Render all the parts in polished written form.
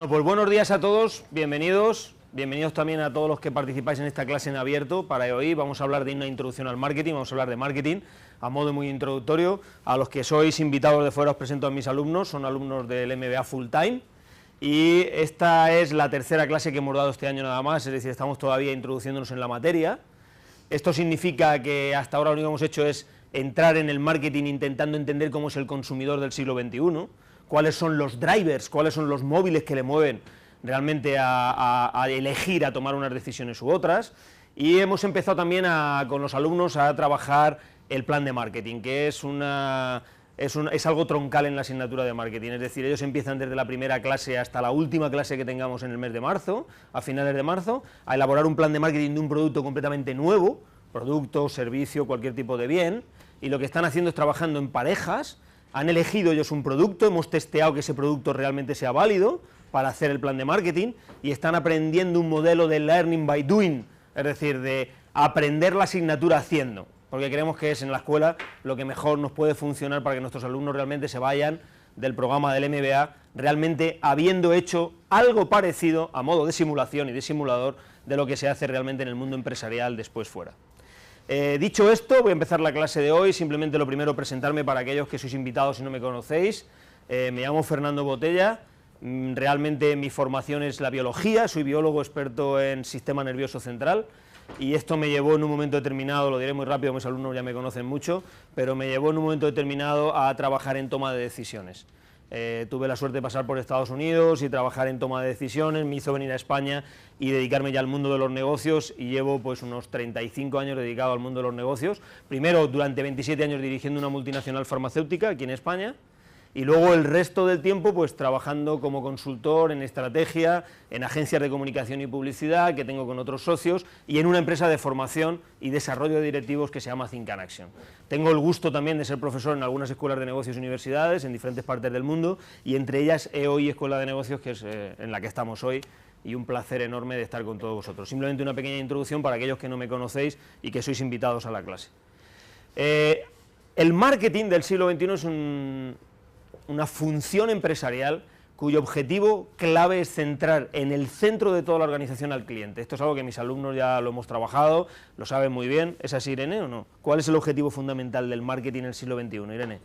Pues buenos días a todos, bienvenidos también a todos los que participáis en esta clase en abierto. Para hoy vamos a hablar de una introducción al marketing, vamos a hablar de marketing a modo muy introductorio. A los que sois invitados de fuera os presento a mis alumnos, son alumnos del MBA Full Time y esta es la tercera clase que hemos dado este año nada más, es decir, estamos todavía introduciéndonos en la materia. Esto significa que hasta ahora lo único que hemos hecho es entrar en el marketing intentando entender cómo es el consumidor del siglo XXI, cuáles son los drivers, cuáles son los móviles que le mueven realmente a elegir, a tomar unas decisiones u otras, y hemos empezado también con los alumnos a trabajar el plan de marketing, que es algo troncal en la asignatura de marketing, es decir, ellos empiezan desde la primera clase hasta la última clase que tengamos en el mes de marzo, a finales de marzo, a elaborar un plan de marketing de un producto completamente nuevo, producto, servicio, cualquier tipo de bien, y lo que están haciendo es trabajando en parejas. Han elegido ellos un producto, hemos testeado que ese producto realmente sea válido para hacer el plan de marketing y están aprendiendo un modelo de learning by doing, es decir, de aprender la asignatura haciendo, porque creemos que es en la escuela lo que mejor nos puede funcionar para que nuestros alumnos realmente se vayan del programa del MBA realmente habiendo hecho algo parecido a modo de simulación y de simulador de lo que se hace realmente en el mundo empresarial después fuera. Dicho esto, voy a empezar la clase de hoy. Simplemente lo primero, presentarme para aquellos que sois invitados y no me conocéis. Me llamo Fernando Botella, realmente mi formación es la biología, soy biólogo experto en sistema nervioso central y esto me llevó en un momento determinado, lo diré muy rápido, mis alumnos ya me conocen mucho, pero me llevó en un momento determinado a trabajar en toma de decisiones. Tuve la suerte de pasar por Estados Unidos y trabajar en toma de decisiones, me hizo venir a España y dedicarme ya al mundo de los negocios y llevo pues unos 35 años dedicado al mundo de los negocios, primero durante 27 años dirigiendo una multinacional farmacéutica aquí en España y luego el resto del tiempo pues trabajando como consultor en estrategia, en agencias de comunicación y publicidad que tengo con otros socios y en una empresa de formación y desarrollo de directivos que se llama Think and Action. Tengo el gusto también de ser profesor en algunas escuelas de negocios y universidades en diferentes partes del mundo y entre ellas EOI Escuela de Negocios, que es en la que estamos hoy, y un placer enorme de estar con todos vosotros. Simplemente una pequeña introducción para aquellos que no me conocéis y que sois invitados a la clase. El marketing del siglo XXI es una función empresarial cuyo objetivo clave es centrar en el centro de toda la organización al cliente. Esto es algo que mis alumnos ya lo hemos trabajado, lo saben muy bien. ¿Es así, Irene, o no? ¿Cuál es el objetivo fundamental del marketing en el siglo XXI, Irene?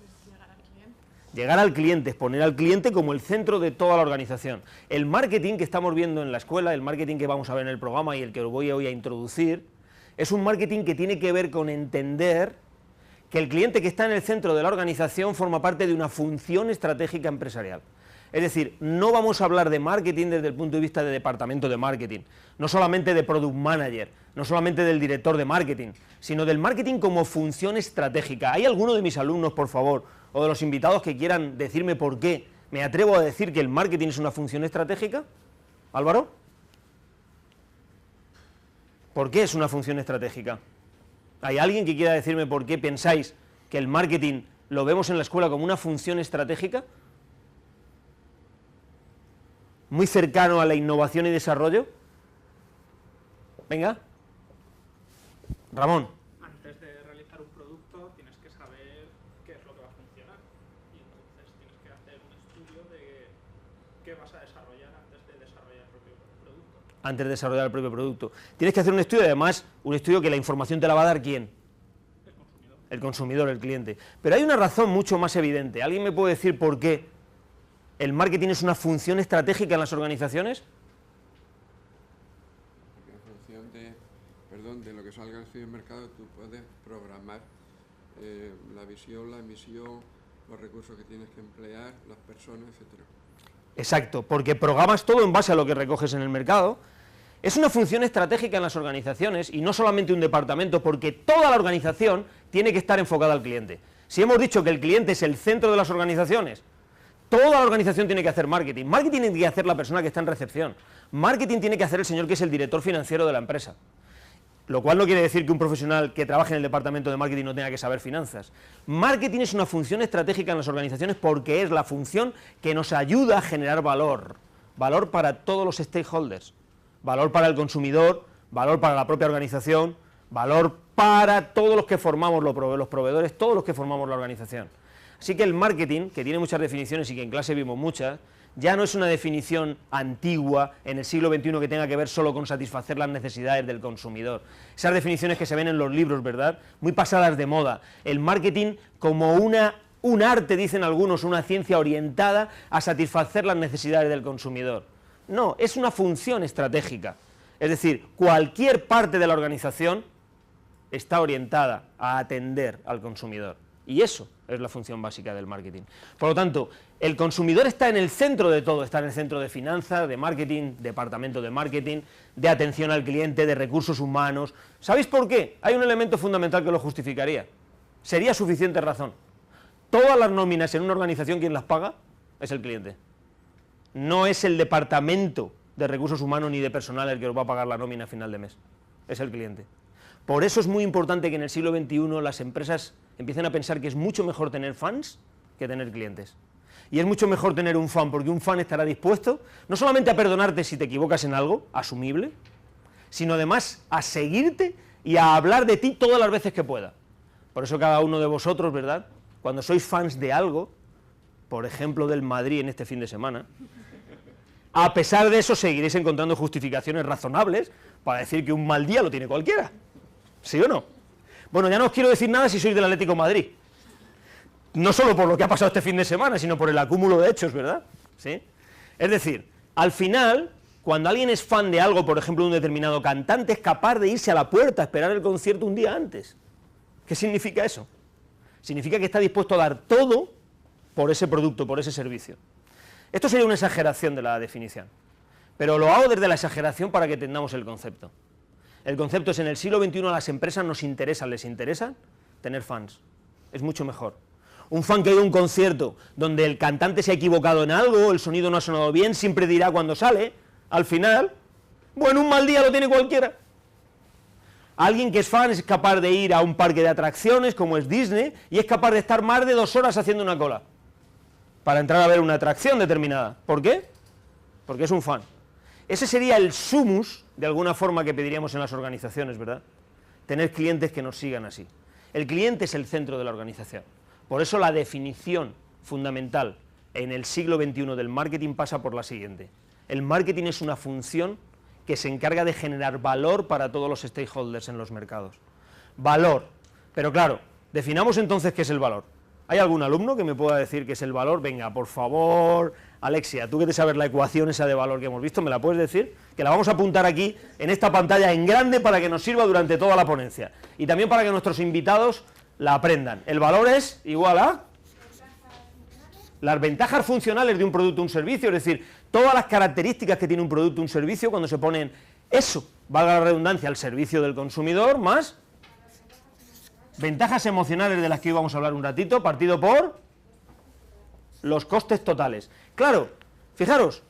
Pues llegar al cliente. Llegar al cliente, es poner al cliente como el centro de toda la organización. El marketing que estamos viendo en la escuela, el marketing que vamos a ver en el programa y el que os voy hoy a introducir, es un marketing que tiene que ver con entender que el cliente que está en el centro de la organización forma parte de una función estratégica empresarial. Es decir, no vamos a hablar de marketing desde el punto de vista de departamento de marketing, no solamente de product manager, no solamente del director de marketing, sino del marketing como función estratégica. ¿Hay alguno de mis alumnos, por favor, o de los invitados que quieran decirme por qué me atrevo a decir que el marketing es una función estratégica? ¿Álvaro? ¿Por qué es una función estratégica? ¿Hay alguien que quiera decirme por qué pensáis que el marketing lo vemos en la escuela como una función estratégica? Muy cercano a la innovación y desarrollo. Venga. Ramón. Antes de realizar un producto tienes que saber qué es lo que va a funcionar y entonces tienes que hacer un estudio de qué vas a desarrollar antes de desarrollar el propio producto. Antes de desarrollar el propio producto. Tienes que hacer un estudio, además, un estudio que la información te la va a dar ¿quién? El consumidor. El consumidor, el cliente. Pero hay una razón mucho más evidente. ¿Alguien me puede decir por qué el marketing es una función estratégica en las organizaciones? Porque en función de lo que salga en el mercado, tú puedes programar la visión, la misión, los recursos que tienes que emplear, las personas, etcétera. Exacto, porque programas todo en base a lo que recoges en el mercado. Es una función estratégica en las organizaciones y no solamente un departamento, porque toda la organización tiene que estar enfocada al cliente. Si hemos dicho que el cliente es el centro de las organizaciones, toda la organización tiene que hacer marketing. Marketing tiene que hacer la persona que está en recepción. Marketing tiene que hacer el señor que es el director financiero de la empresa. Lo cual no quiere decir que un profesional que trabaje en el departamento de marketing no tenga que saber finanzas. Marketing es una función estratégica en las organizaciones porque es la función que nos ayuda a generar valor. Valor para todos los stakeholders. Valor para el consumidor, valor para la propia organización, valor para todos los que formamos los proveedores, todos los que formamos la organización. Así que el marketing, que tiene muchas definiciones y que en clase vimos muchas, ya no es una definición antigua en el siglo XXI que tenga que ver solo con satisfacer las necesidades del consumidor. Esas definiciones que se ven en los libros, ¿verdad?, muy pasadas de moda. El marketing como un arte, dicen algunos, una ciencia orientada a satisfacer las necesidades del consumidor. No, es una función estratégica. Es decir, cualquier parte de la organización está orientada a atender al consumidor. Y eso es la función básica del marketing. Por lo tanto, el consumidor está en el centro de todo, está en el centro de finanzas, de marketing, departamento de marketing, de atención al cliente, de recursos humanos. ¿Sabéis por qué? Hay un elemento fundamental que lo justificaría. Sería suficiente razón. Todas las nóminas en una organización, ¿quién las paga? Es el cliente. No es el departamento de recursos humanos ni de personal el que os va a pagar la nómina a final de mes. Es el cliente. Por eso es muy importante que en el siglo XXI las empresas empiecen a pensar que es mucho mejor tener fans que tener clientes. Y es mucho mejor tener un fan, porque un fan estará dispuesto no solamente a perdonarte si te equivocas en algo, asumible, sino además a seguirte y a hablar de ti todas las veces que pueda. Por eso cada uno de vosotros, ¿verdad?, cuando sois fans de algo, por ejemplo del Madrid en este fin de semana, a pesar de eso seguiréis encontrando justificaciones razonables para decir que un mal día lo tiene cualquiera. ¿Sí o no? Bueno, ya no os quiero decir nada si sois del Atlético de Madrid. No solo por lo que ha pasado este fin de semana, sino por el acúmulo de hechos, ¿verdad? ¿Sí? Es decir, al final, cuando alguien es fan de algo, por ejemplo, de un determinado cantante, es capaz de irse a la puerta a esperar el concierto un día antes. ¿Qué significa eso? Significa que está dispuesto a dar todo por ese producto, por ese servicio. Esto sería una exageración de la definición, pero lo hago desde la exageración para que entendamos el concepto. El concepto es, en el siglo XXI a las empresas les interesa tener fans. Es mucho mejor. Un fan que ha ido a un concierto donde el cantante se ha equivocado en algo, el sonido no ha sonado bien, siempre dirá cuando sale, al final, bueno, un mal día lo tiene cualquiera. Alguien que es fan es capaz de ir a un parque de atracciones como es Disney y es capaz de estar más de 2 horas haciendo una cola para entrar a ver una atracción determinada. ¿Por qué? Porque es un fan. Ese sería el sumus, de alguna forma, que pediríamos en las organizaciones, ¿verdad? Tener clientes que nos sigan así. El cliente es el centro de la organización. Por eso la definición fundamental en el siglo XXI del marketing pasa por la siguiente. El marketing es una función que se encarga de generar valor para todos los stakeholders en los mercados. Valor. Pero claro, definamos entonces qué es el valor. ¿Hay algún alumno que me pueda decir qué es el valor? Venga, por favor, Alexia, tú que te sabes la ecuación esa de valor que hemos visto, ¿me la puedes decir? Que la vamos a apuntar aquí, en esta pantalla en grande, para que nos sirva durante toda la ponencia. Y también para que nuestros invitados la aprendan. El valor es igual a las ventajas funcionales de un producto o un servicio, es decir, todas las características que tiene un producto o un servicio cuando se ponen eso, valga la redundancia, al servicio del consumidor, más ventajas emocionales de las que hoy vamos a hablar un ratito, partido por los costes totales. Claro, fijaros,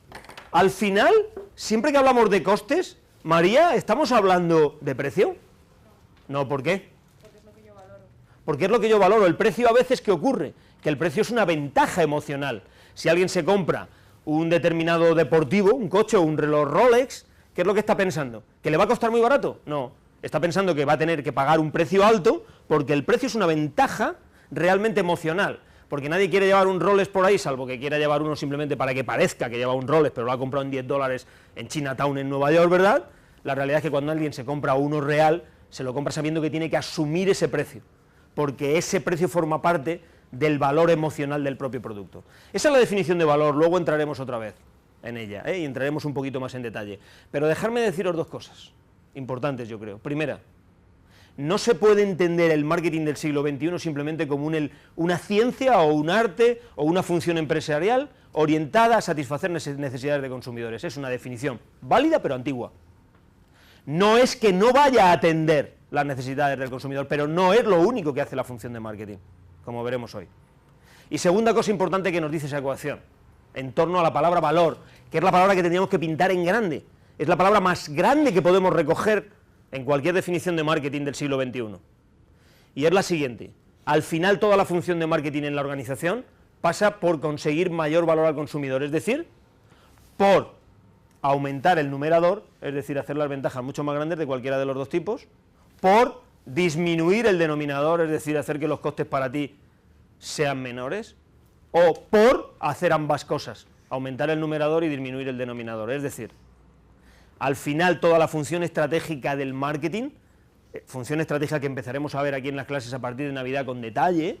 al final, siempre que hablamos de costes, María, ¿estamos hablando de precio? No, ¿por qué? Porque es lo que yo valoro. Porque es lo que yo valoro. El precio a veces, ¿qué ocurre? Que el precio es una ventaja emocional. Si alguien se compra un determinado deportivo, un coche o un reloj Rolex, ¿qué es lo que está pensando? ¿Que le va a costar muy barato? No, está pensando que va a tener que pagar un precio alto porque el precio es una ventaja realmente emocional. Porque nadie quiere llevar un Rolex por ahí, salvo que quiera llevar uno simplemente para que parezca que lleva un Rolex, pero lo ha comprado en $10 en Chinatown, en Nueva York, ¿verdad? La realidad es que cuando alguien se compra uno real, se lo compra sabiendo que tiene que asumir ese precio, porque ese precio forma parte del valor emocional del propio producto. Esa es la definición de valor, luego entraremos otra vez en ella, y entraremos un poquito más en detalle. Pero dejadme deciros 2 cosas importantes, yo creo. Primera, no se puede entender el marketing del siglo XXI simplemente como una ciencia o un arte o una función empresarial orientada a satisfacer necesidades de consumidores. Es una definición válida pero antigua. No es que no vaya a atender las necesidades del consumidor, pero no es lo único que hace la función de marketing, como veremos hoy. Y segunda cosa importante que nos dice esa ecuación, en torno a la palabra valor, que es la palabra que tendríamos que pintar en grande, es la palabra más grande que podemos recoger en cualquier definición de marketing del siglo XXI. Y es la siguiente: al final toda la función de marketing en la organización pasa por conseguir mayor valor al consumidor, es decir, por aumentar el numerador, es decir, hacer las ventajas mucho más grandes de cualquiera de los 2 tipos, por disminuir el denominador, es decir, hacer que los costes para ti sean menores, o por hacer ambas cosas, aumentar el numerador y disminuir el denominador. Es decir, al final toda la función estratégica del marketing, función estratégica que empezaremos a ver aquí en las clases a partir de Navidad con detalle,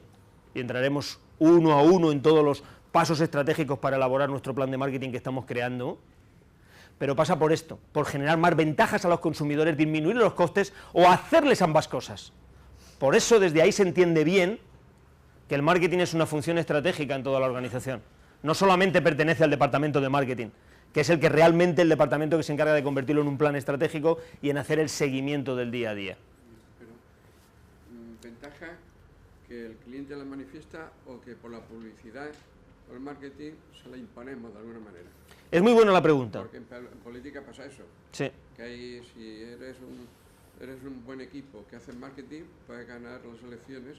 y entraremos uno a uno en todos los pasos estratégicos para elaborar nuestro plan de marketing que estamos creando, pero pasa por esto, por generar más ventajas a los consumidores, disminuir los costes o hacerles ambas cosas. Por eso desde ahí se entiende bien que el marketing es una función estratégica en toda la organización. No solamente pertenece al departamento de marketing, que es el que realmente el departamento que se encarga de convertirlo en un plan estratégico y en hacer el seguimiento del día a día. Pero, ¿ventaja que el cliente la manifiesta o que por la publicidad o el marketing se la imponemos de alguna manera? Es muy buena la pregunta. Porque en política pasa eso. Sí. Que ahí, si eres un buen equipo que hace marketing, puedes ganar las elecciones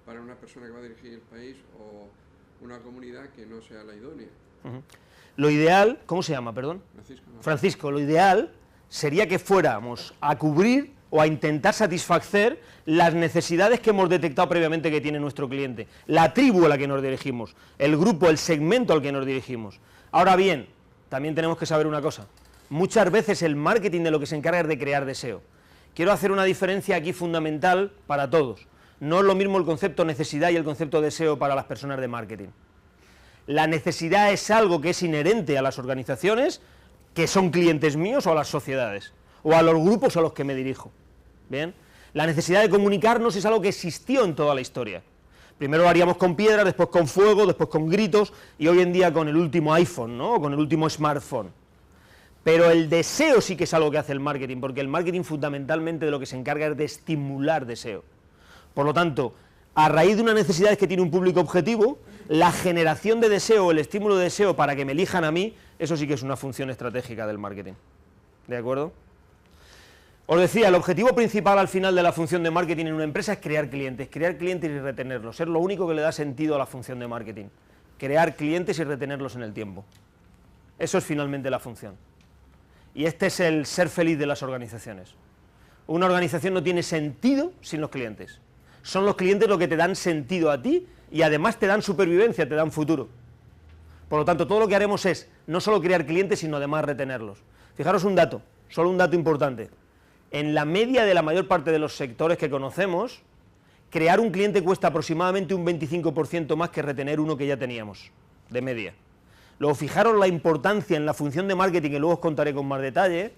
para una persona que va a dirigir el país o una comunidad que no sea la idónea. Lo ideal, ¿cómo se llama, perdón? Francisco, ¿no? Francisco, lo ideal sería que fuéramos a cubrir o a intentar satisfacer las necesidades que hemos detectado previamente que tiene nuestro cliente, la tribu a la que nos dirigimos, el grupo, el segmento al que nos dirigimos. Ahora bien, también tenemos que saber una cosa, muchas veces el marketing de lo que se encarga es de crear deseo. Quiero hacer una diferencia aquí fundamental para todos. No es lo mismo el concepto necesidad y el concepto deseo para las personas de marketing. La necesidad es algo que es inherente a las organizaciones, que son clientes míos, o a las sociedades, o a los grupos a los que me dirijo. ¿Bien? La necesidad de comunicarnos es algo que existió en toda la historia. Primero lo haríamos con piedras, después con fuego, después con gritos, y hoy en día con el último iPhone, ¿no? O con el último smartphone. Pero el deseo sí que es algo que hace el marketing, porque el marketing fundamentalmente de lo que se encarga es de estimular deseo. Por lo tanto, a raíz de una necesidad que tiene un público objetivo, la generación de deseo, el estímulo de deseo para que me elijan a mí, eso sí que es una función estratégica del marketing. ¿De acuerdo? Os decía, el objetivo principal al final de la función de marketing en una empresa es crear clientes y retenerlos. Es lo único que le da sentido a la función de marketing. Crear clientes y retenerlos en el tiempo. Eso es finalmente la función. Y este es el ser feliz de las organizaciones. Una organización no tiene sentido sin los clientes. Son los clientes los que te dan sentido a ti y además te dan supervivencia, te dan futuro. Por lo tanto, todo lo que haremos es no solo crear clientes, sino además retenerlos. Fijaros un dato, solo un dato importante. En la media de la mayor parte de los sectores que conocemos, crear un cliente cuesta aproximadamente un 25% más que retener uno que ya teníamos, de media. Luego, fijaros la importancia en la función de marketing, que luego os contaré con más detalle,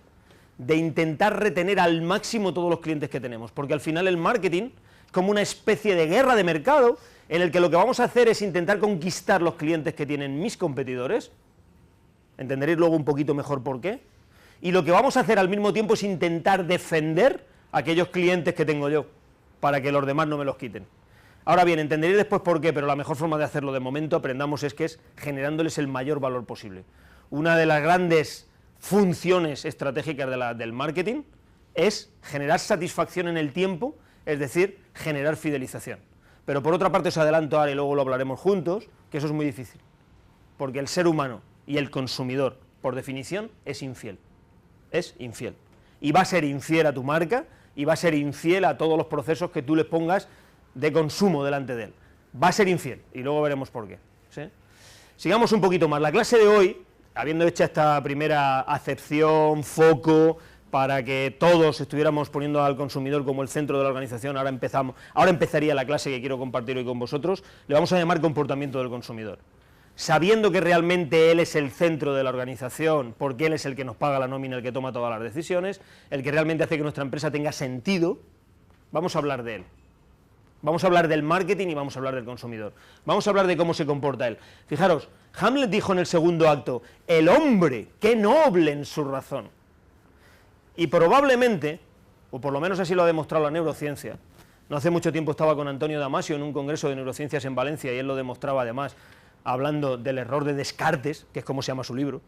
de intentar retener al máximo todos los clientes que tenemos, porque al final el marketing es como una especie de guerra de mercado en el que lo que vamos a hacer es intentar conquistar los clientes que tienen mis competidores, entenderéis luego un poquito mejor por qué, y lo que vamos a hacer al mismo tiempo es intentar defender a aquellos clientes que tengo yo, para que los demás no me los quiten. Ahora bien, entenderéis después por qué, pero la mejor forma de hacerlo de momento, aprendamos, es que es generándoles el mayor valor posible. Una de las grandes funciones estratégicas del marketing es generar satisfacción en el tiempo, es decir, generar fidelización. Pero por otra parte os adelanto ahora y luego lo hablaremos juntos, que eso es muy difícil, porque el ser humano y el consumidor, por definición, es infiel. Es infiel. Y va a ser infiel a tu marca y va a ser infiel a todos los procesos que tú le pongas de consumo delante de él. Va a ser infiel y luego veremos por qué. ¿Sí? Sigamos un poquito más. La clase de hoy, habiendo hecho esta primera acepción, foco, para que todos estuviéramos poniendo al consumidor como el centro de la organización, ahora empezaría la clase que quiero compartir hoy con vosotros, le vamos a llamar comportamiento del consumidor. Sabiendo que realmente él es el centro de la organización, porque él es el que nos paga la nómina, el que toma todas las decisiones, el que realmente hace que nuestra empresa tenga sentido, vamos a hablar de él. Vamos a hablar del marketing y vamos a hablar del consumidor. Vamos a hablar de cómo se comporta él. Fijaros, Hamlet dijo en el segundo acto, el hombre, qué noble en su razón. Y probablemente, o por lo menos así lo ha demostrado la neurociencia, no hace mucho tiempo estaba con Antonio Damasio en un congreso de neurociencias en Valencia y él lo demostraba además, hablando del error de Descartes, que es como se llama su libro,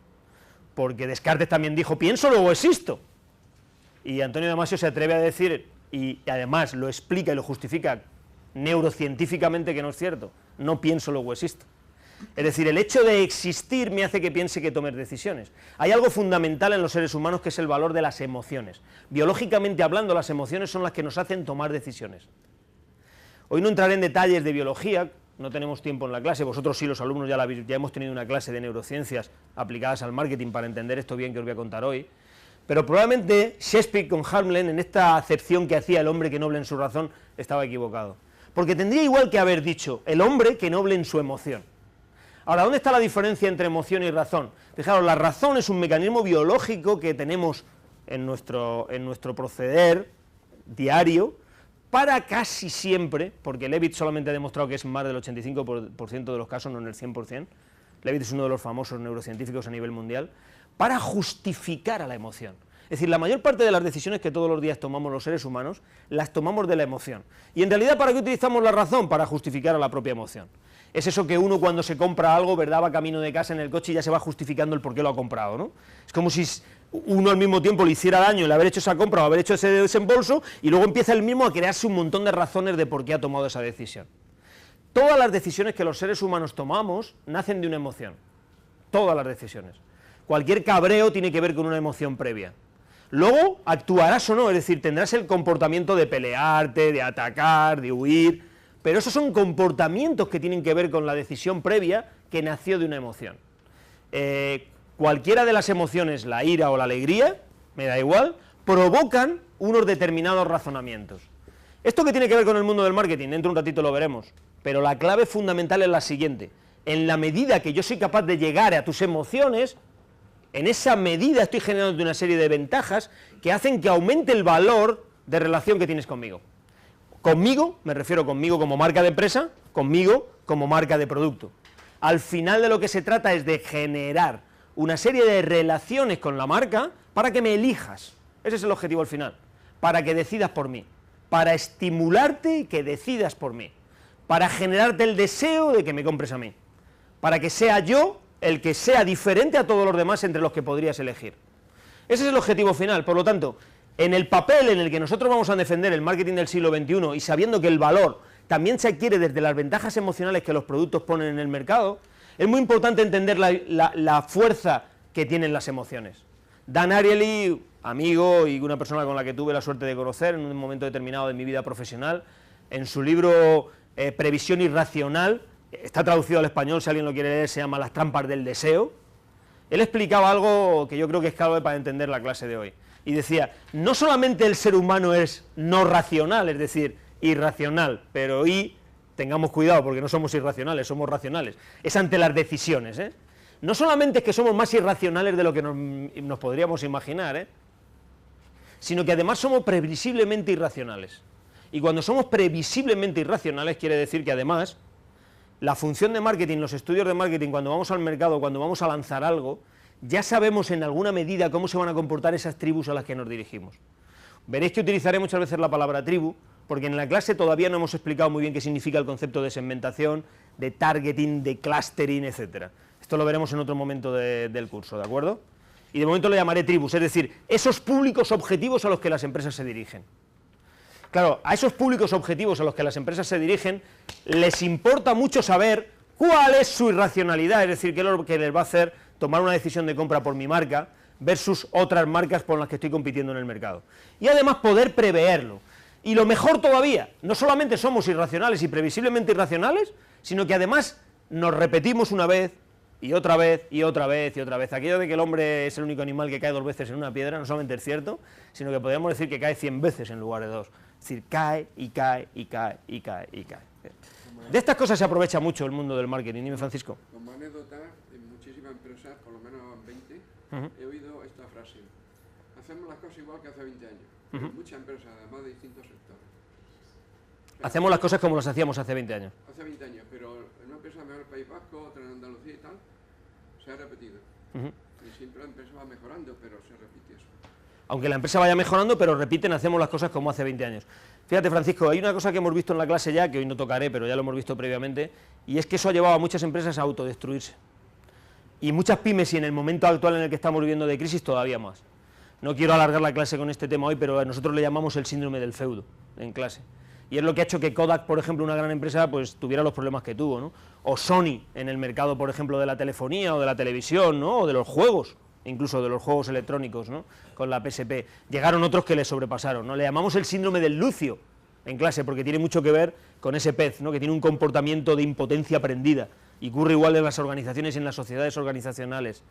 porque Descartes también dijo, pienso, luego existo. Y Antonio Damasio se atreve a decir, y además lo explica y lo justifica neurocientíficamente que no es cierto, no pienso, luego existo. Es decir, el hecho de existir me hace que piense que tome decisiones. Hay algo fundamental en los seres humanos que es el valor de las emociones. Biológicamente hablando, las emociones son las que nos hacen tomar decisiones. Hoy no entraré en detalles de biología, no tenemos tiempo en la clase, vosotros sí, los alumnos ya hemos tenido una clase de neurociencias aplicadas al marketing para entender esto bien que os voy a contar hoy, pero probablemente Shakespeare con Hamlet, en esta acepción que hacía el hombre que noble en su razón, estaba equivocado, porque tendría igual que haber dicho el hombre que noble en su emoción. Ahora, ¿dónde está la diferencia entre emoción y razón? Fijaros, la razón es un mecanismo biológico que tenemos en nuestro proceder diario, para casi siempre, porque Levitt solamente ha demostrado que es más del 85% de los casos, no en el 100%, Levitt es uno de los famosos neurocientíficos a nivel mundial, para justificar a la emoción. Es decir, la mayor parte de las decisiones que todos los días tomamos los seres humanos, las tomamos de la emoción. Y en realidad, ¿para qué utilizamos la razón? Para justificar a la propia emoción. Es eso que uno cuando se compra algo, ¿verdad?, va camino de casa en el coche y ya se va justificando el por qué lo ha comprado, ¿no? Es como si uno al mismo tiempo le hiciera daño el haber hecho esa compra o haber hecho ese desembolso, y luego empieza él mismo a crearse un montón de razones de por qué ha tomado esa decisión. Todas las decisiones que los seres humanos tomamos nacen de una emoción. Todas las decisiones. Cualquier cabreo tiene que ver con una emoción previa. Luego actuarás o no, es decir, tendrás el comportamiento de pelearte, de atacar, de huir, pero esos son comportamientos que tienen que ver con la decisión previa que nació de una emoción. Cualquiera de las emociones, la ira o la alegría, me da igual, provocan unos determinados razonamientos. ¿Esto qué tiene que ver con el mundo del marketing? Dentro de un ratito lo veremos, pero la clave fundamental es la siguiente: en la medida que yo soy capaz de llegar a tus emociones, en esa medida estoy generando una serie de ventajas que hacen que aumente el valor de relación que tienes conmigo. Conmigo, me refiero conmigo como marca de empresa, conmigo como marca de producto. Al final de lo que se trata es de generar una serie de relaciones con la marca para que me elijas. Ese es el objetivo al final, para que decidas por mí, para estimularte y que decidas por mí, para generarte el deseo de que me compres a mí, para que sea yo el que sea diferente a todos los demás entre los que podrías elegir. Ese es el objetivo final. Por lo tanto, en el papel en el que nosotros vamos a defender el marketing del siglo XXI y sabiendo que el valor también se adquiere desde las ventajas emocionales que los productos ponen en el mercado, es muy importante entender la fuerza que tienen las emociones. Dan Ariely, amigo y una persona con la que tuve la suerte de conocer en un momento determinado de mi vida profesional, en su libro Previsión Irracional, está traducido al español, si alguien lo quiere leer, se llama Las trampas del deseo. Él explicaba algo que yo creo que es clave para entender la clase de hoy. Y decía, no solamente el ser humano es no racional, es decir, irracional, pero tengamos cuidado porque no somos irracionales, somos racionales. Es ante las decisiones, ¿eh? No solamente es que somos más irracionales de lo que nos podríamos imaginar, sino que además somos previsiblemente irracionales. Y cuando somos previsiblemente irracionales quiere decir que además la función de marketing, los estudios de marketing, cuando vamos al mercado, cuando vamos a lanzar algo, ya sabemos en alguna medida cómo se van a comportar esas tribus a las que nos dirigimos. Veréis que utilizaré muchas veces la palabra tribu, porque en la clase todavía no hemos explicado muy bien qué significa el concepto de segmentación, de targeting, de clustering, etc. Esto lo veremos en otro momento del curso, ¿de acuerdo? Y de momento lo llamaré tribus, es decir, esos públicos objetivos a los que las empresas se dirigen. Claro, a esos públicos objetivos a los que las empresas se dirigen les importa mucho saber cuál es su irracionalidad, es decir, qué es lo que les va a hacer tomar una decisión de compra por mi marca versus otras marcas por las que estoy compitiendo en el mercado. Y además poder preverlo. Y lo mejor todavía, no solamente somos irracionales y previsiblemente irracionales, sino que además nos repetimos una vez y otra vez y otra vez y otra vez. Aquello de que el hombre es el único animal que cae 2 veces en una piedra no solamente es cierto, sino que podríamos decir que cae 100 veces en lugar de 2. Es decir, cae y cae y cae y cae y cae. De estas cosas se aprovecha mucho el mundo del marketing, dime Francisco. Como anécdota, en muchísimas empresas, por lo menos 20, he oído esta frase: hacemos las cosas igual que hace 20 años. En muchas empresas, además de distintos sectores. Pero hacemos las cosas como las hacíamos hace 20 años. Hace 20 años, pero en una empresa mejor el País Vasco, otra en Andalucía y tal, se ha repetido. Y siempre la empresa va mejorando, pero se repite eso. Aunque la empresa vaya mejorando, pero repiten, hacemos las cosas como hace 20 años. Fíjate, Francisco, hay una cosa que hemos visto en la clase ya, que hoy no tocaré, pero ya lo hemos visto previamente, y es que eso ha llevado a muchas empresas a autodestruirse. Y muchas pymes, y en el momento actual en el que estamos viviendo de crisis, todavía más. No quiero alargar la clase con este tema hoy, pero nosotros le llamamos el síndrome del feudo en clase. Y es lo que ha hecho que Kodak, por ejemplo, una gran empresa, pues tuviera los problemas que tuvo, ¿no? O Sony, en el mercado, por ejemplo, de la telefonía o de la televisión, ¿no? O de los juegos, incluso de los juegos electrónicos, ¿no? Con la PSP. Llegaron otros que le sobrepasaron, ¿no? Le llamamos el síndrome del lucio en clase, porque tiene mucho que ver con ese pez, ¿no?, que tiene un comportamiento de impotencia aprendida, y ocurre igual en las organizaciones y en las sociedades organizacionales.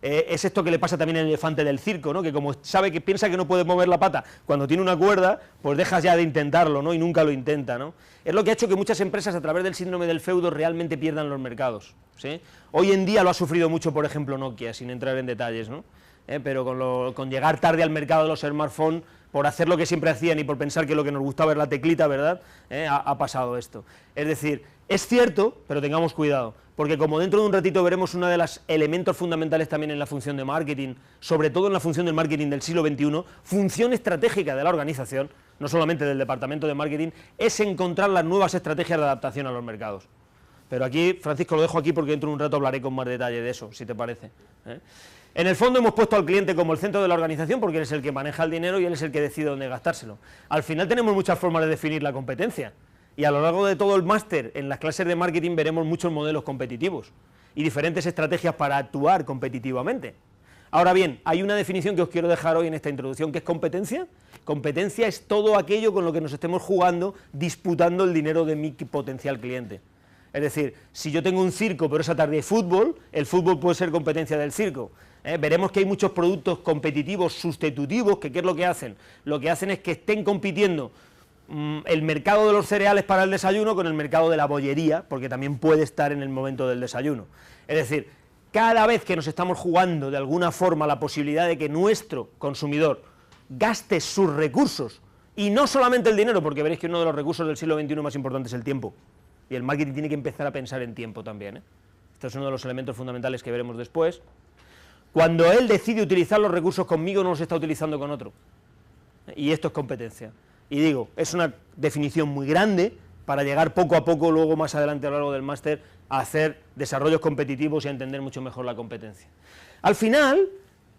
Es esto que le pasa también al elefante del circo, ¿no?, que como sabe que piensa que no puede mover la pata cuando tiene una cuerda, pues dejas ya de intentarlo, ¿no?, y nunca lo intenta, ¿no? Es lo que ha hecho que muchas empresas, a través del síndrome del feudo, realmente pierdan los mercados, ¿sí? Hoy en día lo ha sufrido mucho, por ejemplo, Nokia, sin entrar en detalles, ¿no? Pero con llegar tarde al mercado de los smartphones, por hacer lo que siempre hacían y por pensar que lo que nos gustaba es la teclita, ¿verdad?, ha pasado esto. Es decir, es cierto, pero tengamos cuidado, porque como dentro de un ratito veremos uno de los elementos fundamentales también en la función de marketing, sobre todo en la función del marketing del siglo XXI, función estratégica de la organización, no solamente del departamento de marketing, es encontrar las nuevas estrategias de adaptación a los mercados. Pero aquí, Francisco, lo dejo aquí porque dentro de un rato hablaré con más detalle de eso, si te parece. En el fondo hemos puesto al cliente como el centro de la organización porque él es el que maneja el dinero y él es el que decide dónde gastárselo. Al final tenemos muchas formas de definir la competencia y a lo largo de todo el máster en las clases de marketing veremos muchos modelos competitivos y diferentes estrategias para actuar competitivamente. Ahora bien, hay una definición que os quiero dejar hoy en esta introducción, que es competencia. Competencia es todo aquello con lo que nos estemos jugando, disputando el dinero de mi potencial cliente. Es decir, si yo tengo un circo pero esa tarde hay fútbol, el fútbol puede ser competencia del circo. Veremos que hay muchos productos competitivos sustitutivos que ¿qué es lo que hacen? Lo que hacen es que estén compitiendo el mercado de los cereales para el desayuno con el mercado de la bollería, porque también puede estar en el momento del desayuno. Es decir, cada vez que nos estamos jugando de alguna forma la posibilidad de que nuestro consumidor gaste sus recursos, y no solamente el dinero, porque veréis que uno de los recursos del siglo XXI más importantes es el tiempo, y el marketing tiene que empezar a pensar en tiempo también, Este es uno de los elementos fundamentales que veremos después. Cuando él decide utilizar los recursos conmigo, no los está utilizando con otro, y esto es competencia. Y digo, es una definición muy grande para llegar poco a poco, luego más adelante a lo largo del máster, a hacer desarrollos competitivos y a entender mucho mejor la competencia. Al final,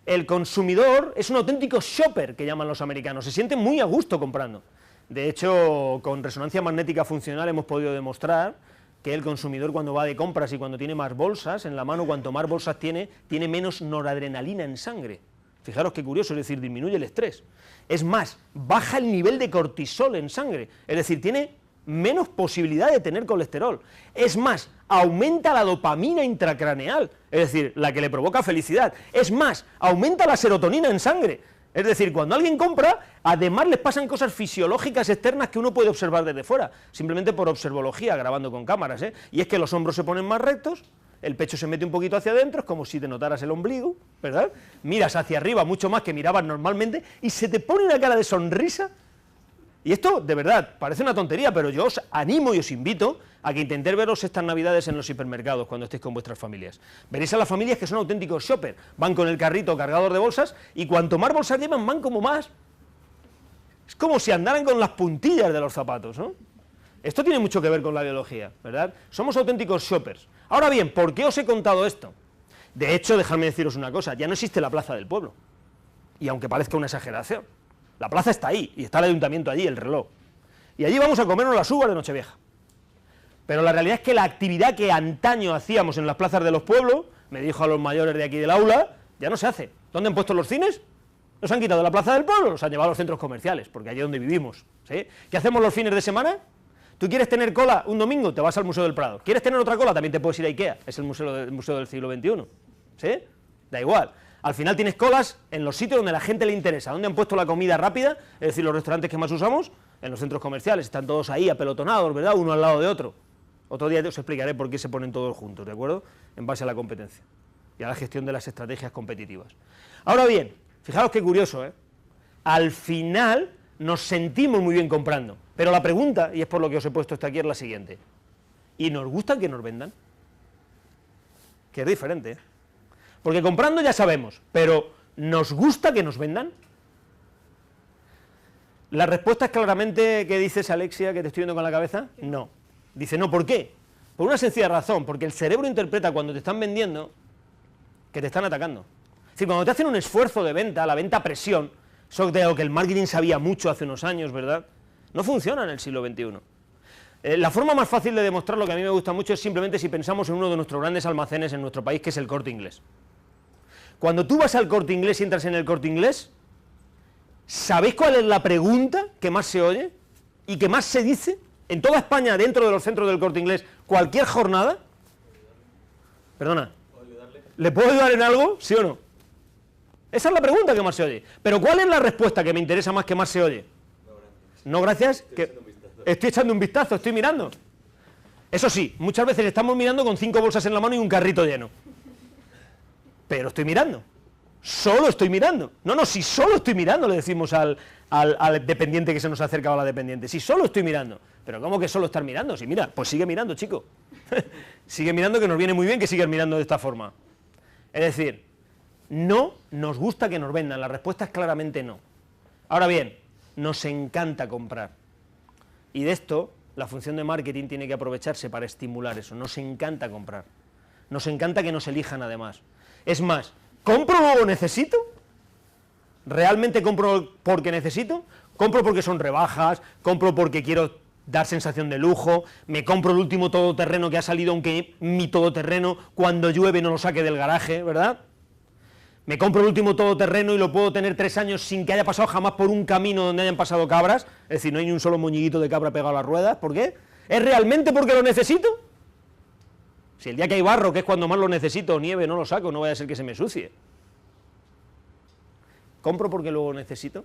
el consumidor es un auténtico shopper, que llaman los americanos, se siente muy a gusto comprando. De hecho, con resonancia magnética funcional hemos podido demostrar que el consumidor, cuando va de compras y cuando tiene más bolsas en la mano, cuanto más bolsas tiene menos noradrenalina en sangre. Fijaros qué curioso, es decir, disminuye el estrés. Es más, baja el nivel de cortisol en sangre, es decir, tiene menos posibilidad de tener colesterol. Es más, aumenta la dopamina intracraneal, es decir, la que le provoca felicidad. Es más, aumenta la serotonina en sangre. Es decir, cuando alguien compra, además les pasan cosas fisiológicas externas que uno puede observar desde fuera, simplemente por observología, grabando con cámaras, Y es que los hombros se ponen más rectos, el pecho se mete un poquito hacia adentro, es como si te notaras el ombligo, ¿verdad? Miras hacia arriba mucho más que mirabas normalmente y se te pone una cara de sonrisa. Y esto, de verdad, parece una tontería, pero yo os animo y os invito a que intentéis veros estas navidades en los hipermercados cuando estéis con vuestras familias. Veréis a las familias que son auténticos shoppers, van con el carrito cargador de bolsas y cuanto más bolsas llevan, van como más. Es como si andaran con las puntillas de los zapatos, ¿no? Esto tiene mucho que ver con la biología, ¿verdad? Somos auténticos shoppers. Ahora bien, ¿por qué os he contado esto? De hecho, dejadme deciros una cosa, ya no existe la plaza del pueblo. Y aunque parezca una exageración, la plaza está ahí, y está el ayuntamiento allí, el reloj. Y allí vamos a comernos las uvas de Nochevieja. Pero la realidad es que la actividad que antaño hacíamos en las plazas de los pueblos, me dijo a los mayores de aquí del aula, ya no se hace. ¿Dónde han puesto los cines? Los han quitado de la plaza del pueblo, los han llevado a los centros comerciales, porque allí es donde vivimos, ¿sí? ¿Qué hacemos los fines de semana? ¿Tú quieres tener cola un domingo? Te vas al Museo del Prado. ¿Quieres tener otra cola? También te puedes ir a Ikea, es el museo del siglo XXI, ¿sí? Da igual. Al final tienes colas en los sitios donde a la gente le interesa. ¿Dónde han puesto la comida rápida? Es decir, los restaurantes que más usamos, en los centros comerciales, están todos ahí apelotonados, ¿verdad? Uno al lado de otro. Otro día os explicaré por qué se ponen todos juntos, ¿de acuerdo? En base a la competencia y a la gestión de las estrategias competitivas. Ahora bien, fijaros qué curioso, Al final nos sentimos muy bien comprando, pero la pregunta, y es por lo que os he puesto esto aquí, es la siguiente. ¿Y nos gusta que nos vendan? Que es diferente, Porque comprando ya sabemos, pero ¿nos gusta que nos vendan? La respuesta es claramente, ¿qué dices, Alexia, que te estoy viendo con la cabeza? No. Dice, no, ¿por qué? Por una sencilla razón, porque el cerebro interpreta cuando te están vendiendo que te están atacando. Es decir, cuando te hacen un esfuerzo de venta, la venta a presión, eso de lo que el marketing sabía mucho hace unos años, ¿verdad? No funciona en el siglo XXI. La forma más fácil de demostrarlo, que a mí me gusta mucho, es simplemente si pensamos en uno de nuestros grandes almacenes en nuestro país, que es el Corte Inglés. Cuando tú vas al Corte Inglés y entras en el Corte Inglés, ¿sabéis cuál es la pregunta que más se oye y que más se dice en toda España, dentro de los centros del Corte Inglés, cualquier jornada? Perdona, ¿le puedo ayudar en algo? ¿Sí o no? Esa es la pregunta que más se oye. Pero ¿cuál es la respuesta que me interesa más, que más se oye? No, gracias. Estoy echando un vistazo, estoy mirando. Eso sí, muchas veces estamos mirando con 5 bolsas en la mano y un carrito lleno. Pero estoy mirando. Solo estoy mirando. No, si solo estoy mirando, le decimos al dependiente que se nos ha acercado a la dependiente. Si solo estoy mirando. Pero ¿cómo que solo estar mirando? Si mira, pues sigue mirando, chico. Sigue mirando, que nos viene muy bien que sigas mirando de esta forma. Es decir, no nos gusta que nos vendan. La respuesta es claramente no. Ahora bien, nos encanta comprar. Y de esto, la función de marketing tiene que aprovecharse para estimular eso. Nos encanta comprar. Nos encanta que nos elijan además. Es más, ¿compro luego necesito? ¿Realmente compro porque necesito? ¿Compro porque son rebajas? ¿Compro porque quiero dar sensación de lujo? ¿Me compro el último todoterreno que ha salido, aunque mi todoterreno cuando llueve no lo saque del garaje, ¿verdad? ¿Me compro el último todoterreno y lo puedo tener 3 años sin que haya pasado jamás por un camino donde hayan pasado cabras? Es decir, no hay ni un solo moñiguito de cabra pegado a las ruedas. ¿Por qué? ¿Es realmente porque lo necesito? Si el día que hay barro, que es cuando más lo necesito, o nieve, no lo saco, no vaya a ser que se me ensucie. ¿Compro porque luego necesito?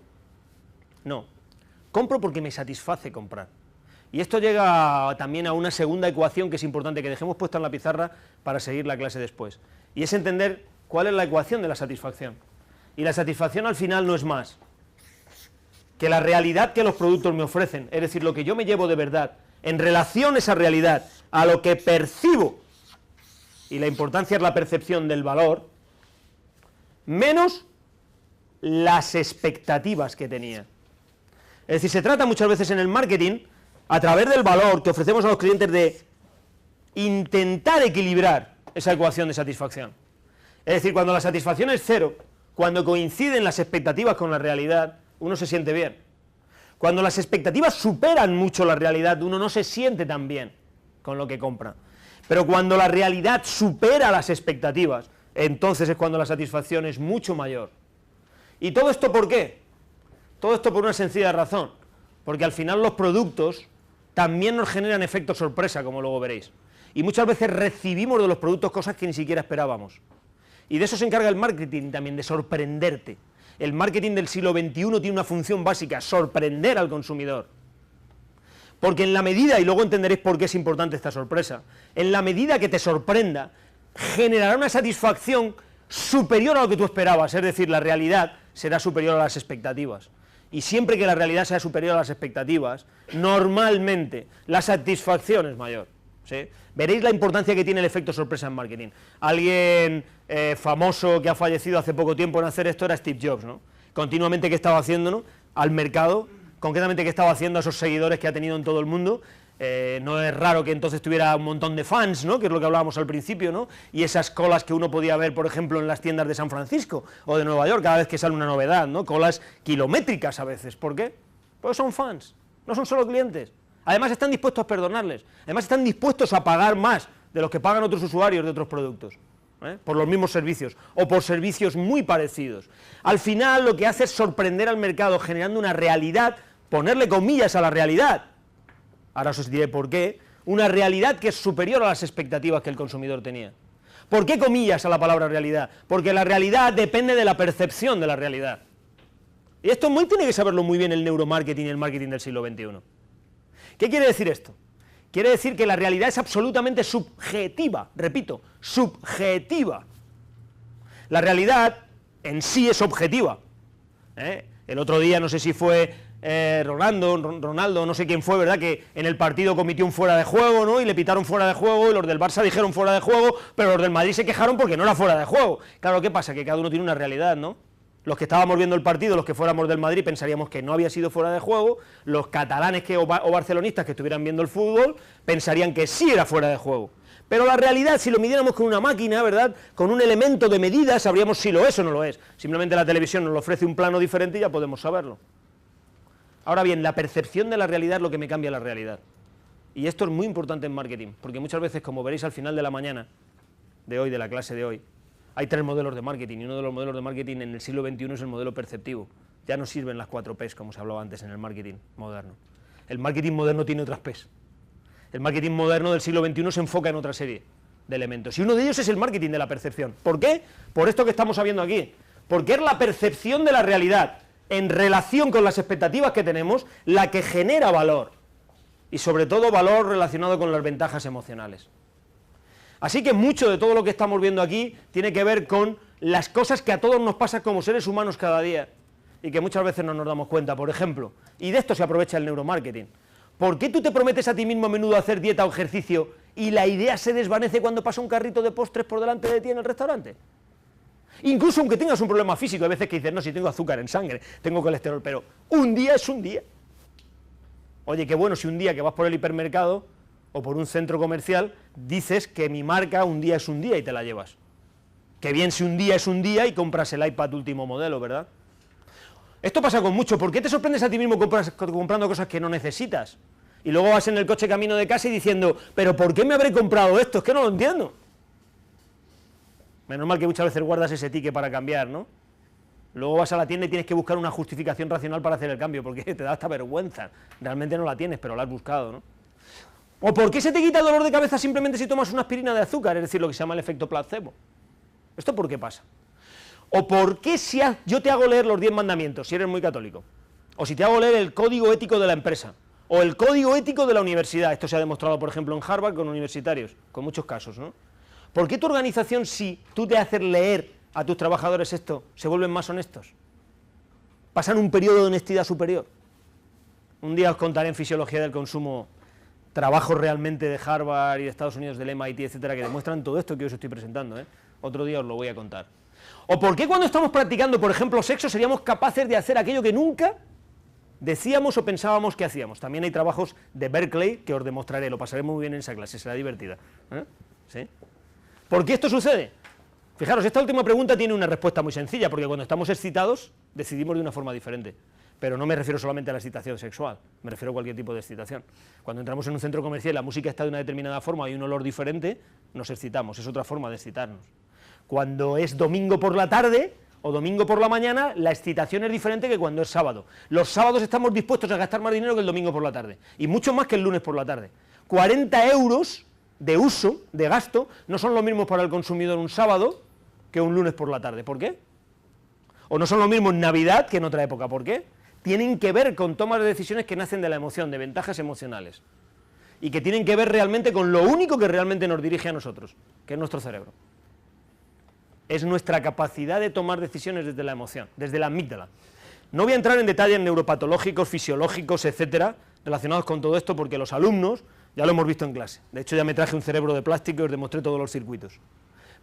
No. Compro porque me satisface comprar. Y esto llega también a una segunda ecuación que es importante que dejemos puesta en la pizarra para seguir la clase después. Y es entender cuál es la ecuación de la satisfacción. Y la satisfacción al final no es más que la realidad que los productos me ofrecen, es decir, lo que yo me llevo de verdad, en relación a esa realidad, a lo que percibo, y la importancia es la percepción del valor, menos las expectativas que tenía. Es decir, se trata muchas veces en el marketing, a través del valor que ofrecemos a los clientes, de intentar equilibrar esa ecuación de satisfacción. Es decir, cuando la satisfacción es 0, cuando coinciden las expectativas con la realidad, uno se siente bien. Cuando las expectativas superan mucho la realidad, uno no se siente tan bien con lo que compra. Pero cuando la realidad supera las expectativas, entonces es cuando la satisfacción es mucho mayor. ¿Y todo esto por qué? Todo esto por una sencilla razón, porque al final los productos también nos generan efectos sorpresa, como luego veréis. Y muchas veces recibimos de los productos cosas que ni siquiera esperábamos. Y de eso se encarga el marketing también, de sorprenderte. El marketing del siglo XXI tiene una función básica: sorprender al consumidor. Porque en la medida, y luego entenderéis por qué es importante esta sorpresa, en la medida que te sorprenda, generará una satisfacción superior a lo que tú esperabas, es decir, la realidad será superior a las expectativas. Y siempre que la realidad sea superior a las expectativas, normalmente la satisfacción es mayor. ¿Sí? Veréis la importancia que tiene el efecto sorpresa en marketing. Alguien famoso que ha fallecido hace poco tiempo en hacer esto era Steve Jobs, ¿no? Continuamente, ¿qué estaba haciendo, no? Al mercado, concretamente, ¿qué estaba haciendo a esos seguidores que ha tenido en todo el mundo? No es raro que entonces tuviera un montón de fans, ¿no? Que es lo que hablábamos al principio, ¿no? Y esas colas que uno podía ver, por ejemplo, en las tiendas de San Francisco o de Nueva York, cada vez que sale una novedad, ¿no? Colas kilométricas a veces. ¿Por qué? Pues son fans, no son solo clientes. Además están dispuestos a perdonarles, además están dispuestos a pagar más de los que pagan otros usuarios de otros productos, por los mismos servicios, o por servicios muy parecidos. Al final lo que hace es sorprender al mercado, generando una realidad, ponerle comillas a la realidad, ahora os diré por qué, una realidad que es superior a las expectativas que el consumidor tenía. ¿Por qué comillas a la palabra realidad? Porque la realidad depende de la percepción de la realidad. Y esto tiene que saberlo muy bien el neuromarketing y el marketing del siglo XXI. ¿Qué quiere decir esto? Quiere decir que la realidad es absolutamente subjetiva, repito, subjetiva. La realidad en sí es objetiva. El otro día, no sé si fue Ronaldo, no sé quién fue, ¿verdad?, que en el partido cometió un fuera de juego, ¿no?, y le pitaron fuera de juego, y los del Barça dijeron fuera de juego, pero los del Madrid se quejaron porque no era fuera de juego. Claro, ¿qué pasa? Que cada uno tiene una realidad, ¿no? Los que estábamos viendo el partido, los que fuéramos del Madrid, pensaríamos que no había sido fuera de juego, los catalanes o barcelonistas que estuvieran viendo el fútbol pensarían que sí era fuera de juego. Pero la realidad, si lo midiéramos con una máquina, ¿verdad?, con un elemento de medida, sabríamos si lo es o no lo es. Simplemente la televisión nos ofrece un plano diferente y ya podemos saberlo. Ahora bien, la percepción de la realidad es lo que me cambia la realidad. Y esto es muy importante en marketing, porque muchas veces, como veréis al final de la mañana, de hoy, de la clase de hoy, hay 3 modelos de marketing, y uno de los modelos de marketing en el siglo XXI es el modelo perceptivo. Ya no sirven las 4 Ps, como se hablaba antes en el marketing moderno. El marketing moderno tiene otras P's. El marketing moderno del siglo XXI se enfoca en otra serie de elementos, y uno de ellos es el marketing de la percepción. ¿Por qué? Por esto que estamos viendo aquí, porque es la percepción de la realidad en relación con las expectativas que tenemos la que genera valor, y sobre todo valor relacionado con las ventajas emocionales. Así que mucho de todo lo que estamos viendo aquí tiene que ver con las cosas que a todos nos pasan como seres humanos cada día, y que muchas veces no nos damos cuenta. Por ejemplo, y de esto se aprovecha el neuromarketing, ¿por qué tú te prometes a ti mismo a menudo hacer dieta o ejercicio y la idea se desvanece cuando pasa un carrito de postres por delante de ti en el restaurante? Incluso aunque tengas un problema físico, hay veces que dices, no, si tengo azúcar en sangre, tengo colesterol, pero un día es un día. Oye, qué bueno si un día que vas por el hipermercado o por un centro comercial dices que mi marca un día es un día y te la llevas. Qué bien si un día es un día y compras el iPad último modelo, ¿verdad? Esto pasa con mucho. ¿Por qué te sorprendes a ti mismo comprando cosas que no necesitas? Y luego vas en el coche camino de casa y diciendo, ¿pero por qué me habré comprado esto? Es que no lo entiendo. Menos mal que muchas veces guardas ese ticket para cambiar, ¿no? Luego vas a la tienda y tienes que buscar una justificación racional para hacer el cambio, porque te da hasta vergüenza. Realmente no la tienes, pero la has buscado, ¿no? ¿O por qué se te quita el dolor de cabeza simplemente si tomas una aspirina de azúcar? Es decir, lo que se llama el efecto placebo. ¿Esto por qué pasa? ¿O por qué si yo te hago leer los 10 mandamientos, si eres muy católico? O si te hago leer el código ético de la empresa, o el código ético de la universidad. Esto se ha demostrado, por ejemplo, en Harvard con universitarios, con muchos casos, ¿no? ¿Por qué tu organización, si tú te haces leer a tus trabajadores esto, se vuelven más honestos? Pasan un periodo de honestidad superior. Un día os contaré en Fisiología del Consumo trabajos realmente de Harvard y de Estados Unidos, del MIT, etcétera, que demuestran todo esto que os estoy presentando, ¿eh? Otro día os lo voy a contar. ¿O por qué cuando estamos practicando, por ejemplo, sexo, seríamos capaces de hacer aquello que nunca decíamos o pensábamos que hacíamos? También hay trabajos de Berkeley que os demostraré, lo pasaré muy bien en esa clase, será divertida. ¿Sí? ¿Por qué esto sucede? Fijaros, esta última pregunta tiene una respuesta muy sencilla, porque cuando estamos excitados decidimos de una forma diferente. Pero no me refiero solamente a la excitación sexual, me refiero a cualquier tipo de excitación. Cuando entramos en un centro comercial y la música está de una determinada forma, hay un olor diferente, nos excitamos, es otra forma de excitarnos. Cuando es domingo por la tarde o domingo por la mañana, la excitación es diferente que cuando es sábado. Los sábados estamos dispuestos a gastar más dinero que el domingo por la tarde, y mucho más que el lunes por la tarde. 40 euros de uso, de gasto, no son los mismos para el consumidor un sábado que un lunes por la tarde. ¿Por qué? O no son lo mismo en Navidad que en otra época. ¿Por qué? Tienen que ver con tomas de decisiones que nacen de la emoción, de ventajas emocionales, y que tienen que ver realmente con lo único que realmente nos dirige a nosotros, que es nuestro cerebro. Es nuestra capacidad de tomar decisiones desde la emoción, desde la amígdala. No voy a entrar en detalles neuropatológicos, fisiológicos, etcétera, relacionados con todo esto, porque los alumnos ya lo hemos visto en clase. De hecho, ya me traje un cerebro de plástico y os demostré todos los circuitos.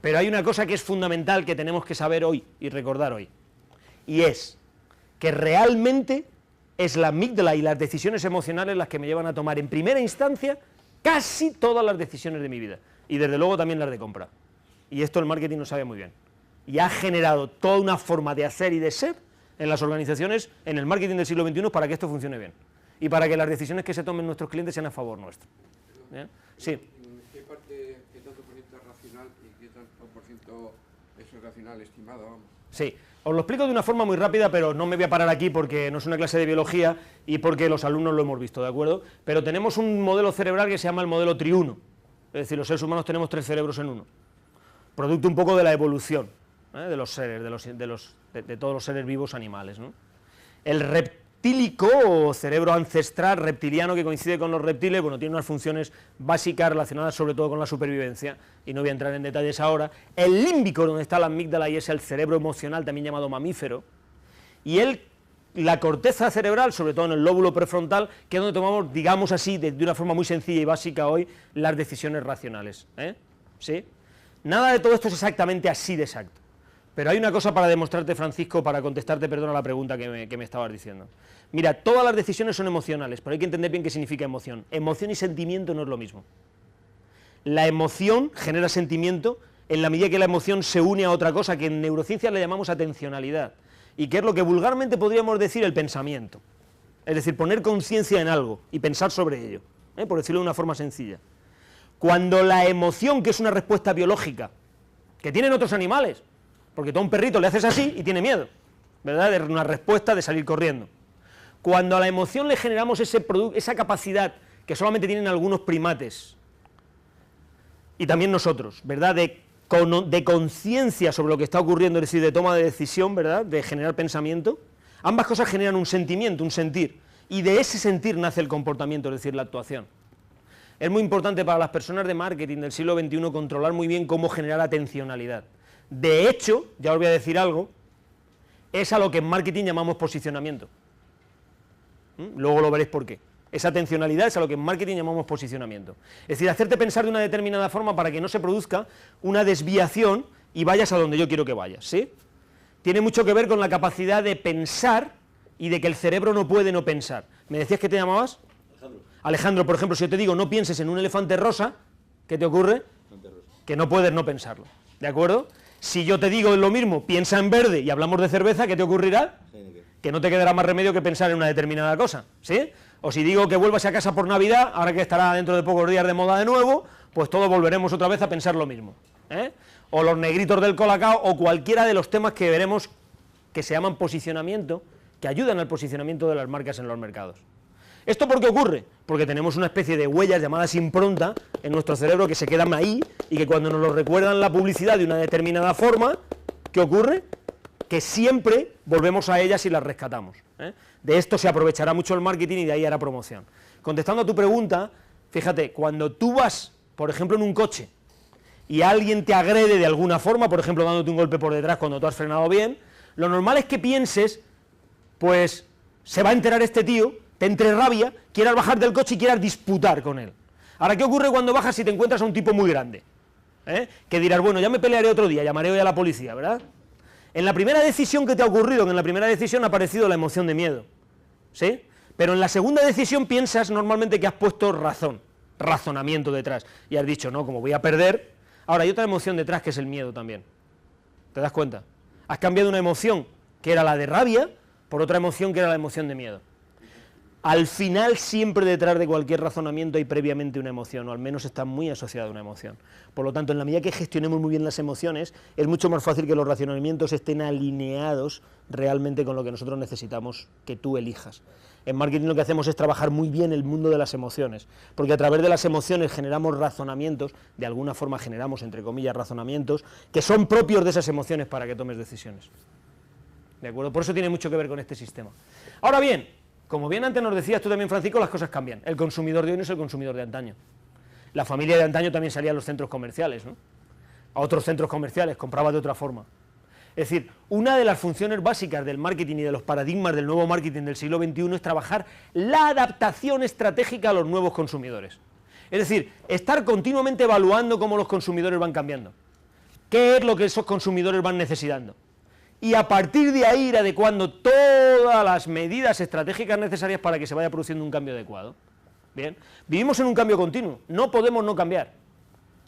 Pero hay una cosa que es fundamental que tenemos que saber hoy y recordar hoy, y es que realmente es la amígdala y las decisiones emocionales las que me llevan a tomar en primera instancia casi todas las decisiones de mi vida, y desde luego también las de compra. Y esto el marketing lo sabe muy bien, y ha generado toda una forma de hacer y de ser en las organizaciones, en el marketing del siglo XXI, para que esto funcione bien, y para que las decisiones que se tomen nuestros clientes sean a favor nuestro. ¿Bien? Sí. ¿Qué tanto por ciento es racional y qué tanto por ciento es irracional estimado? Vamos. Sí, os lo explico de una forma muy rápida, pero no me voy a parar aquí porque no es una clase de biología y porque los alumnos lo hemos visto, ¿de acuerdo? Pero tenemos un modelo cerebral que se llama el modelo triuno, es decir, los seres humanos tenemos 3 cerebros en uno, producto un poco de la evolución, de los seres, de todos los seres vivos animales, ¿no? El reptílico o cerebro ancestral reptiliano, que coincide con los reptiles, bueno, tiene unas funciones básicas relacionadas sobre todo con la supervivencia, y no voy a entrar en detalles ahora. El límbico, donde está la amígdala, y es el cerebro emocional, también llamado mamífero, y la corteza cerebral, sobre todo en el lóbulo prefrontal, que es donde tomamos, digamos así, de una forma muy sencilla y básica hoy, las decisiones racionales, ¿sí? Nada de todo esto es exactamente así de exacto. Pero hay una cosa para demostrarte, Francisco, para contestarte, perdona, la pregunta que me estabas diciendo. Mira, todas las decisiones son emocionales, pero hay que entender bien qué significa emoción. Emoción y sentimiento no es lo mismo. La emoción genera sentimiento en la medida que la emoción se une a otra cosa que en neurociencia le llamamos atencionalidad, y que es lo que vulgarmente podríamos decir el pensamiento. Es decir, poner conciencia en algo y pensar sobre ello, por decirlo de una forma sencilla. Cuando la emoción, que es una respuesta biológica, que tienen otros animales, porque tú a un perrito le haces así y tiene miedo, ¿verdad? Es una respuesta de salir corriendo. Cuando a la emoción le generamos esa capacidad que solamente tienen algunos primates, y también nosotros, ¿verdad?, de conciencia sobre lo que está ocurriendo, es decir, de toma de decisión, ¿verdad?, de generar pensamiento, ambas cosas generan un sentimiento, un sentir, y de ese sentir nace el comportamiento, es decir, la actuación. Es muy importante para las personas de marketing del siglo XXI controlar muy bien cómo generar atencionalidad. De hecho, ya os voy a decir algo, es a lo que en marketing llamamos posicionamiento. Luego lo veréis por qué. Esa atencionalidad es a lo que en marketing llamamos posicionamiento. Es decir, hacerte pensar de una determinada forma para que no se produzca una desviación y vayas a donde yo quiero que vayas, ¿sí? Tiene mucho que ver con la capacidad de pensar y de que el cerebro no puede no pensar. ¿Me decías que te llamabas? Alejandro, por ejemplo, si yo te digo no pienses en un elefante rosa, ¿qué te ocurre? Que no puedes no pensarlo, ¿de acuerdo? Si yo te digo lo mismo, piensa en verde y hablamos de cerveza, ¿qué te ocurrirá? Que no te quedará más remedio que pensar en una determinada cosa, ¿sí? O si digo que vuelvas a casa por Navidad, ahora que estará dentro de pocos días de moda de nuevo, pues todos volveremos otra vez a pensar lo mismo, ¿eh? O los negritos del Colacao, o cualquiera de los temas que veremos que se llaman posicionamiento, que ayudan al posicionamiento de las marcas en los mercados. ¿Esto por qué ocurre? Porque tenemos una especie de huellas llamadas impronta en nuestro cerebro que se quedan ahí y que cuando nos lo recuerdan la publicidad de una determinada forma, ¿qué ocurre? Que siempre volvemos a ellas y las rescatamos, ¿eh? De esto se aprovechará mucho el marketing y de ahí hará promoción. Contestando a tu pregunta, fíjate, cuando tú vas, por ejemplo, en un coche y alguien te agrede de alguna forma, por ejemplo, dándote un golpe por detrás cuando tú has frenado bien, lo normal es que pienses, pues, se va a enterar este tío, te entre rabia, quieras bajar del coche y quieras disputar con él. Ahora, ¿qué ocurre cuando bajas y te encuentras a un tipo muy grande? Que dirás, bueno, ya me pelearé otro día, llamaré hoy a la policía, ¿verdad? En la primera decisión que te ha ocurrido, en la primera decisión ha aparecido la emoción de miedo, ¿sí? Pero en la segunda decisión piensas normalmente que has puesto razonamiento detrás, y has dicho, no, como voy a perder. Ahora, hay otra emoción detrás que es el miedo también, ¿te das cuenta? Has cambiado una emoción que era la de rabia por otra emoción que era la emoción de miedo. Al final, siempre detrás de cualquier razonamiento hay previamente una emoción, o al menos está muy asociada a una emoción. Por lo tanto, en la medida que gestionemos muy bien las emociones, es mucho más fácil que los razonamientos estén alineados realmente con lo que nosotros necesitamos que tú elijas. En marketing lo que hacemos es trabajar muy bien el mundo de las emociones, porque a través de las emociones generamos razonamientos, de alguna forma generamos, entre comillas, razonamientos, que son propios de esas emociones para que tomes decisiones. ¿De acuerdo? Por eso tiene mucho que ver con este sistema. Ahora bien, como bien antes nos decías tú también, Francisco, las cosas cambian. El consumidor de hoy no es el consumidor de antaño. La familia de antaño también salía a los centros comerciales, ¿no? A otros centros comerciales, compraba de otra forma. Es decir, una de las funciones básicas del marketing y de los paradigmas del nuevo marketing del siglo XXI es trabajar la adaptación estratégica a los nuevos consumidores. Es decir, estar continuamente evaluando cómo los consumidores van cambiando. ¿Qué es lo que esos consumidores van necesitando? Y a partir de ahí ir adecuando todas las medidas estratégicas necesarias para que se vaya produciendo un cambio adecuado. Bien, vivimos en un cambio continuo, no podemos no cambiar.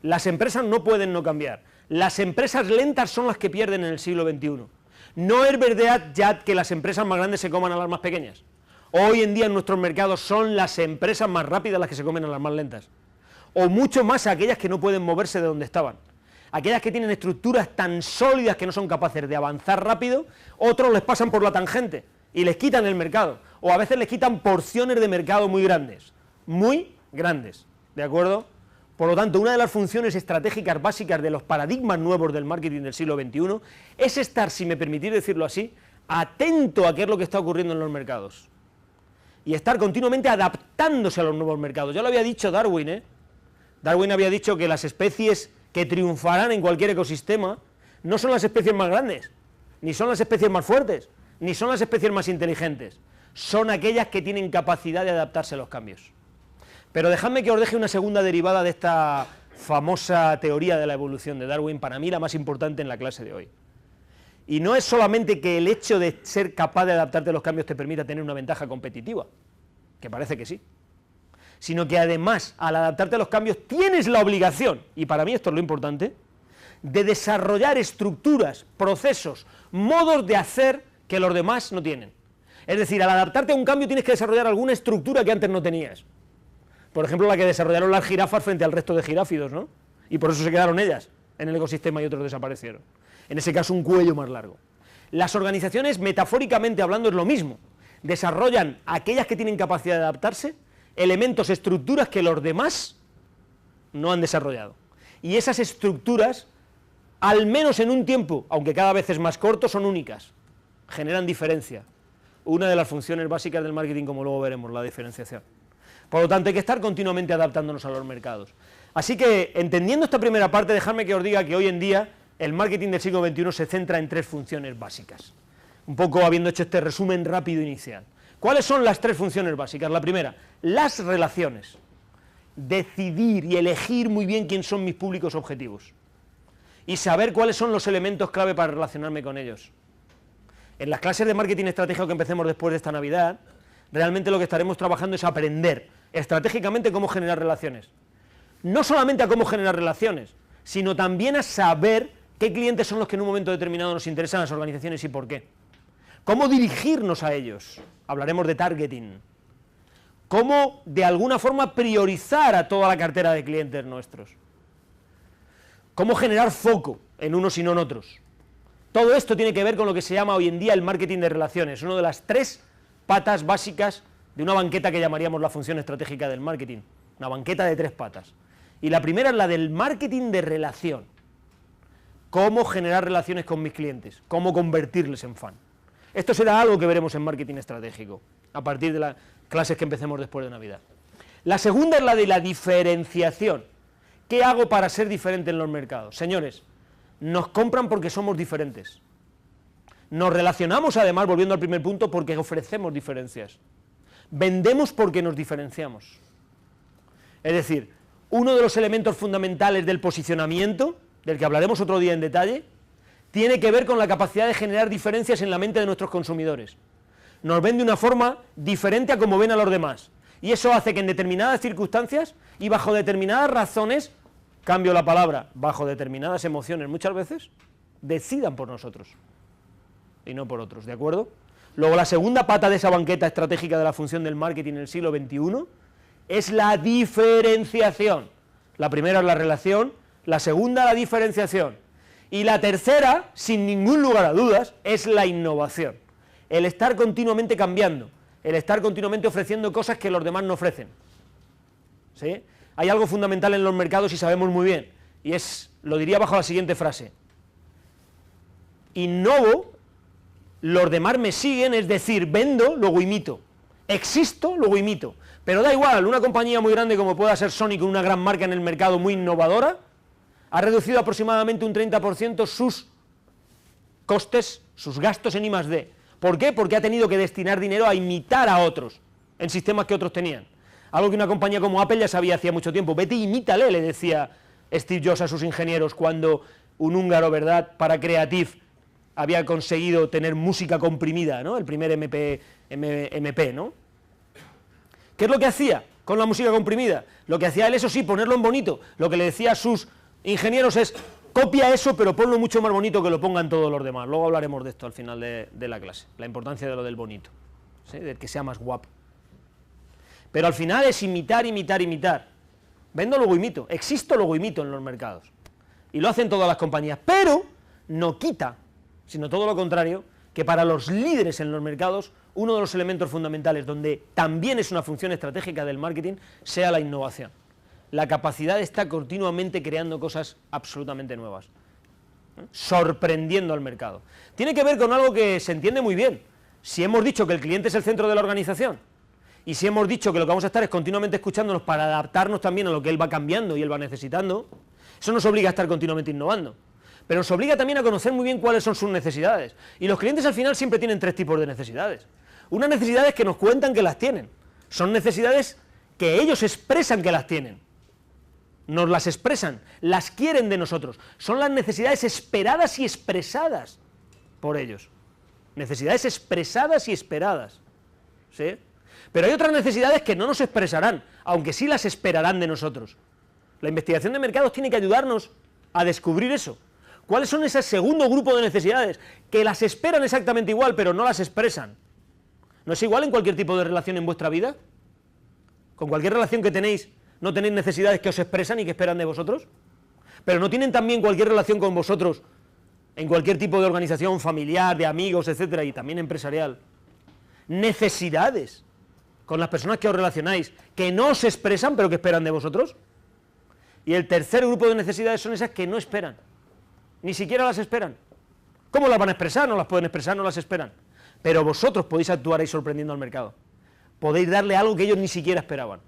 Las empresas no pueden no cambiar. Las empresas lentas son las que pierden en el siglo XXI. No es verdad ya que las empresas más grandes se coman a las más pequeñas. Hoy en día en nuestros mercados son las empresas más rápidas las que se comen a las más lentas. O mucho más a aquellas que no pueden moverse de donde estaban. Aquellas que tienen estructuras tan sólidas que no son capaces de avanzar rápido, otros les pasan por la tangente y les quitan el mercado. O a veces les quitan porciones de mercado muy grandes, ¿de acuerdo? Por lo tanto, una de las funciones estratégicas básicas de los paradigmas nuevos del marketing del siglo XXI es estar, si me permitís decirlo así, atento a qué es lo que está ocurriendo en los mercados. Y estar continuamente adaptándose a los nuevos mercados. Ya lo había dicho Darwin, ¿eh? Darwin había dicho que las especies que triunfarán en cualquier ecosistema no son las especies más grandes, ni son las especies más fuertes, ni son las especies más inteligentes. Son aquellas que tienen capacidad de adaptarse a los cambios. Pero dejadme que os deje una segunda derivada de esta famosa teoría de la evolución de Darwin, para mí la más importante en la clase de hoy. Y no es solamente que el hecho de ser capaz de adaptarte a los cambios te permita tener una ventaja competitiva, que parece que sí, sino que además, al adaptarte a los cambios, tienes la obligación, y para mí esto es lo importante, de desarrollar estructuras, procesos, modos de hacer que los demás no tienen. Es decir, al adaptarte a un cambio tienes que desarrollar alguna estructura que antes no tenías. Por ejemplo, la que desarrollaron las jirafas frente al resto de giráfidos, ¿no? Y por eso se quedaron ellas en el ecosistema y otros desaparecieron. En ese caso, un cuello más largo. Las organizaciones, metafóricamente hablando, es lo mismo. desarrollan aquellas que tienen capacidad de adaptarse, elementos, estructuras que los demás no han desarrollado. Y esas estructuras, al menos en un tiempo, aunque cada vez es más corto, son únicas, generan diferencia. Una de las funciones básicas del marketing, como luego veremos, la diferenciación. Por lo tanto, hay que estar continuamente adaptándonos a los mercados. Así que, entendiendo esta primera parte, dejadme que os diga que hoy en día el marketing del siglo XXI se centra en 3 funciones básicas. Un poco habiendo hecho este resumen rápido inicial. ¿Cuáles son las 3 funciones básicas? La primera, las relaciones. Decidir y elegir muy bien quién son mis públicos objetivos. Y saber cuáles son los elementos clave para relacionarme con ellos. En las clases de marketing estratégico que empecemos después de esta Navidad, realmente lo que estaremos trabajando es aprender estratégicamente cómo generar relaciones. No solamente a cómo generar relaciones, sino también a saber qué clientes son los que en un momento determinado nos interesan a las organizaciones y por qué. Cómo dirigirnos a ellos. Hablaremos de targeting. Cómo, de alguna forma, priorizar a toda la cartera de clientes nuestros. Cómo generar foco en unos y no en otros. Todo esto tiene que ver con lo que se llama hoy en día el marketing de relaciones, una de las 3 patas básicas de una banqueta que llamaríamos la función estratégica del marketing, una banqueta de 3 patas. Y la primera es la del marketing de relación. Cómo generar relaciones con mis clientes, cómo convertirles en fan. Esto será algo que veremos en marketing estratégico, a partir de las clases que empecemos después de Navidad. La segunda es la de la diferenciación. ¿Qué hago para ser diferente en los mercados? Señores, nos compran porque somos diferentes. Nos relacionamos, además, volviendo al primer punto, porque ofrecemos diferencias. Vendemos porque nos diferenciamos. Es decir, uno de los elementos fundamentales del posicionamiento, del que hablaremos otro día en detalle, tiene que ver con la capacidad de generar diferencias en la mente de nuestros consumidores. Nos ven de una forma diferente a como ven a los demás. Y eso hace que en determinadas circunstancias y bajo determinadas razones, cambio la palabra, bajo determinadas emociones muchas veces, decidan por nosotros y no por otros, ¿de acuerdo? Luego la segunda pata de esa banqueta estratégica de la función del marketing en el siglo XXI es la diferenciación. La primera es la relación, la segunda la diferenciación y la tercera, sin ningún lugar a dudas, es la innovación. El estar continuamente cambiando, el estar continuamente ofreciendo cosas que los demás no ofrecen. ¿Sí? Hay algo fundamental en los mercados y sabemos muy bien, y es, lo diría bajo la siguiente frase: innovo, los demás me siguen, es decir, vendo, luego imito, existo, luego imito, pero da igual, una compañía muy grande como pueda ser Sony, con una gran marca en el mercado muy innovadora, ha reducido aproximadamente un 30% sus costes, sus gastos en I+D. ¿Por qué? Porque ha tenido que destinar dinero a imitar a otros, en sistemas que otros tenían. Algo que una compañía como Apple ya sabía hacía mucho tiempo. Vete, imítale, le decía Steve Jobs a sus ingenieros cuando un húngaro, ¿verdad?, para Creative había conseguido tener música comprimida, ¿no?, el primer MP, ¿no? ¿Qué es lo que hacía con la música comprimida? Lo que hacía él, eso sí, ponerlo en bonito. Lo que le decía a sus ingenieros es: copia eso, pero ponlo mucho más bonito que lo pongan todos los demás. Luego hablaremos de esto al final de la clase, la importancia de lo del bonito, ¿sí?, del que sea más guapo. Pero al final es imitar, imitar, imitar. Vendo, luego imito. Existo, luego imito en los mercados. Y lo hacen todas las compañías. Pero no quita, sino todo lo contrario, que para los líderes en los mercados, uno de los elementos fundamentales donde también es una función estratégica del marketing, sea la innovación. La capacidad de estar continuamente creando cosas absolutamente nuevas, sorprendiendo al mercado. Tiene que ver con algo que se entiende muy bien. Si hemos dicho que el cliente es el centro de la organización, y si hemos dicho que lo que vamos a estar es continuamente escuchándonos para adaptarnos también a lo que él va cambiando y él va necesitando, eso nos obliga a estar continuamente innovando. Pero nos obliga también a conocer muy bien cuáles son sus necesidades. Y los clientes al final siempre tienen 3 tipos de necesidades. Unas necesidades que nos cuentan que las tienen. Son necesidades que ellos expresan que las tienen. Nos las expresan, las quieren de nosotros. Son las necesidades esperadas y expresadas por ellos. Necesidades expresadas y esperadas. ¿Sí? Pero hay otras necesidades que no nos expresarán, aunque sí las esperarán de nosotros. La investigación de mercados tiene que ayudarnos a descubrir eso. ¿Cuáles son ese segundo grupo de necesidades que las esperan exactamente igual, pero no las expresan? ¿No es igual en cualquier tipo de relación en vuestra vida? ¿Con cualquier relación que tenéis, no tenéis necesidades que os expresan y que esperan de vosotros? ¿Pero no tienen también cualquier relación con vosotros, en cualquier tipo de organización familiar, de amigos, etcétera, y también empresarial, necesidades con las personas que os relacionáis, que no os expresan, pero que esperan de vosotros. Y el tercer grupo de necesidades son esas que no esperan, ni siquiera las esperan. ¿Cómo las van a expresar? No las pueden expresar, no las esperan. Pero vosotros podéis actuar ahí sorprendiendo al mercado. Podéis darle algo que ellos ni siquiera esperaban.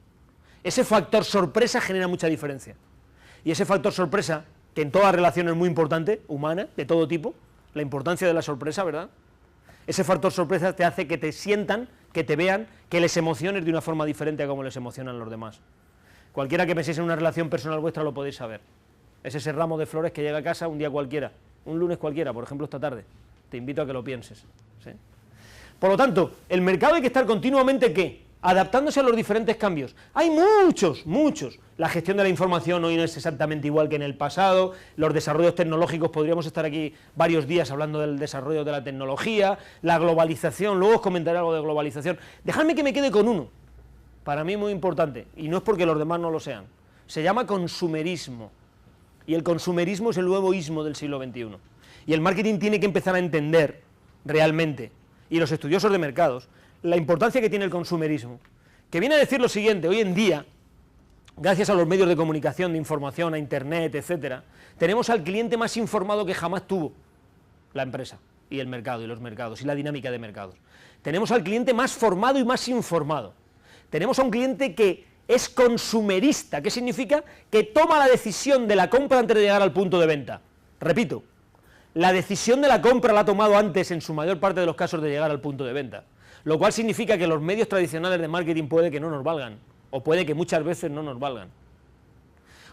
Ese factor sorpresa genera mucha diferencia. Y ese factor sorpresa, que en toda relación es muy importante, humana, de todo tipo, la importancia de la sorpresa, ¿verdad? Ese factor sorpresa te hace que te sientan, que te vean, que les emociones de una forma diferente a como les emocionan los demás. Cualquiera que penséis en una relación personal vuestra lo podéis saber. Es ese ramo de flores que llega a casa un día cualquiera, un lunes cualquiera, por ejemplo esta tarde. Te invito a que lo pienses, ¿sí? Por lo tanto, el mercado hay que estar continuamente, ¿qué? Adaptándose a los diferentes cambios. Hay muchos. La gestión de la información hoy no es exactamente igual que en el pasado, los desarrollos tecnológicos, podríamos estar aquí varios días hablando del desarrollo de la tecnología, la globalización, luego os comentaré algo de globalización. Dejadme que me quede con uno, para mí muy importante, y no es porque los demás no lo sean. Se llama consumerismo, y el consumerismo es el nuevo ismo del siglo XXI. Y el marketing tiene que empezar a entender realmente, y los estudiosos de mercados, la importancia que tiene el consumerismo, que viene a decir lo siguiente: hoy en día, gracias a los medios de comunicación, de información, a internet, etcétera, tenemos al cliente más informado que jamás tuvo la empresa, y el mercado, y los mercados, y la dinámica de mercados. Tenemos al cliente más formado y más informado. Tenemos a un cliente que es consumerista. ¿Qué significa? Que toma la decisión de la compra antes de llegar al punto de venta. Repito, la decisión de la compra la ha tomado antes, en su mayor parte de los casos, de llegar al punto de venta. Lo cual significa que los medios tradicionales de marketing puede que no nos valgan, o puede que muchas veces no nos valgan.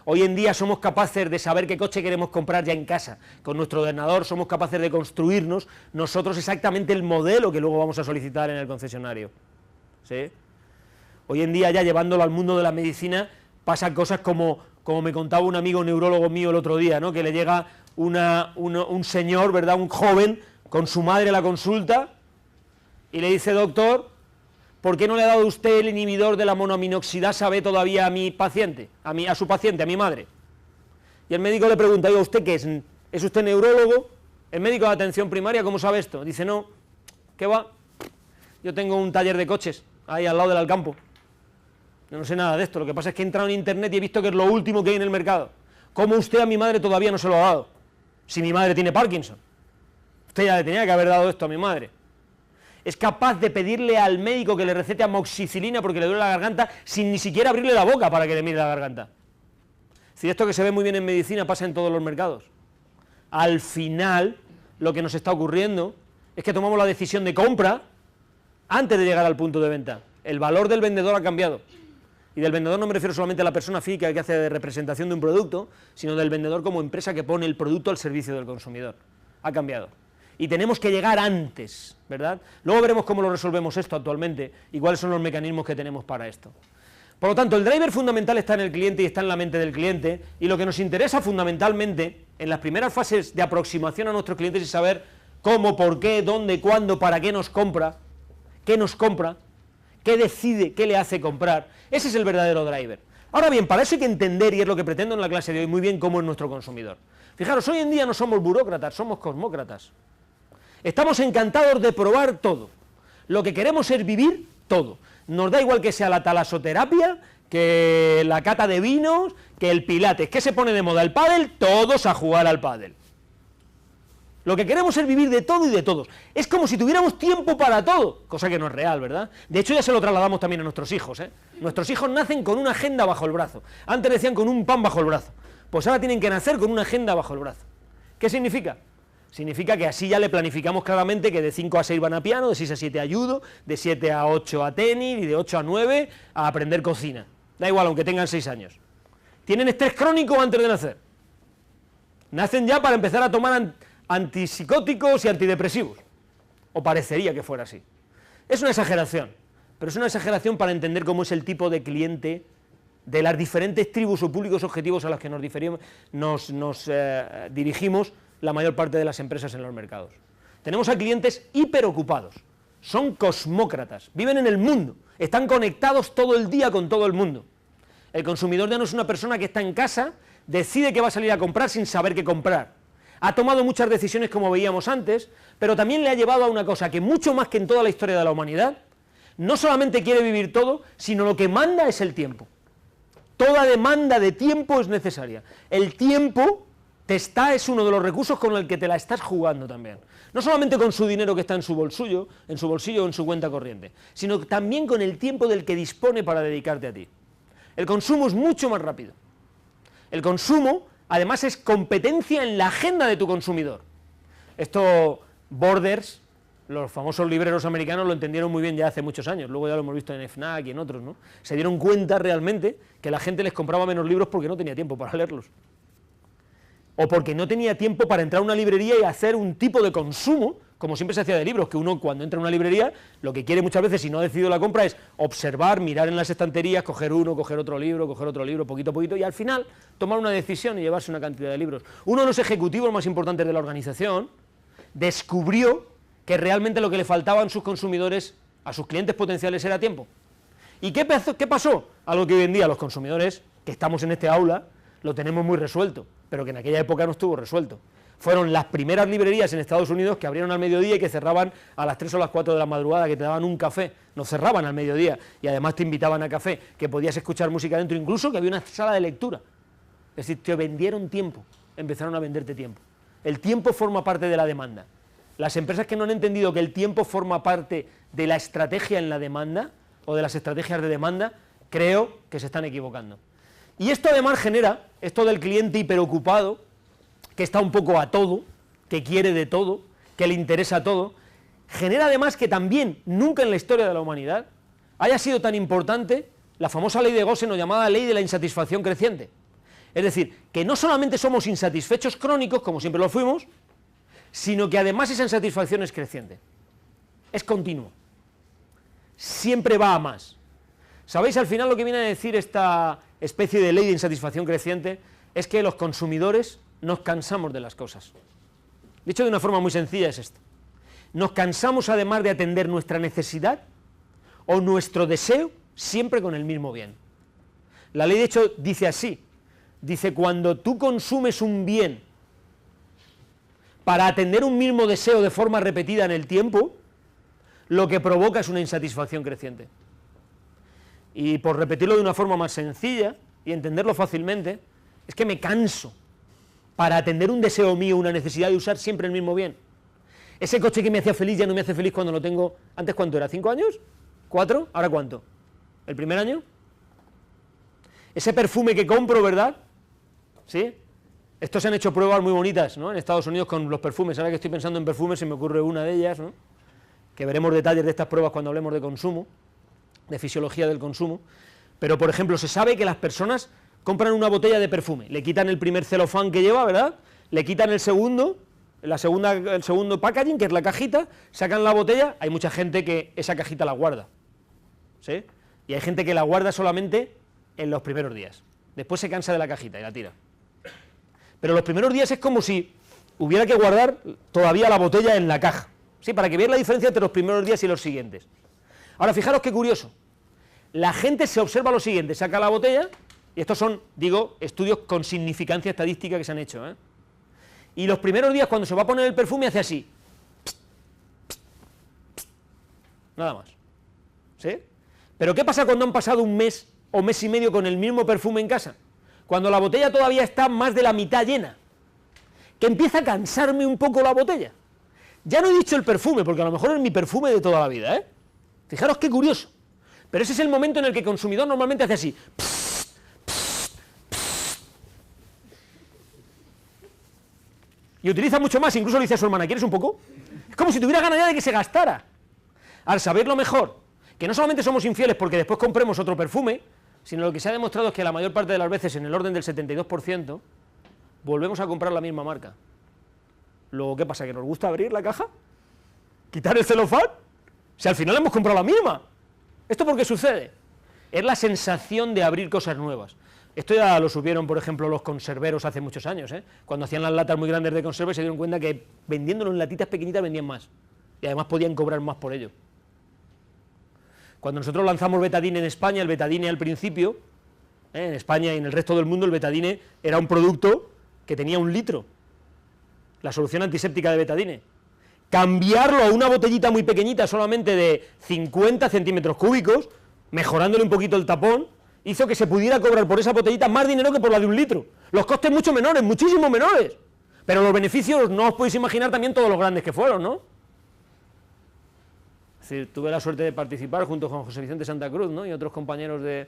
Hoy en día somos capaces de saber qué coche queremos comprar ya en casa. Con nuestro ordenador somos capaces de construirnos nosotros exactamente el modelo que luego vamos a solicitar en el concesionario, ¿sí? Hoy en día, ya llevándolo al mundo de la medicina, pasan cosas como me contaba un amigo neurólogo mío el otro día, ¿no? Que le llega un señor, ¿verdad?, un joven, con su madre a la consulta, y le dice: doctor, ¿por qué no le ha dado usted el inhibidor de la monoaminoxidasa B todavía a mi paciente, a su paciente, a mi madre? Y el médico le pregunta: oiga, ¿usted qué es? ¿Es usted neurólogo? ¿El médico de atención primaria? ¿Cómo sabe esto? Dice: no, ¿qué va? Yo tengo un taller de coches ahí al lado del Alcampo. Yo no sé nada de esto, lo que pasa es que he entrado en internet y he visto que es lo último que hay en el mercado. ¿Cómo usted a mi madre todavía no se lo ha dado? Si mi madre tiene Parkinson. Usted ya le tenía que haber dado esto a mi madre. Es capaz de pedirle al médico que le recete amoxicilina porque le duele la garganta sin ni siquiera abrirle la boca para que le mire la garganta. Es decir, esto que se ve muy bien en medicina pasa en todos los mercados. Al final, lo que nos está ocurriendo es que tomamos la decisión de compra antes de llegar al punto de venta. El valor del vendedor ha cambiado. Y del vendedor no me refiero solamente a la persona física que hace de representación de un producto, sino del vendedor como empresa que pone el producto al servicio del consumidor. Ha cambiado. Y tenemos que llegar antes, ¿verdad? Luego veremos cómo lo resolvemos esto actualmente y cuáles son los mecanismos que tenemos para esto. Por lo tanto, el driver fundamental está en el cliente y está en la mente del cliente, y lo que nos interesa fundamentalmente en las primeras fases de aproximación a nuestros clientes es saber cómo, por qué, dónde, cuándo, para qué nos compra, qué decide, qué le hace comprar. Ese es el verdadero driver. Ahora bien, para eso hay que entender, y es lo que pretendo en la clase de hoy, muy bien cómo es nuestro consumidor. Fijaros, hoy en día no somos burócratas, somos cosmócratas. Estamos encantados de probar todo. Lo que queremos es vivir todo. Nos da igual que sea la talasoterapia, que la cata de vinos, que el pilates. ¿Qué se pone de moda? El pádel, todos a jugar al pádel. Lo que queremos es vivir de todo y de todos. Es como si tuviéramos tiempo para todo, cosa que no es real, ¿verdad? De hecho, ya se lo trasladamos también a nuestros hijos, ¿eh? Nuestros hijos nacen con una agenda bajo el brazo. Antes decían con un pan bajo el brazo. Pues ahora tienen que nacer con una agenda bajo el brazo. ¿Qué significa? Significa que así ya le planificamos claramente que de 5 a 6 van a piano, de 6 a 7 a judo, de 7 a 8 a tenis y de 8 a 9 a aprender cocina. Da igual, aunque tengan 6 años. ¿Tienen estrés crónico antes de nacer? Nacen ya para empezar a tomar antipsicóticos y antidepresivos. O parecería que fuera así. Es una exageración, pero es una exageración para entender cómo es el tipo de cliente de las diferentes tribus o públicos objetivos a las que nos dirigimos la mayor parte de las empresas en los mercados. Tenemos a clientes hiperocupados, son cosmócratas, viven en el mundo, están conectados todo el día con todo el mundo. El consumidor ya no es una persona que está en casa, decide que va a salir a comprar sin saber qué comprar. ha tomado muchas decisiones como veíamos antes, pero también le ha llevado a una cosa que mucho más que en toda la historia de la humanidad, no solamente quiere vivir todo, sino lo que manda es el tiempo. Toda demanda de tiempo es necesaria. El tiempo es uno de los recursos con el que te la estás jugando también. No solamente con su dinero que está en su bolsillo o en su cuenta corriente, sino también con el tiempo del que dispone para dedicarte a ti. El consumo es mucho más rápido. El consumo, además, es competencia en la agenda de tu consumidor. Esto, Borders, los famosos libreros americanos, lo entendieron muy bien ya hace muchos años, luego ya lo hemos visto en FNAC y en otros, ¿no? Se dieron cuenta realmente que la gente les compraba menos libros porque no tenía tiempo para leerlos. O porque no tenía tiempo para entrar a una librería y hacer un tipo de consumo, como siempre se hacía de libros, que uno cuando entra a una librería, lo que quiere muchas veces, si no ha decidido la compra, es observar, mirar en las estanterías, coger uno, coger otro libro, poquito a poquito, y al final tomar una decisión y llevarse una cantidad de libros. Uno de los ejecutivos más importantes de la organización descubrió que realmente lo que le faltaba a sus consumidores, a sus clientes potenciales, era tiempo. ¿Y qué pasó? Algo que hoy en día los consumidores, que estamos en este aula, lo tenemos muy resuelto, pero que en aquella época no estuvo resuelto. Fueron las primeras librerías en Estados Unidos que abrieron al mediodía y que cerraban a las 3 o las 4 de la madrugada, que te daban un café, no cerraban al mediodía, y además te invitaban a café, que podías escuchar música dentro, incluso que había una sala de lectura. Es decir, te vendieron tiempo, empezaron a venderte tiempo. El tiempo forma parte de la demanda. Las empresas que no han entendido que el tiempo forma parte de la estrategia en la demanda, o de las estrategias de demanda, creo que se están equivocando. Y esto además genera, esto del cliente hiperocupado, que está un poco a todo, que quiere de todo, que le interesa todo, genera además que también, nunca en la historia de la humanidad, haya sido tan importante la famosa ley de Gosen o llamada ley de la insatisfacción creciente. Es decir, que no solamente somos insatisfechos crónicos, como siempre lo fuimos, sino que además esa insatisfacción es creciente, es continua, siempre va a más. ¿Sabéis al final lo que viene a decir esta especie de ley de insatisfacción creciente? Es que los consumidores nos cansamos de las cosas. Dicho de una forma muy sencilla es esto: nos cansamos además de atender nuestra necesidad o nuestro deseo siempre con el mismo bien. La ley de hecho dice así, dice cuando tú consumes un bien para atender un mismo deseo de forma repetida en el tiempo, lo que provoca es una insatisfacción creciente. Y por repetirlo de una forma más sencilla y entenderlo fácilmente, es que me canso para atender un deseo mío, una necesidad de usar siempre el mismo bien. Ese coche que me hacía feliz ya no me hace feliz cuando lo tengo. ¿Antes cuánto era? ¿5 años? ¿4? ¿Ahora cuánto? ¿El primer año? Ese perfume que compro, ¿verdad? ¿Sí? Estos se han hecho pruebas muy bonitas, ¿no? En Estados Unidos con los perfumes. Ahora que estoy pensando en perfumes se me ocurre una de ellas, ¿no? Que veremos detalles de estas pruebas cuando hablemos de consumo, de fisiología del consumo. Pero, por ejemplo, se sabe que las personas compran una botella de perfume, le quitan el primer celofán que lleva, ¿verdad? Le quitan el segundo packaging, que es la cajita, sacan la botella. Hay mucha gente que esa cajita la guarda, ¿sí? Y hay gente que la guarda solamente en los primeros días. Después se cansa de la cajita y la tira. Pero los primeros días es como si hubiera que guardar todavía la botella en la caja, ¿sí? Para que veáis la diferencia entre los primeros días y los siguientes. Ahora, fijaros qué curioso. La gente se observa lo siguiente, saca la botella, y estos son, digo, estudios con significancia estadística que se han hecho, ¿eh? Y los primeros días, cuando se va a poner el perfume, hace así. Nada más. ¿Sí? Pero ¿qué pasa cuando han pasado un mes o mes y medio con el mismo perfume en casa? Cuando la botella todavía está más de la mitad llena, que empieza a cansarme un poco la botella. Ya no he dicho el perfume, porque a lo mejor es mi perfume de toda la vida, ¿eh? Fijaros qué curioso. Pero ese es el momento en el que el consumidor normalmente hace así. Y utiliza mucho más, incluso le dice a su hermana, ¿quieres un poco? Es como si tuviera ganas ya de que se gastara. Al saberlo mejor, que no solamente somos infieles porque después compremos otro perfume, sino lo que se ha demostrado es que la mayor parte de las veces, en el orden del 72%, volvemos a comprar la misma marca. Luego, ¿qué pasa? ¿Que nos gusta abrir la caja? ¿Quitar el celofán? Si al final hemos comprado la misma. ¿Esto por qué sucede? Es la sensación de abrir cosas nuevas. Esto ya lo supieron, por ejemplo, los conserveros hace muchos años, ¿eh? Cuando hacían las latas muy grandes de conserva se dieron cuenta que vendiéndolo en latitas pequeñitas vendían más. Y además podían cobrar más por ello. Cuando nosotros lanzamos Betadine en España, el Betadine al principio, en España y en el resto del mundo, el Betadine era un producto que tenía 1 litro. la solución antiséptica de betadine, cambiarlo a una botellita muy pequeñita, solamente de 50 centímetros cúbicos, mejorándole un poquito el tapón, hizo que se pudiera cobrar por esa botellita más dinero que por la de 1 litro. Los costes mucho menores, muchísimo menores, pero los beneficios no os podéis imaginar también todos los grandes que fueron, ¿no? Es decir, tuve la suerte de participar junto con José Vicente Santa Cruz, ¿no?, y otros compañeros de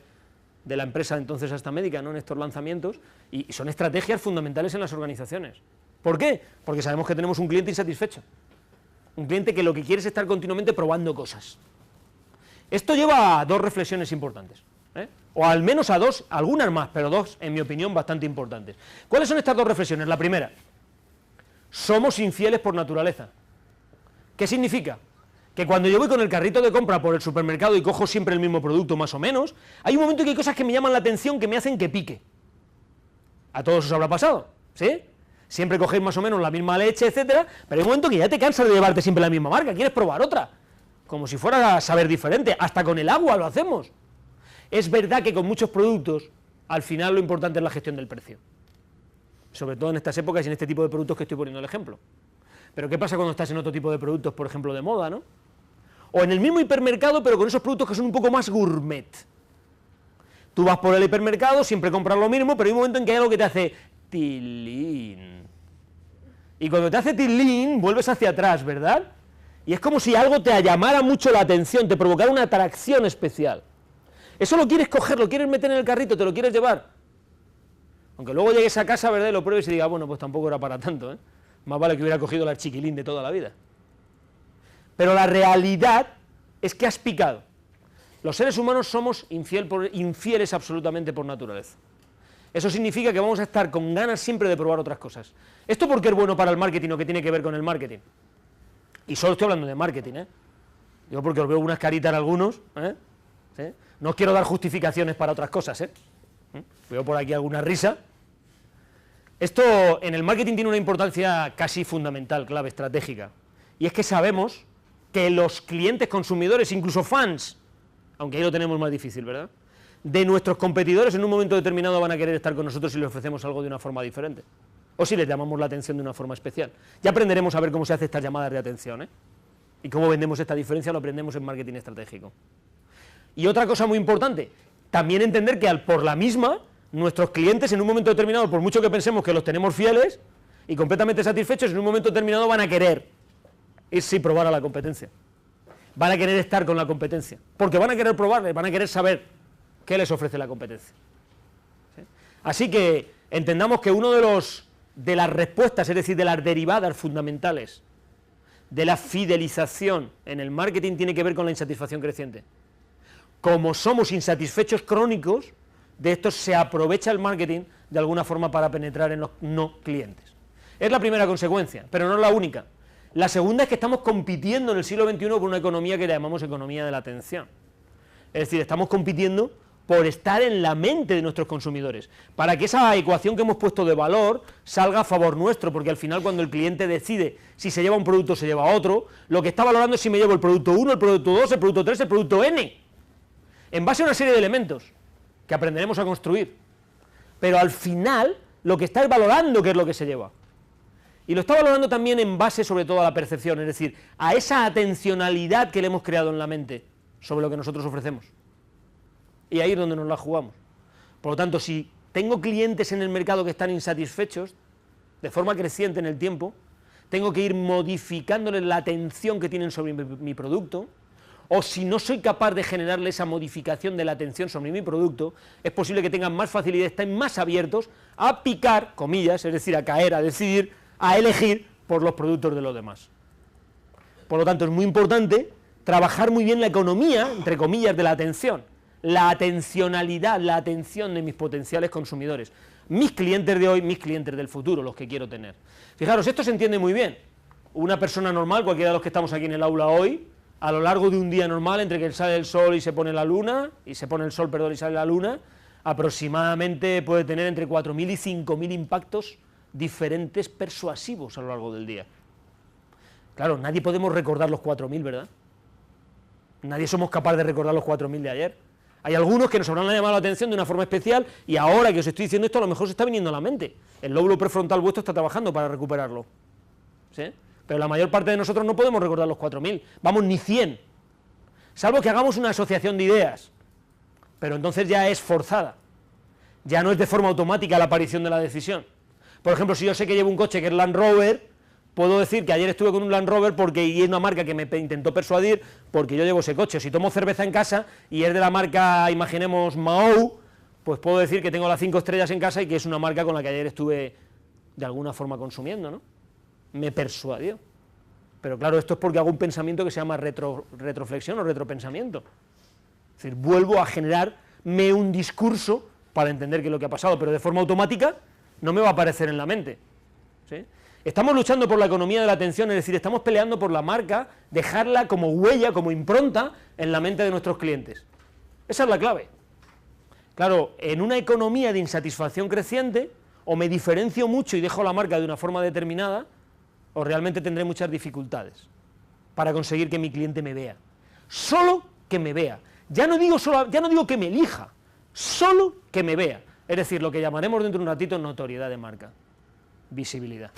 la empresa entonces Asta Médica, ¿no?, en estos lanzamientos, y son estrategias fundamentales en las organizaciones. ¿Por qué? Porque sabemos que tenemos un cliente insatisfecho, un cliente que lo que quiere es estar continuamente probando cosas. Esto lleva a 2 reflexiones importantes, o al menos a 2, algunas más, pero 2, en mi opinión, bastante importantes. ¿Cuáles son estas 2 reflexiones? La primera, somos infieles por naturaleza. ¿Qué significa? Que cuando yo voy con el carrito de compra por el supermercado y cojo siempre el mismo producto más o menos, hay un momento en que hay cosas que me llaman la atención, que me hacen que pique. A todos os habrá pasado, ¿sí? Siempre cogéis más o menos la misma leche, etcétera, pero hay un momento que ya te cansas de llevarte siempre la misma marca, quieres probar otra, como si fuera a saber diferente, hasta con el agua lo hacemos. Es verdad que con muchos productos, al final lo importante es la gestión del precio, sobre todo en estas épocas y en este tipo de productos que estoy poniendo el ejemplo. Pero ¿qué pasa cuando estás en otro tipo de productos, por ejemplo, de moda, ¿no? O en el mismo hipermercado, pero con esos productos que son un poco más gourmet. Tú vas por el hipermercado, siempre compras lo mismo, pero hay un momento en que hay algo que te hace tilín. Y cuando te hace tilín, vuelves hacia atrás, ¿verdad? Y es como si algo te llamara mucho la atención, te provocara una atracción especial. Eso lo quieres coger, lo quieres meter en el carrito, te lo quieres llevar. Aunque luego llegues a casa, ¿verdad?, y lo pruebes y digas, bueno, pues tampoco era para tanto, ¿eh? Más vale que hubiera cogido la chiquilín de toda la vida. Pero la realidad es que has picado. Los seres humanos somos infieles absolutamente por naturaleza. Eso significa que vamos a estar con ganas siempre de probar otras cosas. ¿Esto por qué es bueno para el marketing o qué tiene que ver con el marketing? Y solo estoy hablando de marketing, ¿eh? Yo porque os veo unas caritas en algunos, ¿eh? ¿Sí? No os quiero dar justificaciones para otras cosas, ¿eh? Veo por aquí alguna risa. Esto en el marketing tiene una importancia casi fundamental, clave, estratégica. Y es que sabemos que los clientes consumidores, incluso fans, aunque ahí lo tenemos más difícil, ¿verdad?, de nuestros competidores en un momento determinado van a querer estar con nosotros si les ofrecemos algo de una forma diferente, o si les llamamos la atención de una forma especial. Ya aprenderemos a ver cómo se hace estas llamadas de atención, ¿eh? Y cómo vendemos esta diferencia, lo aprendemos en marketing estratégico. Y otra cosa muy importante, también entender que por la misma, nuestros clientes en un momento determinado, por mucho que pensemos que los tenemos fieles y completamente satisfechos, en un momento determinado van a querer irse y probar a la competencia. Van a querer estar con la competencia, porque van a querer probarles, van a querer saber qué les ofrece la competencia. ¿Sí? Así que entendamos que uno de las respuestas, es decir, de las derivadas fundamentales de la fidelización en el marketing tiene que ver con la insatisfacción creciente. Como somos insatisfechos crónicos, de esto se aprovecha el marketing de alguna forma para penetrar en los no clientes. Es la primera consecuencia, pero no es la única. La segunda es que estamos compitiendo en el siglo XXI por una economía que llamamos economía de la atención. Es decir, estamos compitiendo por estar en la mente de nuestros consumidores, para que esa ecuación que hemos puesto de valor salga a favor nuestro, porque al final cuando el cliente decide si se lleva un producto o se lleva otro, lo que está valorando es si me llevo el producto 1, el producto 2, el producto 3, el producto N, en base a una serie de elementos que aprenderemos a construir, pero al final lo que está es valorando qué es lo que se lleva. Y lo está valorando también en base sobre todo a la percepción, es decir, a esa atencionalidad que le hemos creado en la mente sobre lo que nosotros ofrecemos. Y ahí es donde nos la jugamos. Por lo tanto, si tengo clientes en el mercado que están insatisfechos, de forma creciente en el tiempo, tengo que ir modificándoles la atención que tienen sobre mi producto, o si no soy capaz de generarle esa modificación de la atención sobre mi producto, es posible que tengan más facilidad, estén más abiertos a picar, comillas, es decir, a caer, a decidir, a elegir por los productos de los demás. Por lo tanto, es muy importante trabajar muy bien la economía, entre comillas, de la atención, la atencionalidad, la atención de mis potenciales consumidores, mis clientes de hoy, mis clientes del futuro, los que quiero tener. Fijaros, esto se entiende muy bien. Una persona normal, cualquiera de los que estamos aquí en el aula hoy, a lo largo de un día normal, entre que sale el sol y se pone la luna, y se pone el sol, perdón, y sale la luna, aproximadamente puede tener entre 4.000 y 5.000 impactos diferentes persuasivos a lo largo del día. Claro, nadie podemos recordar los 4.000, ¿verdad? Nadie somos capaces de recordar los 4.000 de ayer. Hay algunos que nos habrán llamado la atención de una forma especial y ahora que os estoy diciendo esto a lo mejor se está viniendo a la mente. El lóbulo prefrontal vuestro está trabajando para recuperarlo. ¿sí? Pero la mayor parte de nosotros no podemos recordar los 4.000, vamos, ni 100, salvo que hagamos una asociación de ideas, pero entonces ya es forzada, ya no es de forma automática la aparición de la decisión. Por ejemplo, si yo sé que llevo un coche que es Land Rover, puedo decir que ayer estuve con un Land Rover y es una marca que me intentó persuadir porque yo llevo ese coche. Si tomo cerveza en casa y es de la marca, imaginemos, Mahou, pues puedo decir que tengo las 5 estrellas en casa y que es una marca con la que ayer estuve de alguna forma consumiendo, ¿no? Me persuadió. Pero claro, esto es porque hago un pensamiento que se llama retroflexión o retropensamiento. Es decir, vuelvo a generarme un discurso para entender qué es lo que ha pasado, pero de forma automática no me va a aparecer en la mente, ¿sí? Estamos luchando por la economía de la atención, es decir, estamos peleando por la marca, dejarla como huella, como impronta en la mente de nuestros clientes. Esa es la clave. Claro, en una economía de insatisfacción creciente, o me diferencio mucho y dejo la marca de una forma determinada, o realmente tendré muchas dificultades para conseguir que mi cliente me vea. Solo que me vea. Ya no digo que me elija, solo que me vea. Es decir, lo que llamaremos dentro de un ratito notoriedad de marca, visibilidad.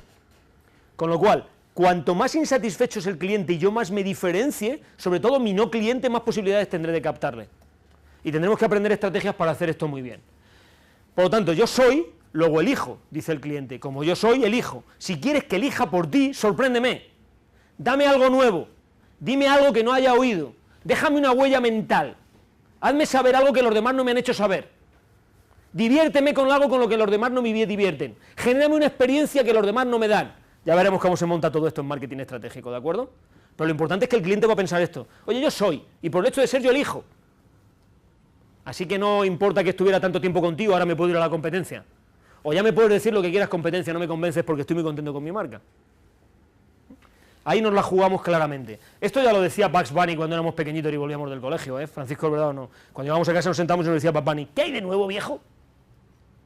Con lo cual, cuanto más insatisfecho es el cliente y yo más me diferencie, sobre todo mi no cliente, más posibilidades tendré de captarle. Y tendremos que aprender estrategias para hacer esto muy bien. Por lo tanto, yo soy, luego elijo, dice el cliente. Como yo soy, elijo. Si quieres que elija por ti, sorpréndeme. Dame algo nuevo. Dime algo que no haya oído. Déjame una huella mental. Hazme saber algo que los demás no me han hecho saber. Diviérteme con algo con lo que los demás no me divierten. Genérame una experiencia que los demás no me dan. Ya veremos cómo se monta todo esto en marketing estratégico, ¿de acuerdo? Pero lo importante es que el cliente va a pensar esto. Oye, yo soy, y por el hecho de ser yo elijo. Así que no importa que estuviera tanto tiempo contigo, ahora me puedo ir a la competencia. O ya me puedes decir lo que quieras competencia, no me convences porque estoy muy contento con mi marca. Ahí nos la jugamos claramente. Esto ya lo decía Bugs Bunny cuando éramos pequeñitos y volvíamos del colegio, ¿eh? Francisco Alberado no. Cuando íbamos a casa nos sentamos y nos decía Bugs Bunny, ¿qué hay de nuevo, viejo?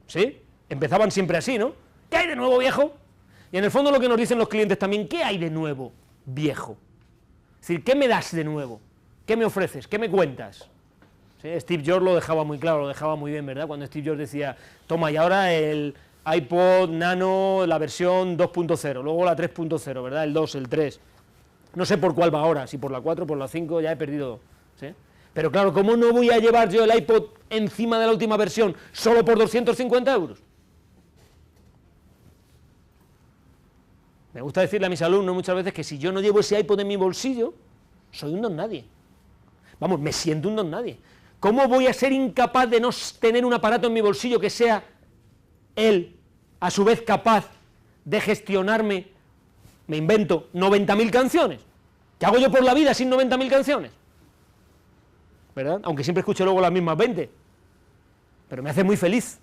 ¿Sí? Empezaban siempre así, ¿no? ¿Qué hay de nuevo, viejo? Y en el fondo lo que nos dicen los clientes también, ¿qué hay de nuevo, viejo? Es decir, ¿qué me das de nuevo? ¿Qué me ofreces? ¿Qué me cuentas? ¿Sí? Steve Jobs lo dejaba muy claro, lo dejaba muy bien, ¿verdad? Cuando Steve Jobs decía, toma, y ahora el iPod Nano, la versión 2.0, luego la 3.0, ¿verdad? El 2, el 3. No sé por cuál va ahora, si por la 4, por la 5, ya he perdido, ¿sí? Pero claro, ¿cómo no voy a llevar yo el iPod encima de la última versión solo por 250 euros? Me gusta decirle a mis alumnos muchas veces que si yo no llevo ese iPod en mi bolsillo, soy un don nadie. Vamos, me siento un don nadie. ¿Cómo voy a ser incapaz de no tener un aparato en mi bolsillo que sea él, a su vez capaz de gestionarme, me invento, 90.000 canciones? ¿Qué hago yo por la vida sin 90.000 canciones? ¿Verdad? Aunque siempre escucho luego las mismas 20. Pero me hace muy feliz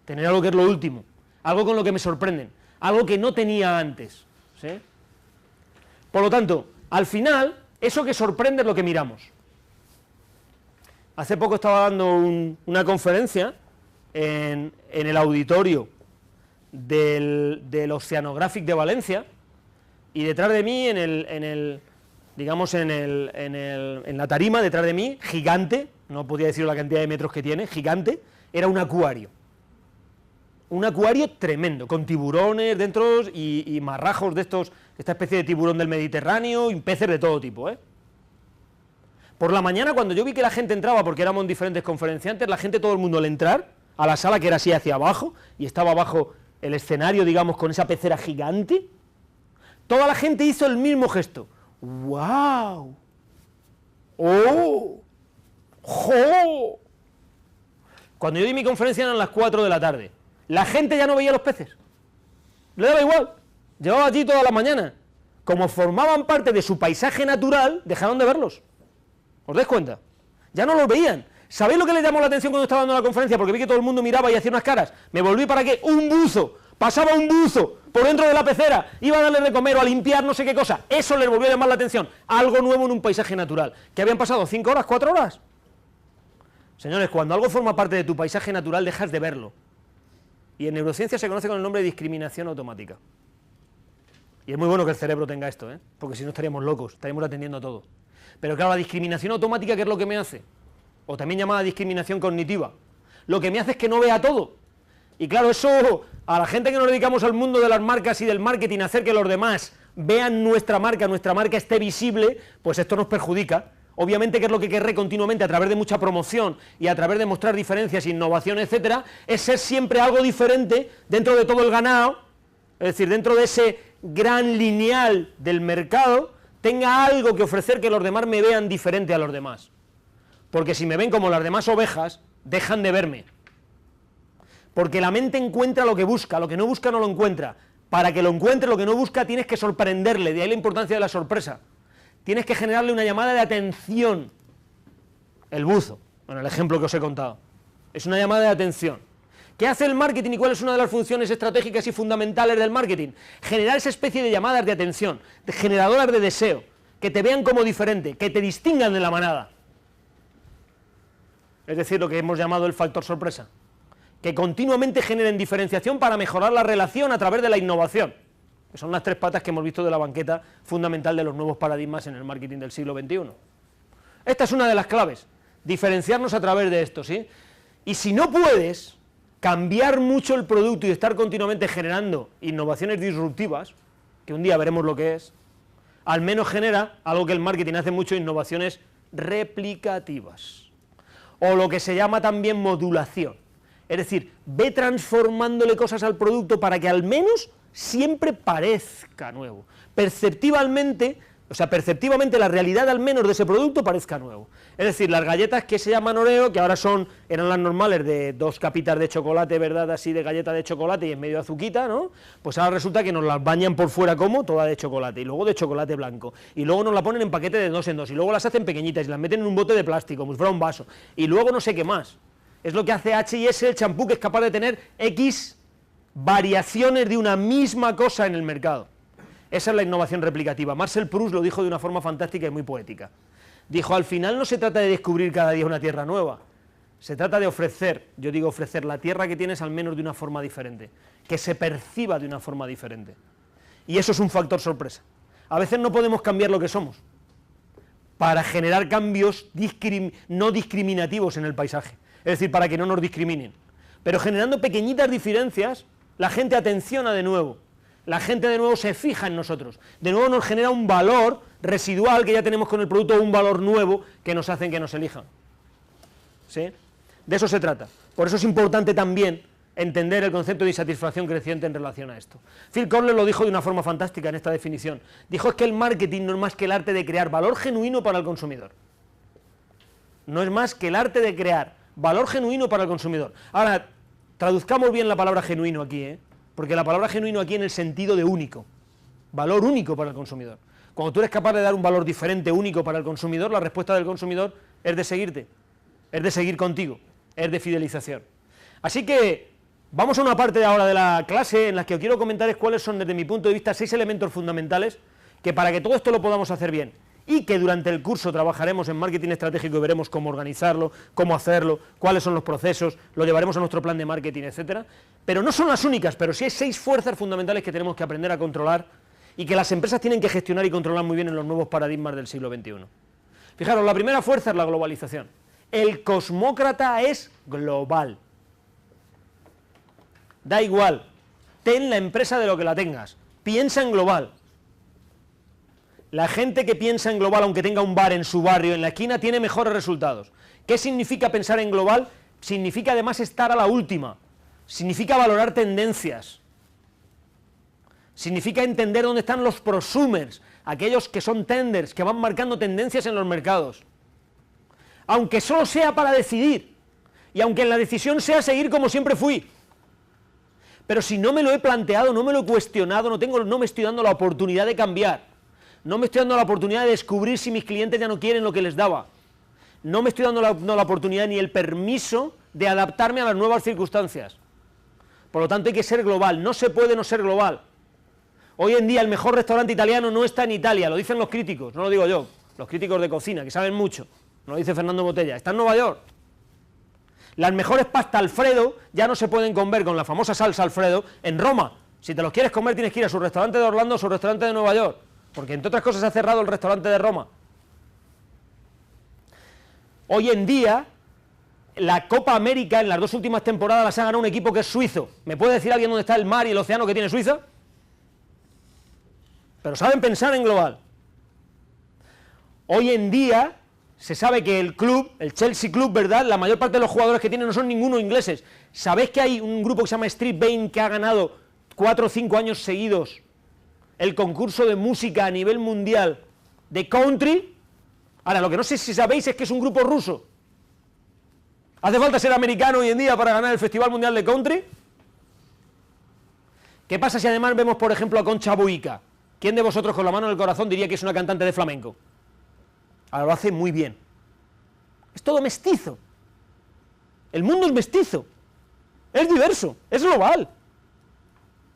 tener algo que es lo último, algo con lo que me sorprenden, algo que no tenía antes, ¿sí? Por lo tanto, al final, eso que sorprende es lo que miramos. Hace poco estaba dando una conferencia en el auditorio del Oceanographic de Valencia, y detrás de mí, en la tarima, detrás de mí, gigante, no podía decir la cantidad de metros que tiene, gigante, era un acuario tremendo, con tiburones dentro y marrajos de estos, esta especie de tiburón del Mediterráneo, y peces de todo tipo, ¿eh? Por la mañana, cuando yo vi que la gente entraba, porque éramos diferentes conferenciantes, la gente, todo el mundo al entrar a la sala, que era así hacia abajo, y estaba abajo el escenario, digamos, con esa pecera gigante, toda la gente hizo el mismo gesto. ¡Wow! ¡Oh! ¡Jo! Cuando yo di mi conferencia eran las 4 de la tarde. La gente ya no veía los peces. Le daba igual. Llevaba allí toda la mañana. Como formaban parte de su paisaje natural, dejaron de verlos. ¿Os dais cuenta? Ya no los veían. ¿Sabéis lo que les llamó la atención cuando estaba dando la conferencia? Porque vi que todo el mundo miraba y hacía unas caras. Me volví para qué. ¡Un buzo! Pasaba un buzo por dentro de la pecera, iba a darle de comer o a limpiar no sé qué cosa. Eso les volvió a llamar la atención. Algo nuevo en un paisaje natural. ¿Que habían pasado 5 horas, 4 horas? Señores, cuando algo forma parte de tu paisaje natural, dejas de verlo. Y en neurociencia se conoce con el nombre de discriminación automática. Y es muy bueno que el cerebro tenga esto, ¿eh? Porque si no estaríamos locos, estaríamos atendiendo a todo. Pero claro, la discriminación automática, ¿qué es lo que me hace? O también llamada discriminación cognitiva. Lo que me hace es que no vea todo. Y claro, eso a la gente que nos dedicamos al mundo de las marcas y del marketing, hacer que los demás vean nuestra marca esté visible, pues esto nos perjudica. Obviamente, que es lo que querré continuamente a través de mucha promoción y a través de mostrar diferencias, innovación, etcétera, es ser siempre algo diferente dentro de todo el ganado, es decir, dentro de ese gran lineal del mercado, tenga algo que ofrecer que los demás me vean diferente a los demás. Porque si me ven como las demás ovejas, dejan de verme. Porque la mente encuentra lo que busca, lo que no busca no lo encuentra. Para que lo encuentre, lo que no busca, tienes que sorprenderle, de ahí la importancia de la sorpresa. Tienes que generarle una llamada de atención. El buzo, bueno, el ejemplo que os he contado, es una llamada de atención. ¿Qué hace el marketing y cuál es una de las funciones estratégicas y fundamentales del marketing? Generar esa especie de llamadas de atención, de generadoras de deseo, que te vean como diferente, que te distingan de la manada. Es decir, lo que hemos llamado el factor sorpresa. Que continuamente generen diferenciación para mejorar la relación a través de la innovación. Que son las tres patas que hemos visto de la banqueta fundamental de los nuevos paradigmas en el marketing del siglo XXI. Esta es una de las claves, diferenciarnos a través de esto, ¿sí? Y si no puedes cambiar mucho el producto y estar continuamente generando innovaciones disruptivas, que un día veremos lo que es, al menos genera algo que el marketing hace mucho, innovaciones replicativas, o lo que se llama también modulación. Es decir, ve transformándole cosas al producto para que al menos siempre parezca nuevo. Perceptivamente la realidad al menos de ese producto parezca nuevo. Es decir, las galletas que se llaman Oreo, que ahora eran las normales de 2 capitas de chocolate, ¿verdad?, así de galleta de chocolate y en medio azuquita, ¿no? Pues ahora resulta que nos las bañan por fuera como toda de chocolate, y luego de chocolate blanco, y luego nos la ponen en paquete de 2 en 2, y luego las hacen pequeñitas y las meten en un bote de plástico, como si fuera un vaso, y luego no sé qué más. Es lo que hace H&S, el champú, que es capaz de tener X variaciones de una misma cosa en el mercado. Esa es la innovación replicativa. Marcel Proust lo dijo de una forma fantástica y muy poética. Dijo, al final no se trata de descubrir cada día una tierra nueva, se trata de ofrecer, yo digo ofrecer la tierra que tienes al menos de una forma diferente, que se perciba de una forma diferente. Y eso es un factor sorpresa. A veces no podemos cambiar lo que somos para generar cambios no discriminativos en el paisaje, es decir, para que no nos discriminen. Pero generando pequeñitas diferencias, la gente atenciona de nuevo, la gente de nuevo se fija en nosotros, de nuevo nos genera un valor residual que ya tenemos con el producto, o un valor nuevo que nos hacen que nos elijan. ¿Sí? De eso se trata. Por eso es importante también entender el concepto de insatisfacción creciente en relación a esto. Phil Kotler lo dijo de una forma fantástica en esta definición. Dijo, es que el marketing no es más que el arte de crear valor genuino para el consumidor. No es más que el arte de crear valor genuino para el consumidor. Ahora, traduzcamos bien la palabra genuino aquí, porque la palabra genuino aquí en el sentido de único, valor único para el consumidor. Cuando tú eres capaz de dar un valor diferente, único para el consumidor, la respuesta del consumidor es de seguirte, es de seguir contigo, es de fidelización. Así que vamos a una parte de ahora de la clase en la que os quiero comentar cuáles son, desde mi punto de vista, 6 elementos fundamentales que para que todo esto lo podamos hacer bien y que durante el curso trabajaremos en marketing estratégico y veremos cómo organizarlo, cómo hacerlo, cuáles son los procesos, lo llevaremos a nuestro plan de marketing, etcétera. Pero no son las únicas, pero sí hay 6 fuerzas fundamentales que tenemos que aprender a controlar y que las empresas tienen que gestionar y controlar muy bien en los nuevos paradigmas del siglo XXI. Fijaros, la primera fuerza es la globalización. El cosmócrata es global. Da igual, ten la empresa de lo que la tengas, piensa en global. La gente que piensa en global, aunque tenga un bar en su barrio, en la esquina, tiene mejores resultados. ¿Qué significa pensar en global? Significa además estar a la última, significa valorar tendencias, significa entender dónde están los prosumers, aquellos que son tenders, que van marcando tendencias en los mercados. Aunque solo sea para decidir, y aunque la decisión sea seguir como siempre fui. Pero si no me lo he planteado, no me lo he cuestionado, no me estoy dando la oportunidad de cambiar. No me estoy dando la oportunidad de descubrir si mis clientes ya no quieren lo que les daba. No me estoy dando la oportunidad ni el permiso de adaptarme a las nuevas circunstancias. Por lo tanto hay que ser global, no se puede no ser global. Hoy en día el mejor restaurante italiano no está en Italia, lo dicen los críticos, no lo digo yo, los críticos de cocina, que saben mucho, no lo dice Fernando Botella, está en Nueva York. Las mejores pasta Alfredo ya no se pueden comer con la famosa salsa Alfredo en Roma. Si te los quieres comer tienes que ir a su restaurante de Orlando o su restaurante de Nueva York. Porque entre otras cosas se ha cerrado el restaurante de Roma. Hoy en día, la Copa América en las 2 últimas temporadas las ha ganado un equipo que es suizo. ¿Me puede decir alguien dónde está el mar y el océano que tiene Suiza? pero saben pensar en global. Hoy en día se sabe que el club, el Chelsea Club, ¿verdad?, la mayor parte de los jugadores que tienen no son ninguno ingleses. ¿Sabéis que hay un grupo que se llama Street Band que ha ganado 4 o 5 años seguidos el concurso de música a nivel mundial de country? Ahora, lo que no sé si sabéis es que es un grupo ruso. ¿Hace falta ser americano hoy en día para ganar el Festival Mundial de Country? ¿Qué pasa si además vemos, por ejemplo, a Concha Buica? ¿Quién de vosotros con la mano en el corazón diría que es una cantante de flamenco? Ahora lo hace muy bien. Es todo mestizo. El mundo es mestizo. Es diverso, es global.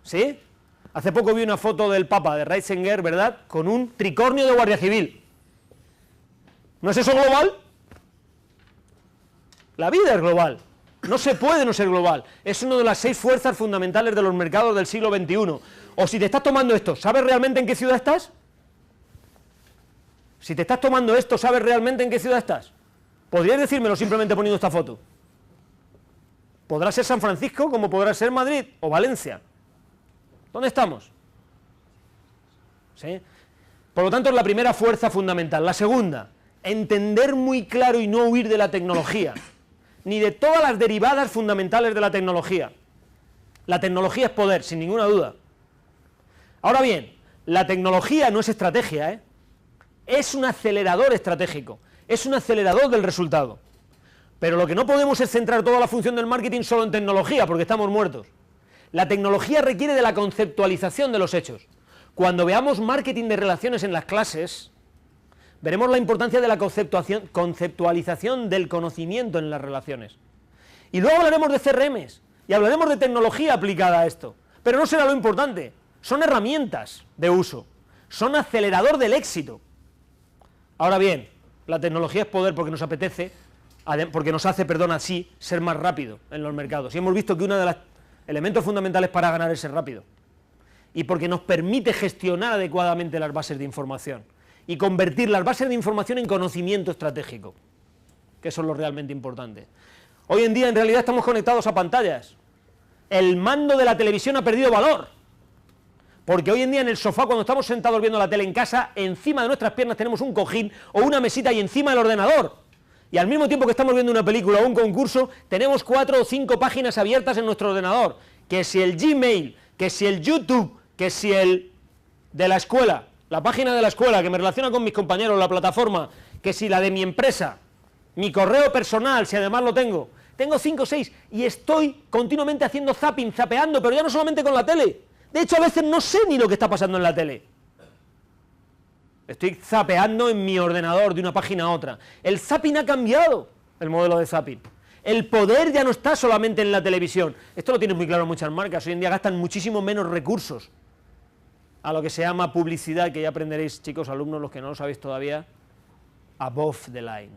¿Sí? Hace poco vi una foto del Papa, de Ratzinger, ¿verdad?, con un tricornio de Guardia Civil. ¿No es eso global? La vida es global. No se puede no ser global. Es una de las 6 fuerzas fundamentales de los mercados del siglo XXI. O si te estás tomando esto, ¿sabes realmente en qué ciudad estás? Si te estás tomando esto, ¿sabes realmente en qué ciudad estás? ¿Podrías decírmelo simplemente poniendo esta foto? Podrá ser San Francisco, como podrá ser Madrid o Valencia. ¿Dónde estamos? ¿Sí? Por lo tanto, es la primera fuerza fundamental. La segunda, entender muy claro y no huir de la tecnología, ni de todas las derivadas fundamentales de la tecnología. La tecnología es poder, sin ninguna duda. Ahora bien, la tecnología no es estrategia, ¿eh? Es un acelerador estratégico, es un acelerador del resultado. Pero lo que no podemos es centrar toda la función del marketing solo en tecnología, porque estamos muertos. La tecnología requiere de la conceptualización de los hechos. Cuando veamos marketing de relaciones en las clases, veremos la importancia de la conceptualización del conocimiento en las relaciones. Y luego hablaremos de CRMs, y hablaremos de tecnología aplicada a esto. Pero no será lo importante, son herramientas de uso, son acelerador del éxito. Ahora bien, la tecnología es poder porque nos apetece, porque nos hace, así, ser más rápido en los mercados. Y hemos visto que uno de los elementos fundamentales para ganar es ser rápido. Y porque nos permite gestionar adecuadamente las bases de información y convertir las bases de información en conocimiento estratégico, que eso es lo realmente importante. Hoy en día, en realidad, estamos conectados a pantallas. El mando de la televisión ha perdido valor. Porque hoy en día en el sofá, cuando estamos sentados viendo la tele en casa, encima de nuestras piernas tenemos un cojín o una mesita y encima el ordenador. Y al mismo tiempo que estamos viendo una película o un concurso, tenemos 4 o 5 páginas abiertas en nuestro ordenador. Que si el Gmail, que si el YouTube, que si el de la escuela, la página de la escuela que me relaciona con mis compañeros, la plataforma, que si la de mi empresa, mi correo personal, si además lo tengo 5 o 6 y estoy continuamente haciendo zapping, zapeando, pero ya no solamente con la tele. De hecho, a veces no sé ni lo que está pasando en la tele. Estoy zapeando en mi ordenador de una página a otra. El zapping ha cambiado, el modelo de zapping. El poder ya no está solamente en la televisión. Esto lo tienen muy claro muchas marcas. Hoy en día gastan muchísimo menos recursos a lo que se llama publicidad, que ya aprenderéis, chicos, alumnos, los que no lo sabéis todavía, above the line.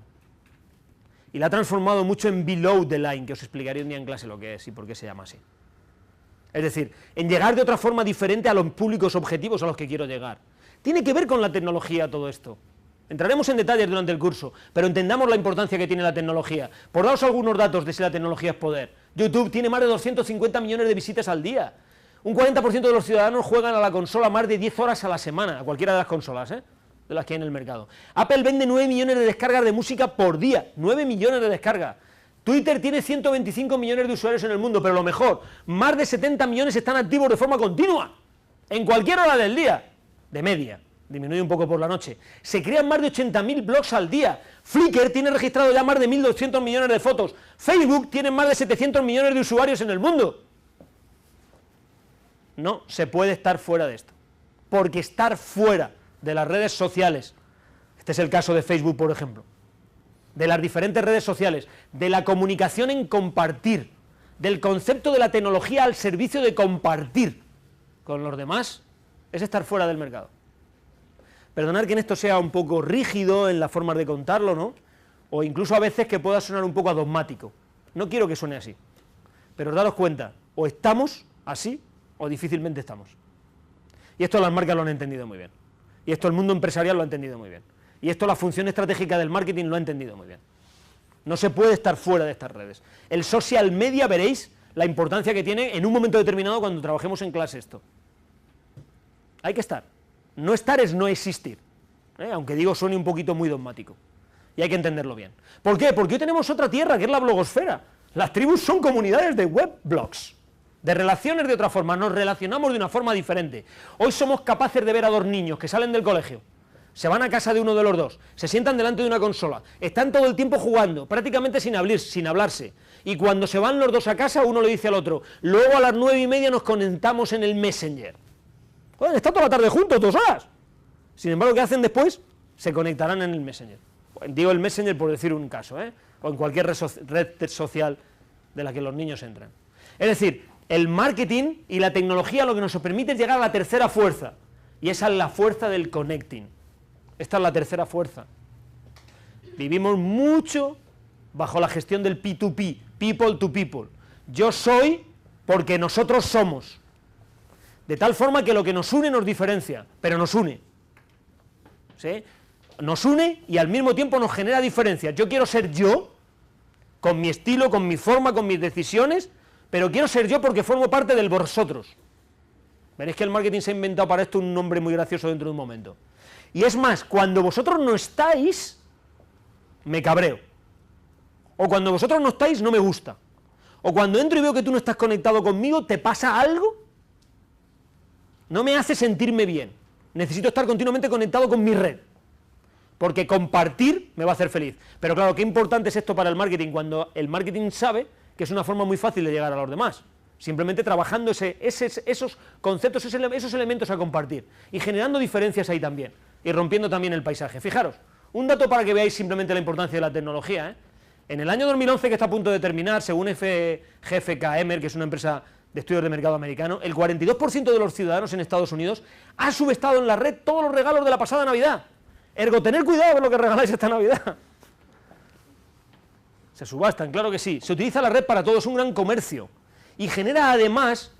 Y la ha transformado mucho en below the line, que os explicaré un día en clase lo que es y por qué se llama así. Es decir, en llegar de otra forma diferente a los públicos objetivos a los que quiero llegar. Tiene que ver con la tecnología todo esto. Entraremos en detalles durante el curso, pero entendamos la importancia que tiene la tecnología. Por daros algunos datos de si la tecnología es poder. YouTube tiene más de 250 millones de visitas al día. Un 40% de los ciudadanos juegan a la consola más de 10 horas a la semana, a cualquiera de las consolas, de las que hay en el mercado. Apple vende 9 millones de descargas de música por día. 9 millones de descargas. Twitter tiene 125 millones de usuarios en el mundo, pero lo mejor, más de 70 millones están activos de forma continua, en cualquier hora del día, de media, disminuye un poco por la noche. Se crean más de 80.000 blogs al día. Flickr tiene registrado ya más de 1.200 millones de fotos. Facebook tiene más de 700 millones de usuarios en el mundo. No se puede estar fuera de esto, porque estar fuera de las redes sociales, este es el caso de Facebook, por ejemplo, de las diferentes redes sociales, de la comunicación en compartir, del concepto de la tecnología al servicio de compartir con los demás, es estar fuera del mercado. Perdonad que en esto sea un poco rígido en las formas de contarlo, ¿no? O incluso a veces que pueda sonar un poco adogmático. No quiero que suene así, pero daros cuenta, o estamos así, o difícilmente estamos. Y esto las marcas lo han entendido muy bien. Y esto el mundo empresarial lo ha entendido muy bien. Y esto la función estratégica del marketing lo ha entendido muy bien. No se puede estar fuera de estas redes. El social media, veréis la importancia que tiene en un momento determinado cuando trabajemos en clase esto. Hay que estar. No estar es no existir, aunque digo suene un poquito muy dogmático, y hay que entenderlo bien. ¿Por qué? Porque hoy tenemos otra tierra, que es la blogosfera. Las tribus son comunidades de webblogs, de relaciones de otra forma, nos relacionamos de una forma diferente. Hoy somos capaces de ver a dos niños que salen del colegio, se van a casa de uno de los dos, se sientan delante de una consola, están todo el tiempo jugando, prácticamente sin hablarse, y cuando se van los dos a casa, uno le dice al otro, luego a las 9:30 nos conectamos en el Messenger. Bueno, están toda la tarde juntos, 2 horas. Sin embargo, ¿qué hacen después? Se conectarán en el Messenger. Digo el Messenger por decir un caso, o en cualquier red social de la que los niños entran. Es decir, el marketing y la tecnología lo que nos permite es llegar a la tercera fuerza, y esa es la fuerza del connecting. Esta es la tercera fuerza. Vivimos mucho bajo la gestión del P2P, people to people. Yo soy porque nosotros somos. De tal forma que lo que nos une nos diferencia, pero nos une. ¿Sí? Nos une y al mismo tiempo nos genera diferencias. Yo quiero ser yo, con mi estilo, con mi forma, con mis decisiones, pero quiero ser yo porque formo parte del vosotros. Veréis que el marketing se ha inventado para esto un nombre muy gracioso dentro de un momento. Y es más, cuando vosotros no estáis, me cabreo. O cuando vosotros no estáis, no me gusta. O cuando entro y veo que tú no estás conectado conmigo, ¿te pasa algo? No me hace sentirme bien. Necesito estar continuamente conectado con mi red. Porque compartir me va a hacer feliz. Pero claro, qué importante es esto para el marketing, cuando el marketing sabe que es una forma muy fácil de llegar a los demás. Simplemente trabajando esos conceptos, esos elementos a compartir. Y generando diferencias ahí también. Y rompiendo también el paisaje. Fijaros, un dato para que veáis simplemente la importancia de la tecnología. En el año 2011, que está a punto de terminar, según GfK Emer, que es una empresa de estudios de mercado americano, el 42% de los ciudadanos en Estados Unidos ha subestado en la red todos los regalos de la pasada Navidad. Ergo, tener cuidado con lo que regaláis esta Navidad. Se subastan, claro que sí. Se utiliza la red para todo, es un gran comercio. Y genera además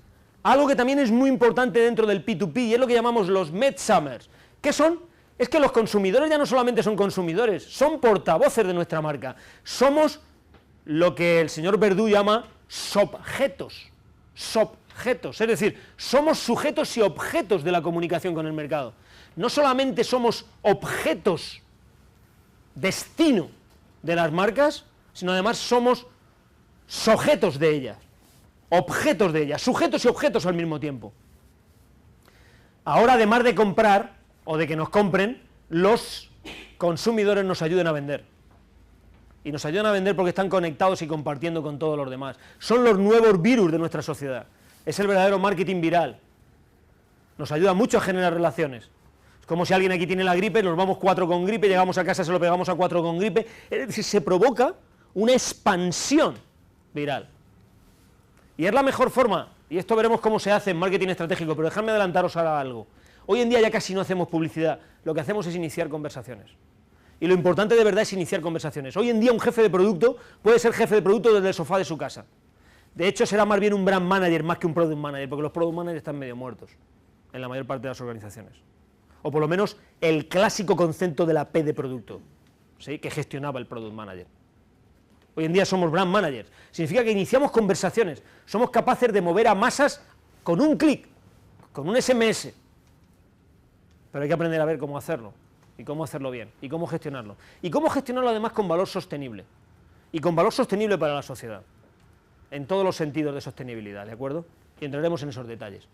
algo que también es muy importante dentro del P2P, y es lo que llamamos los Medsummers. ¿Qué son? Es que los consumidores ya no solamente son consumidores, son portavoces de nuestra marca. Somos lo que el señor Verdú llama subjetos. Subjetos, es decir, somos sujetos y objetos de la comunicación con el mercado. No solamente somos objetos, destino de las marcas, sino además somos sujetos de ellas, objetos de ellas, sujetos y objetos al mismo tiempo. Ahora, además de comprar, o de que nos compren, los consumidores nos ayuden a vender. Y nos ayudan a vender porque están conectados y compartiendo con todos los demás. Son los nuevos virus de nuestra sociedad. Es el verdadero marketing viral. Nos ayuda mucho a generar relaciones. Es como si alguien aquí tiene la gripe, nos vamos 4 con gripe, llegamos a casa, se lo pegamos a 4 con gripe. Es decir, se provoca una expansión viral. Y es la mejor forma, y esto veremos cómo se hace en marketing estratégico, pero dejadme adelantaros ahora algo. Hoy en día ya casi no hacemos publicidad, lo que hacemos es iniciar conversaciones. Y lo importante de verdad es iniciar conversaciones. Hoy en día un jefe de producto puede ser jefe de producto desde el sofá de su casa. De hecho, será más bien un brand manager más que un product manager, porque los product managers están medio muertos en la mayor parte de las organizaciones. O por lo menos el clásico concepto de la P de producto, ¿sí?, que gestionaba el product manager. Hoy en día somos brand managers. Significa que iniciamos conversaciones. Somos capaces de mover a masas con un clic, con un SMS. Pero hay que aprender a ver cómo hacerlo, y cómo hacerlo bien, y cómo gestionarlo. Y cómo gestionarlo además con valor sostenible. Y con valor sostenible para la sociedad. En todos los sentidos de sostenibilidad, ¿de acuerdo? Y entraremos en esos detalles.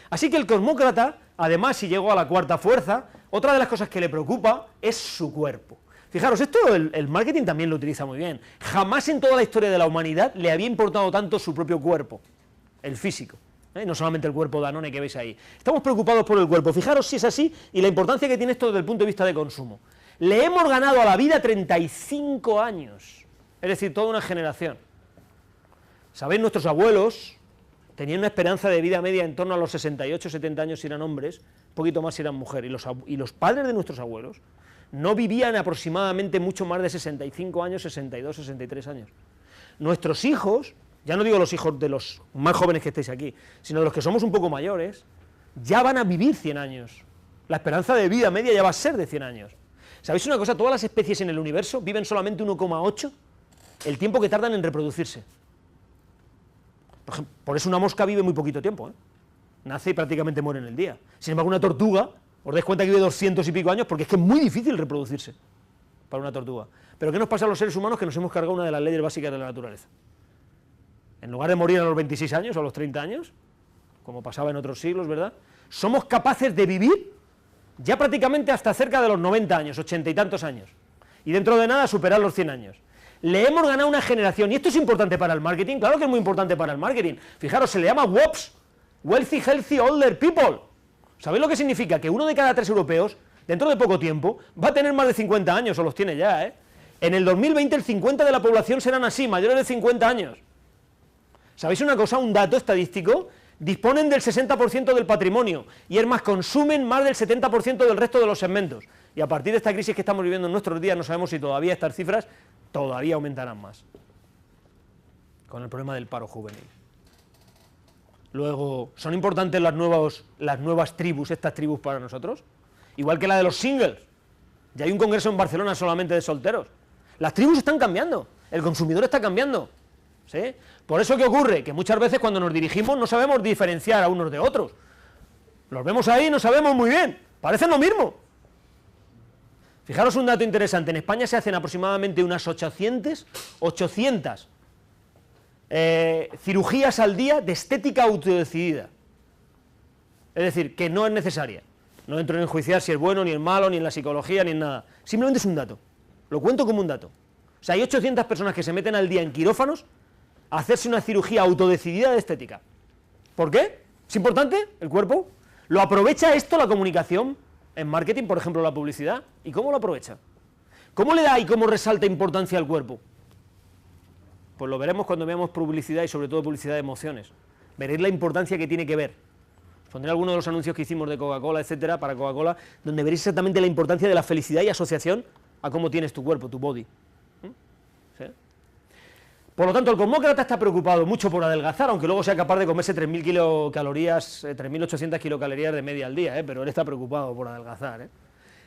Así que el cosmócrata, además, si llegó a la cuarta fuerza, otra de las cosas que le preocupa es su cuerpo. Fijaros, esto el marketing también lo utiliza muy bien. Jamás en toda la historia de la humanidad le había importado tanto su propio cuerpo, el físico. No solamente el cuerpo Danone que veis ahí. Estamos preocupados por el cuerpo. Fijaros si es así y la importancia que tiene esto desde el punto de vista de consumo. Le hemos ganado a la vida 35 años, es decir, toda una generación. ¿Sabéis? Nuestros abuelos tenían una esperanza de vida media en torno a los 68, 70 años si eran hombres, un poquito más si eran mujeres. Y los padres de nuestros abuelos no vivían aproximadamente mucho más de 65 años, 62, 63 años. Nuestros hijos, ya no digo los hijos de los más jóvenes que estáis aquí, sino los que somos un poco mayores, ya van a vivir 100 años. La esperanza de vida media ya va a ser de 100 años. ¿Sabéis una cosa? Todas las especies en el universo viven solamente 1,8 el tiempo que tardan en reproducirse. Por ejemplo, por eso una mosca vive muy poquito tiempo, Nace y prácticamente muere en el día. Sin embargo, una tortuga Os dais cuenta que vive 200 y pico años porque es que es muy difícil reproducirse para una tortuga. Pero ¿qué nos pasa a los seres humanos? Que nos hemos cargado una de las leyes básicas de la naturaleza. En lugar de morir a los 26 años o a los 30 años, como pasaba en otros siglos, ¿verdad? Somos capaces de vivir ya prácticamente hasta cerca de los 90 años, 80 y tantos años. Y dentro de nada superar los 100 años. Le hemos ganado una generación, y esto es importante para el marketing, claro que es muy importante para el marketing. Fijaros, se le llama WOPS, Wealthy, Healthy, Older People. ¿Sabéis lo que significa? Que 1 de cada 3 europeos, dentro de poco tiempo, va a tener más de 50 años, o los tiene ya, ¿eh? En el 2020 el 50% de la población serán así, mayores de 50 años. ¿Sabéis una cosa? Un dato estadístico. Disponen del 60% del patrimonio, y es más, consumen más del 70% del resto de los segmentos. Y a partir de esta crisis que estamos viviendo en nuestros días, no sabemos si todavía estas cifras todavía aumentarán más, con el problema del paro juvenil. Luego, ¿son importantes las nuevas tribus, estas tribus para nosotros? Igual que la de los singles. Ya hay un congreso en Barcelona solamente de solteros. Las tribus están cambiando, el consumidor está cambiando, ¿sí? Por eso, ¿qué ocurre? Que muchas veces cuando nos dirigimos no sabemos diferenciar a unos de otros. Los vemos ahí y no sabemos muy bien, parecen lo mismo. Fijaros un dato interesante, en España se hacen aproximadamente unas 800 cirugías al día de estética autodecidida. Es decir, que no es necesaria. No entro en enjuiciar si es bueno, ni es malo, ni en la psicología, ni en nada. Simplemente es un dato. Lo cuento como un dato. O sea, hay 800 personas que se meten al día en quirófanos a hacerse una cirugía autodecidida de estética. ¿Por qué? ¿Es importante el cuerpo? ¿Lo aprovecha esto la comunicación en marketing, por ejemplo, la publicidad? ¿Y cómo lo aprovecha? ¿Cómo le da y cómo resalta importancia al cuerpo? Pues lo veremos cuando veamos publicidad y sobre todo publicidad de emociones. Veréis la importancia que tiene que ver. Os pondré algunos de los anuncios que hicimos de Coca-Cola, etcétera, para Coca-Cola, donde veréis exactamente la importancia de la felicidad y asociación a cómo tienes tu cuerpo, tu body. ¿Sí? Por lo tanto, el cosmócrata está preocupado mucho por adelgazar, aunque luego sea capaz de comerse 3.000 kilocalorías, 3.800 kilocalorías de media al día, pero él está preocupado por adelgazar.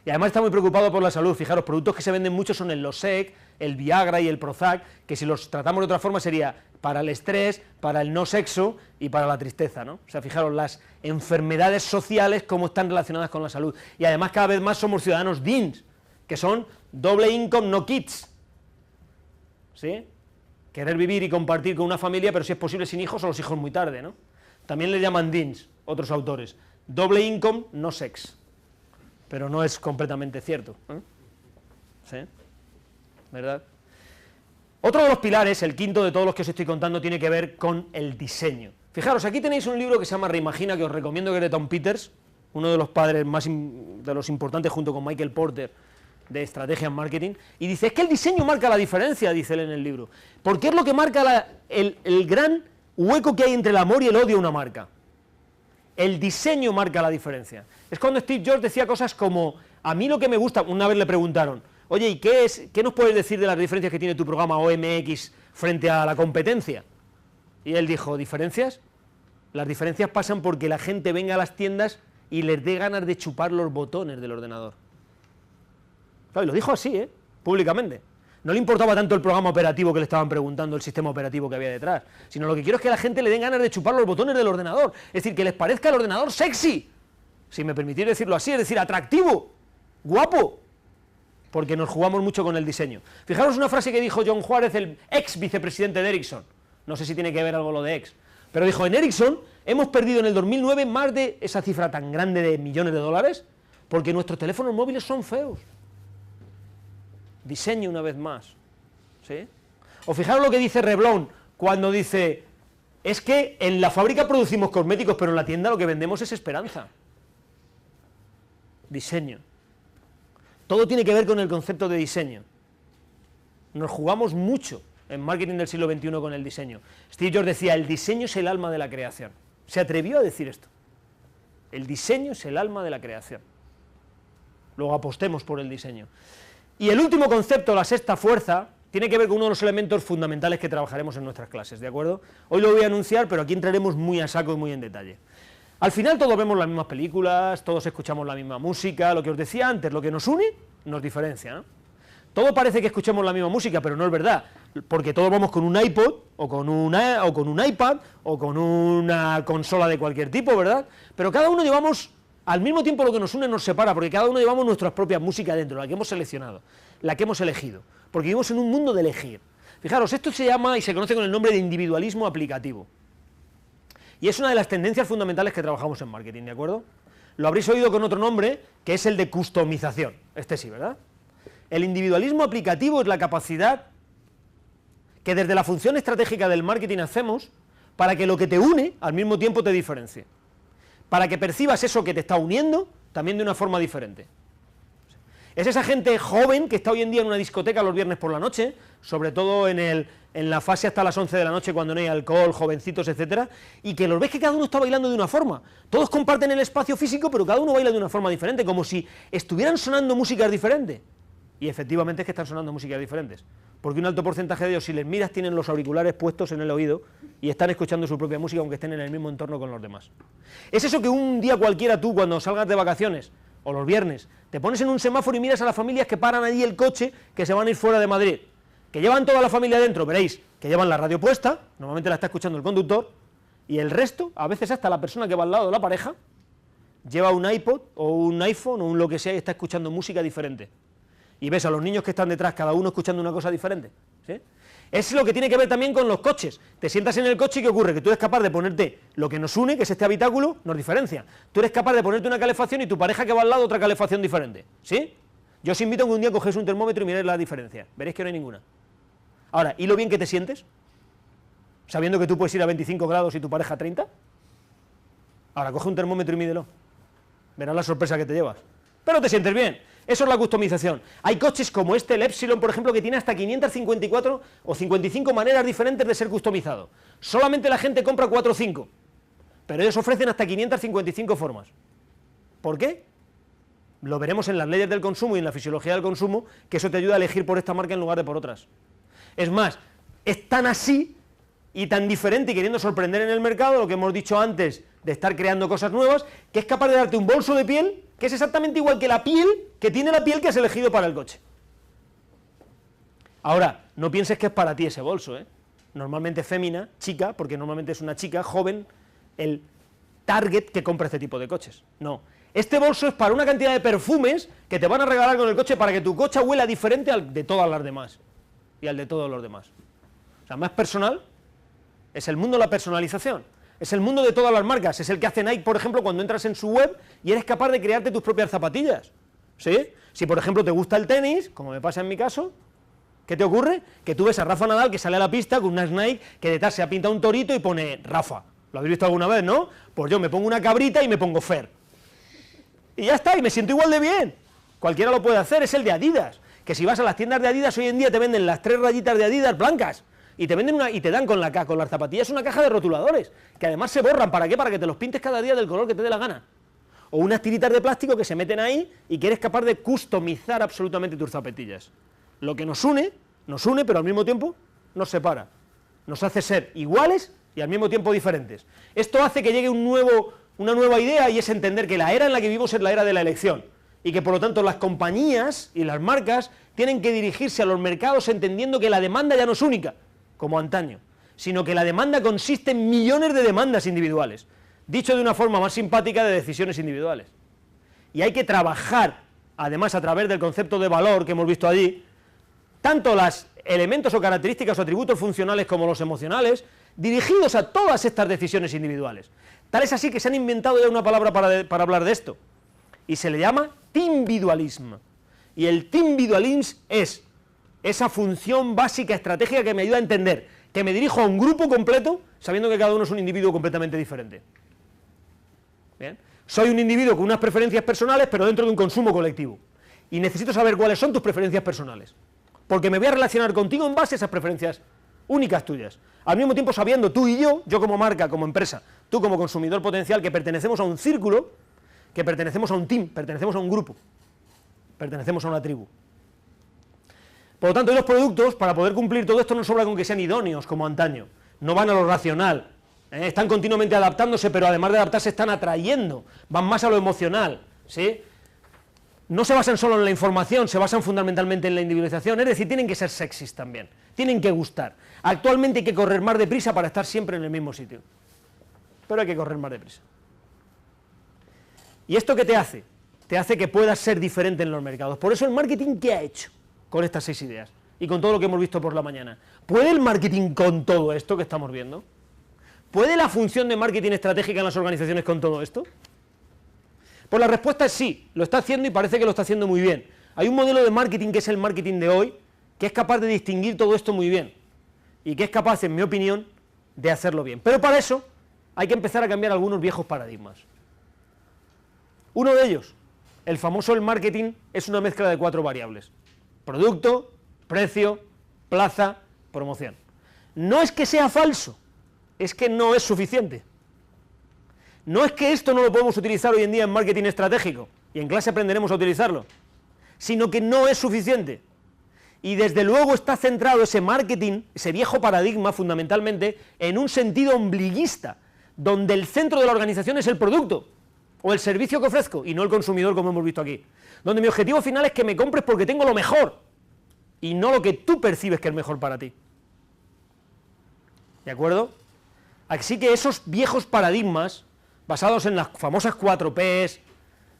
Y además está muy preocupado por la salud. Fijaros, productos que se venden mucho son el Losec, el Viagra y el Prozac, que si los tratamos de otra forma sería para el estrés, para el no sexo y para la tristeza, ¿no? O sea, fijaros, las enfermedades sociales cómo están relacionadas con la salud. Y además cada vez más somos ciudadanos DINs, que son doble income, no kids. ¿Sí? Querer vivir y compartir con una familia, pero si es posible sin hijos o los hijos muy tarde, ¿no? También le llaman DINs, otros autores. Doble income, no sex. Pero no es completamente cierto, ¿eh? ¿Sí? ¿Verdad? Otro de los pilares, el quinto de todos los que os estoy contando, tiene que ver con el diseño. Fijaros, aquí tenéis un libro que se llama Reimagina, que os recomiendo, que es de Tom Peters, uno de los padres más de los importantes junto con Michael Porter de estrategia en marketing, y dice, es que el diseño marca la diferencia, dice él en el libro, porque es lo que marca el gran hueco que hay entre el amor y el odio a una marca. El diseño marca la diferencia. Es cuando Steve Jobs decía cosas como, a mí lo que me gusta, una vez le preguntaron, oye, ¿y qué nos puedes decir de las diferencias que tiene tu programa OMX frente a la competencia? Y él dijo, ¿diferencias? Las diferencias pasan porque la gente venga a las tiendas y les dé ganas de chupar los botones del ordenador. Claro, y lo dijo así, públicamente. No le importaba tanto el programa operativo que le estaban preguntando, el sistema operativo que había detrás, sino lo que quiero es que la gente le den ganas de chupar los botones del ordenador, es decir, que les parezca el ordenador sexy, si me permitís decirlo así, es decir, atractivo, guapo, porque nos jugamos mucho con el diseño. Fijaros una frase que dijo John Juárez, el ex vicepresidente de Ericsson, no sé si tiene que ver algo lo de ex, pero dijo, en Ericsson hemos perdido en el 2009 más de esa cifra tan grande de millones de dólares, porque nuestros teléfonos móviles son feos. Diseño una vez más, ¿sí? O fijaros lo que dice Revlon cuando dice, es que en la fábrica producimos cosméticos, pero en la tienda lo que vendemos es esperanza. Diseño. Todo tiene que ver con el concepto de diseño. Nos jugamos mucho en marketing del siglo XXI con el diseño. Steve Jobs decía, el diseño es el alma de la creación. Se atrevió a decir esto. El diseño es el alma de la creación. Luego apostemos por el diseño. Y el último concepto, la sexta fuerza, tiene que ver con uno de los elementos fundamentales que trabajaremos en nuestras clases, ¿de acuerdo? Hoy lo voy a anunciar, pero aquí entraremos muy a saco y muy en detalle. Al final todos vemos las mismas películas, todos escuchamos la misma música, lo que os decía antes, lo que nos une, nos diferencia, ¿no? Todo parece que escuchemos la misma música, pero no es verdad, porque todos vamos con un iPod, o con un iPad, o con una consola de cualquier tipo, ¿verdad? Pero cada uno llevamos Al mismo tiempo lo que nos une nos separa, porque cada uno llevamos nuestras propias músicas dentro, la que hemos seleccionado, la que hemos elegido, porque vivimos en un mundo de elegir. Fijaros, esto se llama y se conoce con el nombre de individualismo aplicativo. Y es una de las tendencias fundamentales que trabajamos en marketing, ¿de acuerdo? Lo habréis oído con otro nombre, que es el de customización. Este sí, ¿verdad? El individualismo aplicativo es la capacidad que desde la función estratégica del marketing hacemos para que lo que te une al mismo tiempo te diferencie. Para que percibas eso que te está uniendo también de una forma diferente. Es esa gente joven que está hoy en día en una discoteca los viernes por la noche, sobre todo en la fase hasta las 11 de la noche cuando no hay alcohol, jovencitos, etcétera, y que los ves que cada uno está bailando de una forma. Todos comparten el espacio físico, pero cada uno baila de una forma diferente, como si estuvieran sonando músicas diferentes. Y efectivamente es que están sonando músicas diferentes, porque un alto porcentaje de ellos, si les miras, tienen los auriculares puestos en el oído y están escuchando su propia música aunque estén en el mismo entorno con los demás. Es eso que un día cualquiera tú, cuando salgas de vacaciones, o los viernes, te pones en un semáforo y miras a las familias que paran allí el coche, que se van a ir fuera de Madrid, que llevan toda la familia dentro, veréis, que llevan la radio puesta, normalmente la está escuchando el conductor, y el resto, a veces hasta la persona que va al lado de la pareja, lleva un iPod o un iPhone o un lo que sea y está escuchando música diferente. Y ves a los niños que están detrás, cada uno escuchando una cosa diferente, ¿sí? Es lo que tiene que ver también con los coches. Te sientas en el coche y ¿qué ocurre? Que tú eres capaz de ponerte lo que nos une, que es este habitáculo, nos diferencia. Tú eres capaz de ponerte una calefacción y tu pareja que va al lado otra calefacción diferente, ¿sí? Yo os invito a que un día cogéis un termómetro y miréis la diferencia. Veréis que no hay ninguna. Ahora, ¿y lo bien que te sientes? Sabiendo que tú puedes ir a 25 grados y tu pareja a 30. Ahora, coge un termómetro y mídelo. Verás la sorpresa que te llevas. Pero te sientes bien. Eso es la customización. Hay coches como este, el Epsilon, por ejemplo, que tiene hasta 554 o 55 maneras diferentes de ser customizado. Solamente la gente compra 4 o 5, pero ellos ofrecen hasta 555 formas. ¿Por qué? Lo veremos en las leyes del consumo y en la fisiología del consumo, que eso te ayuda a elegir por esta marca en lugar de por otras. Es más, es tan así y tan diferente y queriendo sorprender en el mercado, lo que hemos dicho antes de estar creando cosas nuevas, que es capaz de darte un bolso de piel que es exactamente igual que la piel que tiene la piel que has elegido para el coche. Ahora, no pienses que es para ti ese bolso, ¿eh? Normalmente fémina, chica, porque normalmente es una chica joven, el target que compra este tipo de coches. No, este bolso es para una cantidad de perfumes que te van a regalar con el coche para que tu coche huela diferente al de todas las demás y al de todos los demás. O sea, más personal, es el mundo de la personalización. Es el mundo de todas las marcas, es el que hace Nike, por ejemplo, cuando entras en su web y eres capaz de crearte tus propias zapatillas, ¿sí? Si, por ejemplo, te gusta el tenis, como me pasa en mi caso, ¿qué te ocurre? Que tú ves a Rafa Nadal que sale a la pista con unas Nike que detrás se ha pintado un torito y pone Rafa. ¿Lo habéis visto alguna vez, no? Pues yo me pongo una cabrita y me pongo Fer. Y ya está, y me siento igual de bien. Cualquiera lo puede hacer, es el de Adidas. Que si vas a las tiendas de Adidas hoy en día te venden las 3 rayitas de Adidas blancas. Y te venden y te dan con las zapatillas una caja de rotuladores, que además se borran, ¿para qué? Para que te los pintes cada día del color que te dé la gana. O unas tiritas de plástico que se meten ahí y que eres capaz de customizar absolutamente tus zapatillas. Lo que nos une, pero al mismo tiempo nos separa. Nos hace ser iguales y al mismo tiempo diferentes. Esto hace que llegue una nueva idea y es entender que la era en la que vivimos es la era de la elección. Y que por lo tanto las compañías y las marcas tienen que dirigirse a los mercados entendiendo que la demanda ya no es única, como antaño, sino que la demanda consiste en millones de demandas individuales, dicho de una forma más simpática, de decisiones individuales. Y hay que trabajar, además a través del concepto de valor que hemos visto allí, tanto los elementos o características o atributos funcionales como los emocionales, dirigidos a todas estas decisiones individuales. Tal es así que se han inventado ya una palabra para hablar de esto, y se le llama teamvidualism. Y el teamvidualism es esa función básica estratégica que me ayuda a entender que me dirijo a un grupo completo sabiendo que cada uno es un individuo completamente diferente. ¿Bien? Soy un individuo con unas preferencias personales, pero dentro de un consumo colectivo. Y necesito saber cuáles son tus preferencias personales, porque me voy a relacionar contigo en base a esas preferencias únicas tuyas. Al mismo tiempo sabiendo tú y yo como marca, como empresa, tú como consumidor potencial, que pertenecemos a un círculo, que pertenecemos a un team, pertenecemos a un grupo, pertenecemos a una tribu. Por lo tanto, los productos, para poder cumplir todo esto, no sobra con que sean idóneos, como antaño. No van a lo racional, están continuamente adaptándose, pero además de adaptarse están atrayendo, van más a lo emocional, ¿sí? No se basan solo en la información, se basan fundamentalmente en la individualización, es decir, tienen que ser sexys también, tienen que gustar. Actualmente hay que correr más deprisa para estar siempre en el mismo sitio, pero hay que correr más deprisa. ¿Y esto qué te hace? Te hace que puedas ser diferente en los mercados. Por eso el marketing, ¿qué ha hecho con estas 6 ideas? Y con todo lo que hemos visto por la mañana. ¿Puede el marketing con todo esto que estamos viendo? ¿Puede la función de marketing estratégica en las organizaciones con todo esto? Pues la respuesta es sí, lo está haciendo y parece que lo está haciendo muy bien. Hay un modelo de marketing que es el marketing de hoy, que es capaz de distinguir todo esto muy bien. Y que es capaz, en mi opinión, de hacerlo bien. Pero para eso hay que empezar a cambiar algunos viejos paradigmas. Uno de ellos, el famoso marketing, es una mezcla de 4 variables. Producto, precio, plaza, promoción. No es que sea falso, es que no es suficiente. No es que esto no lo podemos utilizar hoy en día en marketing estratégico, y en clase aprenderemos a utilizarlo, sino que no es suficiente. Y desde luego está centrado ese marketing, ese viejo paradigma, fundamentalmente, en un sentido ombliguista, donde el centro de la organización es el producto, o el servicio que ofrezco, y no el consumidor, como hemos visto aquí. Donde mi objetivo final es que me compres porque tengo lo mejor, y no lo que tú percibes que es mejor para ti. ¿De acuerdo? Así que esos viejos paradigmas, basados en las famosas 4 Ps,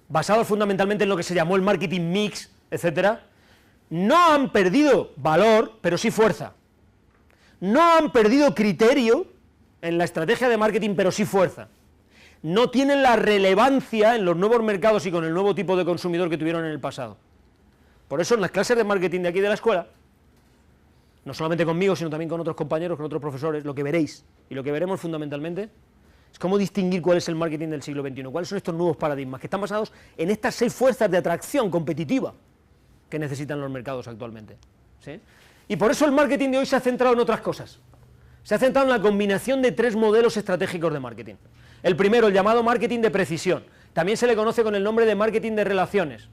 basados fundamentalmente en lo que se llamó el marketing mix, etcétera, no han perdido valor, pero sí fuerza. No han perdido criterio en la estrategia de marketing, pero sí fuerza. No tienen la relevancia en los nuevos mercados y con el nuevo tipo de consumidor que tuvieron en el pasado. Por eso en las clases de marketing de aquí de la escuela, no solamente conmigo, sino también con otros compañeros, con otros profesores, lo que veréis y lo que veremos fundamentalmente es cómo distinguir cuál es el marketing del siglo XXI, cuáles son estos nuevos paradigmas que están basados en estas 6 fuerzas de atracción competitiva que necesitan los mercados actualmente, ¿sí? Y por eso el marketing de hoy se ha centrado en otras cosas. Se ha centrado en la combinación de 3 modelos estratégicos de marketing. El primero, el llamado marketing de precisión, también se le conoce con el nombre de marketing de relaciones.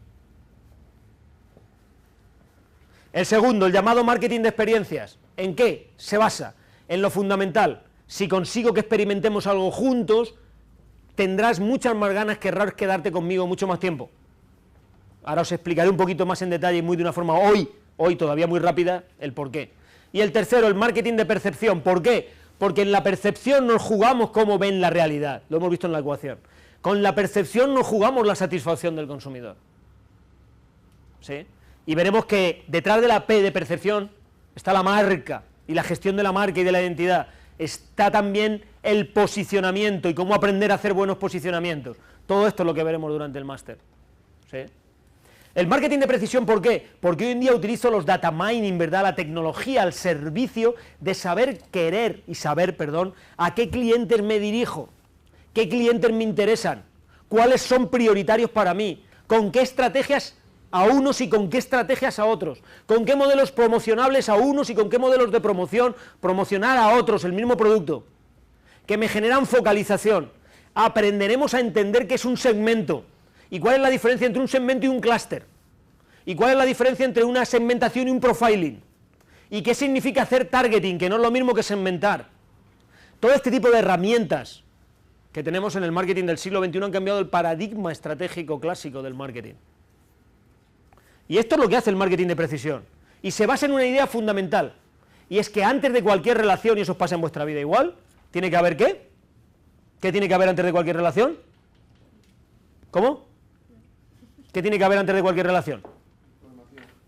El segundo, el llamado marketing de experiencias. ¿En qué se basa? En lo fundamental. Si consigo que experimentemos algo juntos, tendrás muchas más ganas, querrás quedarte conmigo mucho más tiempo. Ahora os explicaré un poquito más en detalle y muy de una forma hoy todavía muy rápida, el por qué. Y el tercero, el marketing de percepción. ¿Por qué? Porque en la percepción nos jugamos cómo ven la realidad, lo hemos visto en la ecuación. Con la percepción nos jugamos la satisfacción del consumidor. ¿Sí? Y veremos que detrás de la P de percepción está la marca, y la gestión de la marca y de la identidad. Está también el posicionamiento y cómo aprender a hacer buenos posicionamientos. Todo esto es lo que veremos durante el máster. ¿Sí? El marketing de precisión, ¿por qué? Porque hoy en día utilizo los data mining, ¿verdad? La tecnología al servicio de saber a qué clientes me dirijo, qué clientes me interesan, cuáles son prioritarios para mí, con qué estrategias a unos y con qué estrategias a otros, con qué modelos promocionables a unos y con qué modelos de promoción promocionar a otros el mismo producto, que me generan focalización. Aprenderemos a entender qué es un segmento y cuál es la diferencia entre un segmento y un clúster, y cuál es la diferencia entre una segmentación y un profiling, y qué significa hacer targeting, que no es lo mismo que segmentar. Todo este tipo de herramientas que tenemos en el marketing del siglo XXI han cambiado el paradigma estratégico clásico del marketing. Y esto es lo que hace el marketing de precisión. Y se basa en una idea fundamental. Y es que antes de cualquier relación, y eso os pasa en vuestra vida igual, ¿tiene que haber qué? ¿Qué tiene que haber antes de cualquier relación? ¿Cómo? ¿Qué tiene que haber antes de cualquier relación?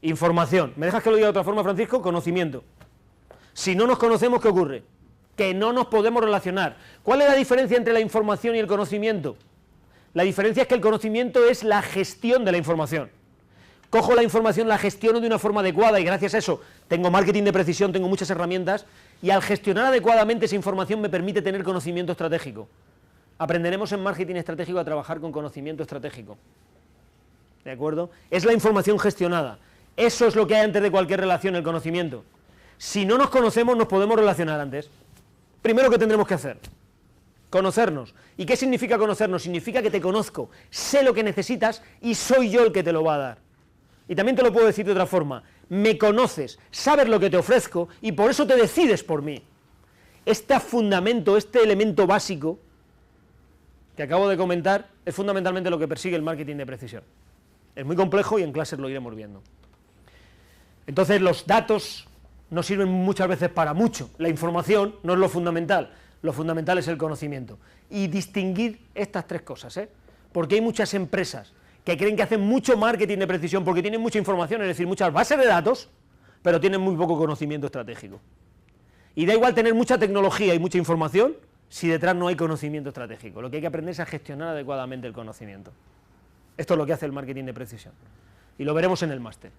Información. ¿Me dejas que lo diga de otra forma, Francisco? Conocimiento. Si no nos conocemos, ¿qué ocurre? Que no nos podemos relacionar. ¿Cuál es la diferencia entre la información y el conocimiento? La diferencia es que el conocimiento es la gestión de la información. Cojo la información, la gestiono de una forma adecuada y gracias a eso tengo marketing de precisión, tengo muchas herramientas y al gestionar adecuadamente esa información me permite tener conocimiento estratégico. Aprenderemos en marketing estratégico a trabajar con conocimiento estratégico. ¿De acuerdo? Es la información gestionada. Eso es lo que hay antes de cualquier relación, el conocimiento. Si no nos conocemos, nos podemos relacionar antes. Primero, ¿qué tendremos que hacer? Conocernos. ¿Y qué significa conocernos? Significa que te conozco, sé lo que necesitas y soy yo el que te lo va a dar. Y también te lo puedo decir de otra forma, me conoces, sabes lo que te ofrezco y por eso te decides por mí. Este fundamento, este elemento básico que acabo de comentar es fundamentalmente lo que persigue el marketing de precisión. Es muy complejo y en clases lo iremos viendo. Entonces los datos nos sirven muchas veces para mucho, la información no es lo fundamental es el conocimiento. Y distinguir estas 3 cosas, porque hay muchas empresas que creen que hacen mucho marketing de precisión porque tienen mucha información, es decir, muchas bases de datos, pero tienen muy poco conocimiento estratégico. Y da igual tener mucha tecnología y mucha información si detrás no hay conocimiento estratégico. Lo que hay que aprender es a gestionar adecuadamente el conocimiento. Esto es lo que hace el marketing de precisión. Y lo veremos en el máster.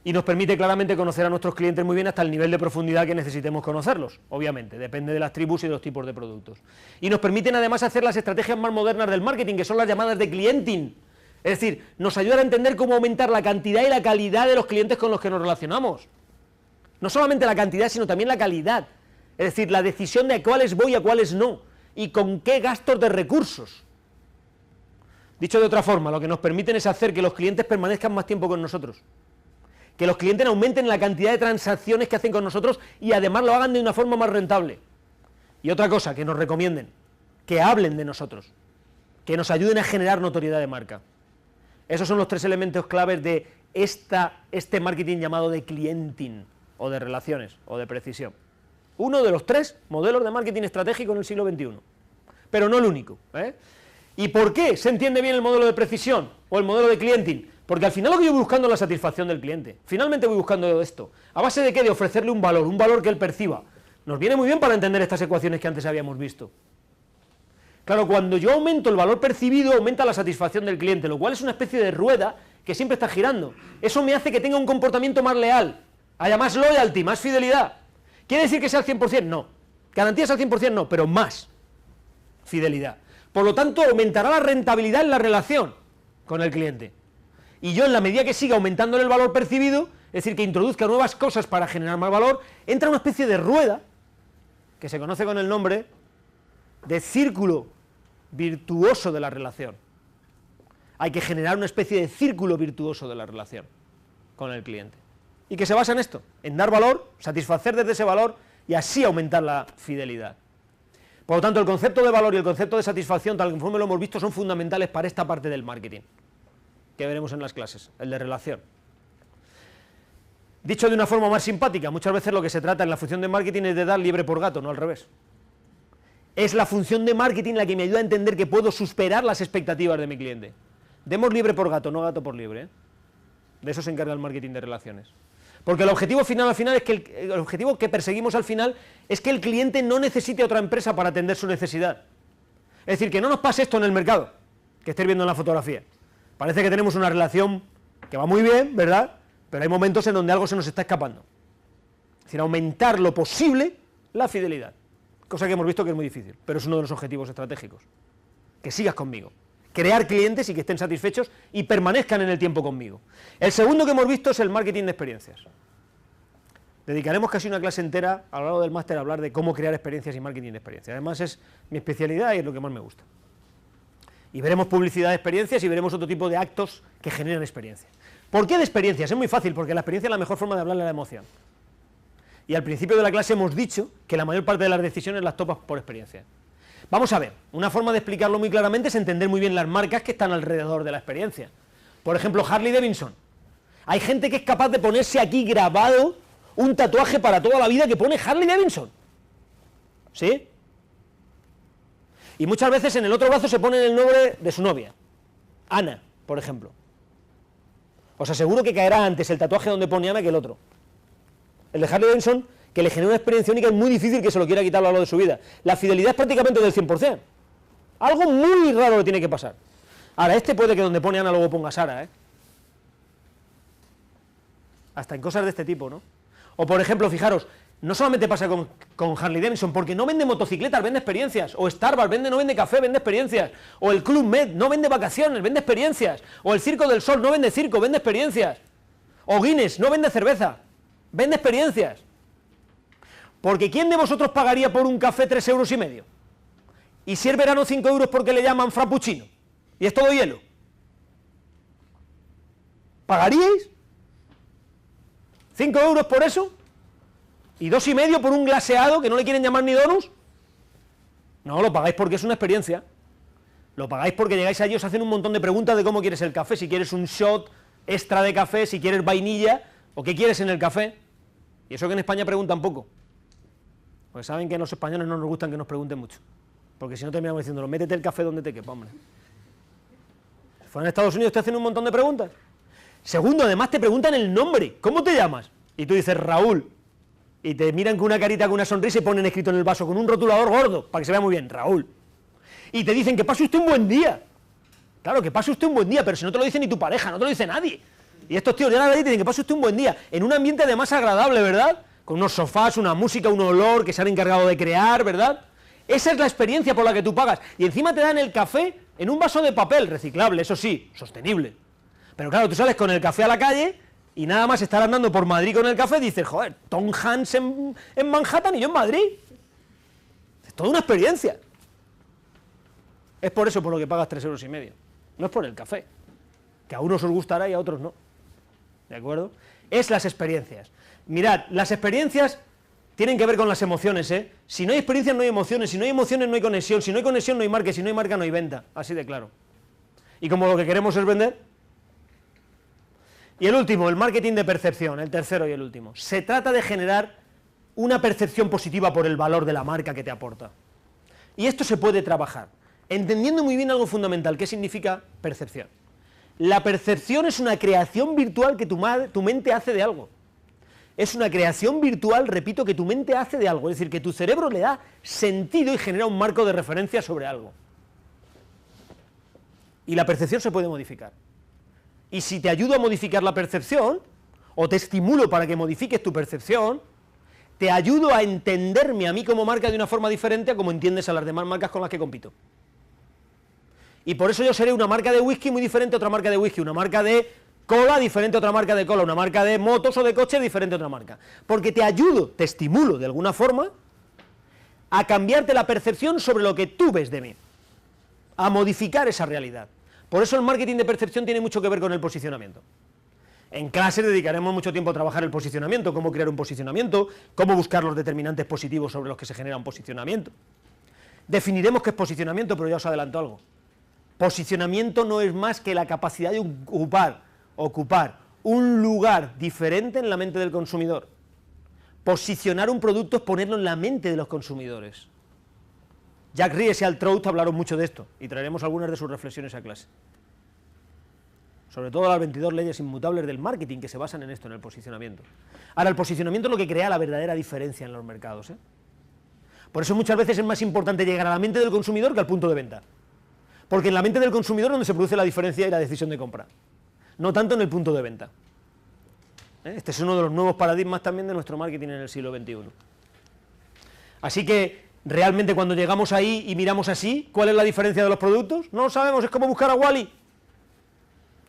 Y nos permite claramente conocer a nuestros clientes muy bien hasta el nivel de profundidad que necesitemos conocerlos, obviamente, depende de las tribus y de los tipos de productos. Y nos permiten además hacer las estrategias más modernas del marketing, que son las llamadas de clienting. Es decir, nos ayudan a entender cómo aumentar la cantidad y la calidad de los clientes con los que nos relacionamos. No solamente la cantidad, sino también la calidad. Es decir, la decisión de a cuáles voy y a cuáles no, y con qué gastos de recursos. Dicho de otra forma, lo que nos permiten es hacer que los clientes permanezcan más tiempo con nosotros, que los clientes aumenten la cantidad de transacciones que hacen con nosotros y además lo hagan de una forma más rentable. Y otra cosa, que nos recomienden, que hablen de nosotros, que nos ayuden a generar notoriedad de marca. Esos son los tres elementos claves de este marketing llamado de clienting, o de relaciones, o de precisión. Uno de los tres modelos de marketing estratégico en el siglo XXI, pero no el único, ¿eh? ¿Y por qué se entiende bien el modelo de precisión o el modelo de clienting? Porque al final lo que yo voy buscando es la satisfacción del cliente. Finalmente voy buscando esto. ¿A base de qué? De ofrecerle un valor que él perciba. Nos viene muy bien para entender estas ecuaciones que antes habíamos visto. Claro, cuando yo aumento el valor percibido, aumenta la satisfacción del cliente, lo cual es una especie de rueda que siempre está girando. Eso me hace que tenga un comportamiento más leal, haya más loyalty, más fidelidad. ¿Quiere decir que sea al 100%? No. ¿Garantías al 100%? No, pero más fidelidad. Por lo tanto, aumentará la rentabilidad en la relación con el cliente. Y yo, en la medida que siga aumentando el valor percibido, es decir, que introduzca nuevas cosas para generar más valor, entra una especie de rueda que se conoce con el nombre de círculo virtuoso de la relación. Hay que generar una especie de círculo virtuoso de la relación con el cliente. Y que se basa en esto, en dar valor, satisfacer desde ese valor y así aumentar la fidelidad. Por lo tanto, el concepto de valor y el concepto de satisfacción, tal como lo hemos visto, son fundamentales para esta parte del marketing, que veremos en las clases, el de relación. Dicho de una forma más simpática, muchas veces lo que se trata en la función de marketing es de dar liebre por gato, no al revés. Es la función de marketing la que me ayuda a entender que puedo superar las expectativas de mi cliente. Demos liebre por gato, no gato por liebre, ¿eh? De eso se encarga el marketing de relaciones. Porque el objetivo final al final es que el objetivo que perseguimos al final es que el cliente no necesite otra empresa para atender su necesidad. Es decir, que no nos pase esto en el mercado, que estéis viendo en la fotografía. Parece que tenemos una relación que va muy bien, ¿verdad? Pero hay momentos en donde algo se nos está escapando. Es decir, aumentar lo posible la fidelidad. Cosa que hemos visto que es muy difícil, pero es uno de los objetivos estratégicos. Que sigas conmigo. Crear clientes y que estén satisfechos y permanezcan en el tiempo conmigo. El segundo que hemos visto es el marketing de experiencias. Dedicaremos casi una clase entera a lo largo del máster a hablar de cómo crear experiencias y marketing de experiencias. Además es mi especialidad y es lo que más me gusta. Y veremos publicidad de experiencias y veremos otro tipo de actos que generan experiencias. ¿Por qué de experiencias? Es muy fácil, porque la experiencia es la mejor forma de hablarle a la emoción. Y al principio de la clase hemos dicho que la mayor parte de las decisiones las tomas por experiencia. Vamos a ver, una forma de explicarlo muy claramente es entender muy bien las marcas que están alrededor de la experiencia. Por ejemplo, Harley Davidson. Hay gente que es capaz de ponerse aquí grabado un tatuaje para toda la vida que pone Harley Davidson. ¿Sí? Y muchas veces en el otro brazo se pone el nombre de su novia, Ana, por ejemplo. Os aseguro que caerá antes el tatuaje donde pone Ana que el otro. El de Harley Davidson, que le genera una experiencia única, es muy difícil que se lo quiera quitar a lo largo de su vida. La fidelidad es prácticamente del 100%. Algo muy raro le tiene que pasar. Ahora, este puede que donde pone Ana luego ponga Sara, ¿eh? Hasta en cosas de este tipo, ¿no? O por ejemplo, fijaros, no solamente pasa con Harley Davidson, porque no vende motocicletas, vende experiencias. O Starbucks no vende café, vende experiencias. O el Club Med no vende vacaciones, vende experiencias. O el Circo del Sol no vende circo, vende experiencias. O Guinness no vende cerveza, vende experiencias. Porque ¿quién de vosotros pagaría por un café 3,5 €? Y si es verano 5 € porque le llaman frappuccino y es todo hielo. ¿Pagaríais 5 € por eso? ¿Y 2,5 € por un glaseado que no le quieren llamar ni donuts? No, lo pagáis porque es una experiencia. Lo pagáis porque llegáis allí y os hacen un montón de preguntas de cómo quieres el café, si quieres un shot extra de café, si quieres vainilla, o qué quieres en el café. Y eso que en España preguntan poco. Porque saben que a los españoles no nos gustan que nos pregunten mucho. Porque si no terminamos diciéndolo, métete el café donde te quepa, hombre. fuera en Estados Unidos te hacen un montón de preguntas. Segundo, además te preguntan el nombre, ¿cómo te llamas? Y tú dices Raúl, y te miran con una carita, con una sonrisa y ponen escrito en el vaso con un rotulador gordo, para que se vea muy bien, Raúl. Y te dicen que pase usted un buen día. Claro, que pase usted un buen día, pero si no te lo dice ni tu pareja, no te lo dice nadie. Y estos tíos llegan a la y te dicen que pase usted un buen día, en un ambiente además agradable, ¿verdad? Con unos sofás, una música, un olor que se han encargado de crear, ¿verdad? Esa es la experiencia por la que tú pagas. Y encima te dan el café en un vaso de papel reciclable, eso sí, sostenible. Pero claro, tú sales con el café a la calle y nada más estar andando por Madrid con el café y dices, joder, Tom Hanks en Manhattan y yo en Madrid. Es toda una experiencia. Es por eso por lo que pagas 3,5 €. No es por el café, que a unos os gustará y a otros no. ¿De acuerdo? Es las experiencias. Mirad, las experiencias tienen que ver con las emociones, ¿eh? Si no hay experiencias no hay emociones, si no hay emociones no hay conexión, si no hay conexión no hay marca, si no hay marca no hay venta, así de claro. Y como lo que queremos es vender. Y el último, el marketing de percepción, el tercero y el último. Se trata de generar una percepción positiva por el valor de la marca que te aporta. Y esto se puede trabajar, entendiendo muy bien algo fundamental, ¿qué significa percepción? La percepción es una creación virtual que tu mente hace de algo. Es una creación virtual, repito, que tu mente hace de algo, es decir, que tu cerebro le da sentido y genera un marco de referencia sobre algo. Y la percepción se puede modificar. Y si te ayudo a modificar la percepción, o te estimulo para que modifiques tu percepción, te ayudo a entenderme a mí como marca de una forma diferente a como entiendes a las demás marcas con las que compito. Y por eso yo seré una marca de whisky muy diferente a otra marca de whisky, una marca de cola diferente a otra marca de cola, una marca de motos o de coches diferente a otra marca. Porque te ayudo, te estimulo de alguna forma a cambiarte la percepción sobre lo que tú ves de mí, a modificar esa realidad. Por eso el marketing de percepción tiene mucho que ver con el posicionamiento. En clase dedicaremos mucho tiempo a trabajar el posicionamiento, cómo crear un posicionamiento, cómo buscar los determinantes positivos sobre los que se genera un posicionamiento. Definiremos qué es posicionamiento, pero ya os adelanto algo. Posicionamiento no es más que la capacidad de ocupar un lugar diferente en la mente del consumidor. Posicionar un producto es ponerlo en la mente de los consumidores. Jack Ries y Al Trout hablaron mucho de esto, y traeremos algunas de sus reflexiones a clase. Sobre todo las 22 leyes inmutables del marketing que se basan en esto, en el posicionamiento. Ahora, el posicionamiento es lo que crea la verdadera diferencia en los mercados, ¿eh? Por eso muchas veces es más importante llegar a la mente del consumidor que al punto de venta. Porque en la mente del consumidor es donde se produce la diferencia y la decisión de compra, no tanto en el punto de venta. Este es uno de los nuevos paradigmas también de nuestro marketing en el siglo XXI. Así que, realmente cuando llegamos ahí y miramos así, ¿cuál es la diferencia de los productos? No lo sabemos, es como buscar a Wally.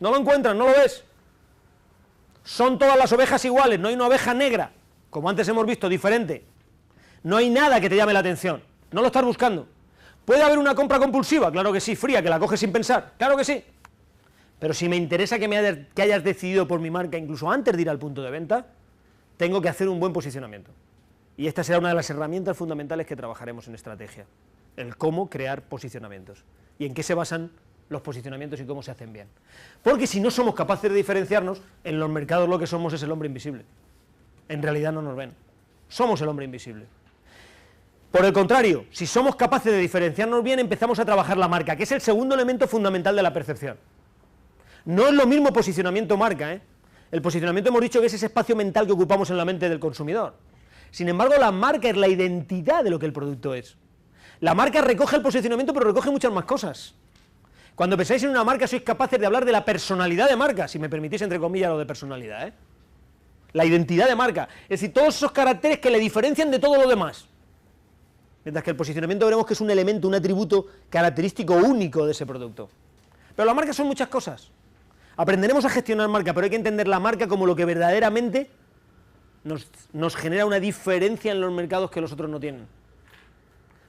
No lo encuentras, no lo ves. Son todas las ovejas iguales, no hay una oveja negra, como antes hemos visto, diferente. No hay nada que te llame la atención, no lo estás buscando. ¿Puede haber una compra compulsiva? Claro que sí, fría, que la coges sin pensar, claro que sí. Pero si me interesa que hayas decidido por mi marca, incluso antes de ir al punto de venta, tengo que hacer un buen posicionamiento. Y esta será una de las herramientas fundamentales que trabajaremos en estrategia, el cómo crear posicionamientos, y en qué se basan los posicionamientos y cómo se hacen bien. Porque si no somos capaces de diferenciarnos, en los mercados lo que somos es el hombre invisible. En realidad no nos ven, somos el hombre invisible. Por el contrario, si somos capaces de diferenciarnos bien, empezamos a trabajar la marca, que es el segundo elemento fundamental de la percepción. No es lo mismo posicionamiento marca, ¿eh? El posicionamiento hemos dicho que es ese espacio mental que ocupamos en la mente del consumidor. Sin embargo, la marca es la identidad de lo que el producto es. La marca recoge el posicionamiento, pero recoge muchas más cosas. Cuando pensáis en una marca, sois capaces de hablar de la personalidad de marca, si me permitís entre comillas lo de personalidad, ¿eh? La identidad de marca, es decir, todos esos caracteres que le diferencian de todo lo demás. Mientras que el posicionamiento veremos que es un elemento, un atributo característico único de ese producto. Pero la marca son muchas cosas. Aprenderemos a gestionar marca, pero hay que entender la marca como lo que verdaderamente nos genera una diferencia en los mercados que los otros no tienen.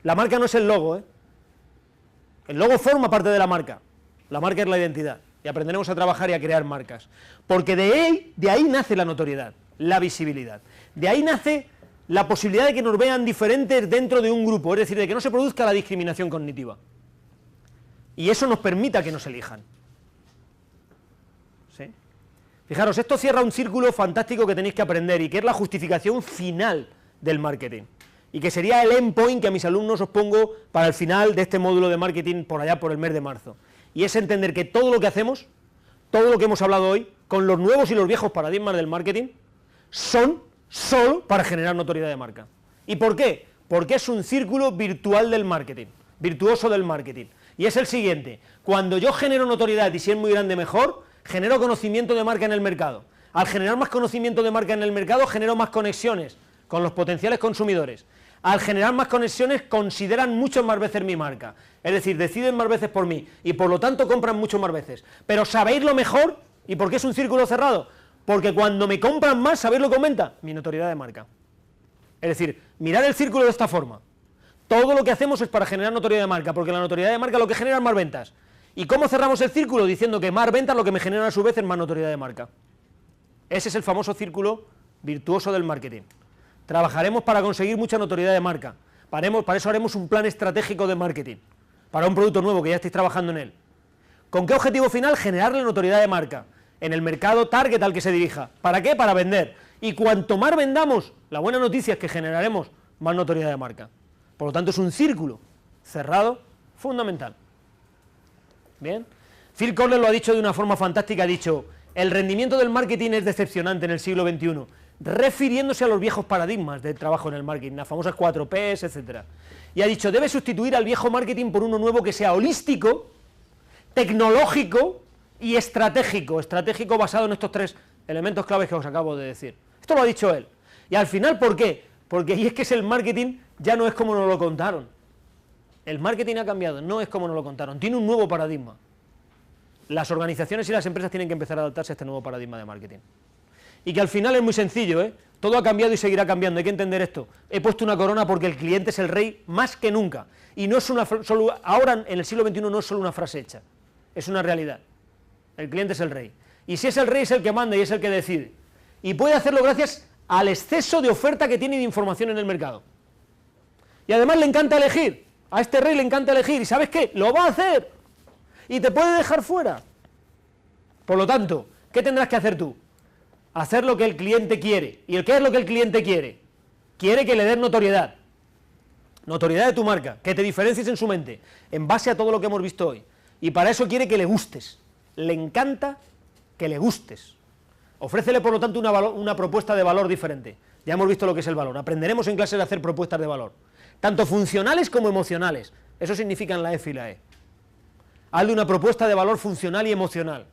La marca no es el logo, ¿eh? El logo forma parte de la marca es la identidad, y aprenderemos a trabajar y a crear marcas, porque de ahí nace la notoriedad, la visibilidad, de ahí nace la posibilidad de que nos vean diferentes dentro de un grupo, es decir, de que no se produzca la discriminación cognitiva, y eso nos permita que nos elijan. ¿Sí? Fijaros, esto cierra un círculo fantástico que tenéis que aprender y que es la justificación final del marketing, y que sería el endpoint que a mis alumnos os pongo para el final de este módulo de marketing por allá por el mes de marzo. y es entender que todo lo que hacemos, todo lo que hemos hablado hoy, con los nuevos y los viejos paradigmas del marketing, son solo para generar notoriedad de marca. ¿Y por qué? Porque es un círculo virtual del marketing, virtuoso del marketing. Y es el siguiente: cuando yo genero notoriedad, y si es muy grande mejor, genero conocimiento de marca en el mercado. Al generar más conocimiento de marca en el mercado, genero más conexiones con los potenciales consumidores. Al generar más conexiones, consideran muchas más veces mi marca. Es decir, deciden más veces por mí y por lo tanto compran mucho más veces. Pero ¿sabéis lo mejor? ¿Y por qué es un círculo cerrado? Porque cuando me compran más, ¿sabéis lo que aumenta? Mi notoriedad de marca. Es decir, mirad el círculo de esta forma. Todo lo que hacemos es para generar notoriedad de marca, porque la notoriedad de marca lo que genera es más ventas. ¿Y cómo cerramos el círculo? Diciendo que más ventas lo que me genera a su vez es más notoriedad de marca. Ese es el famoso círculo virtuoso del marketing. Trabajaremos para conseguir mucha notoriedad de marca. Para eso haremos un plan estratégico de marketing, para un producto nuevo que ya estéis trabajando en él. ¿Con qué objetivo final? Generarle notoriedad de marca en el mercado target al que se dirija. ¿Para qué? Para vender. Y cuanto más vendamos, la buena noticia es que generaremos más notoriedad de marca. Por lo tanto, es un círculo cerrado fundamental. Bien. Phil Kotler lo ha dicho de una forma fantástica, ha dicho: el rendimiento del marketing es decepcionante en el siglo XXI, refiriéndose a los viejos paradigmas del trabajo en el marketing, las famosas 4Ps, etc. Y ha dicho: debe sustituir al viejo marketing por uno nuevo que sea holístico, tecnológico y estratégico. Estratégico basado en estos tres elementos claves que os acabo de decir. Esto lo ha dicho él. Y al final, ¿por qué? Porque ahí es que el marketing ya no es como nos lo contaron. El marketing ha cambiado, no es como nos lo contaron, tiene un nuevo paradigma. Las organizaciones y las empresas tienen que empezar a adaptarse a este nuevo paradigma de marketing. Y que al final es muy sencillo, ¿eh? Todo ha cambiado y seguirá cambiando, hay que entender esto. He puesto una corona porque el cliente es el rey más que nunca. Y no es ahora en el siglo XXI no es solo una frase hecha, es una realidad. El cliente es el rey. Y si es el rey es el que manda y es el que decide. Y puede hacerlo gracias al exceso de oferta que tiene de información en el mercado. Y además le encanta elegir. A este rey le encanta elegir. ¿Y sabes qué? Lo va a hacer. Y te puede dejar fuera. Por lo tanto, ¿qué tendrás que hacer tú? Hacer lo que el cliente quiere. ¿Y qué es lo que el cliente quiere? Quiere que le des notoriedad. Notoriedad de tu marca, que te diferencies en su mente, en base a todo lo que hemos visto hoy. Y para eso quiere que le gustes. Le encanta que le gustes. Ofrécele, por lo tanto, una propuesta de valor diferente. Ya hemos visto lo que es el valor. Aprenderemos en clase a hacer propuestas de valor, tanto funcionales como emocionales. Eso significan la F y la E. Hazle una propuesta de valor funcional y emocional,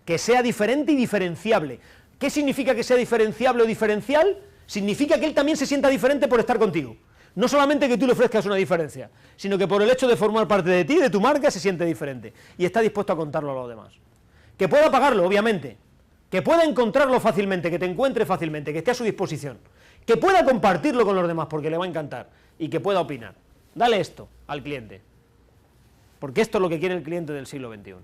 que sea diferente y diferenciable. ¿Qué significa que sea diferenciable o diferencial? Significa que él también se sienta diferente por estar contigo. No solamente que tú le ofrezcas una diferencia, sino que por el hecho de formar parte de ti, de tu marca, se siente diferente y está dispuesto a contarlo a los demás. Que pueda pagarlo, obviamente, que pueda encontrarlo fácilmente, que te encuentre fácilmente, que esté a su disposición, que pueda compartirlo con los demás porque le va a encantar y que pueda opinar. Dale esto al cliente, porque esto es lo que quiere el cliente del siglo XXI.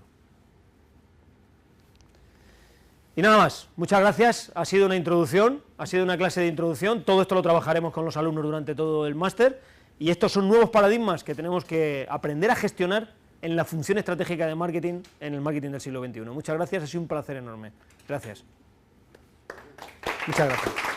Y nada más, muchas gracias, ha sido una introducción, ha sido una clase de introducción, todo esto lo trabajaremos con los alumnos durante todo el máster, y estos son nuevos paradigmas que tenemos que aprender a gestionar en la función estratégica de marketing, en el marketing del siglo XXI. Muchas gracias, ha sido un placer enorme. Gracias. Muchas gracias.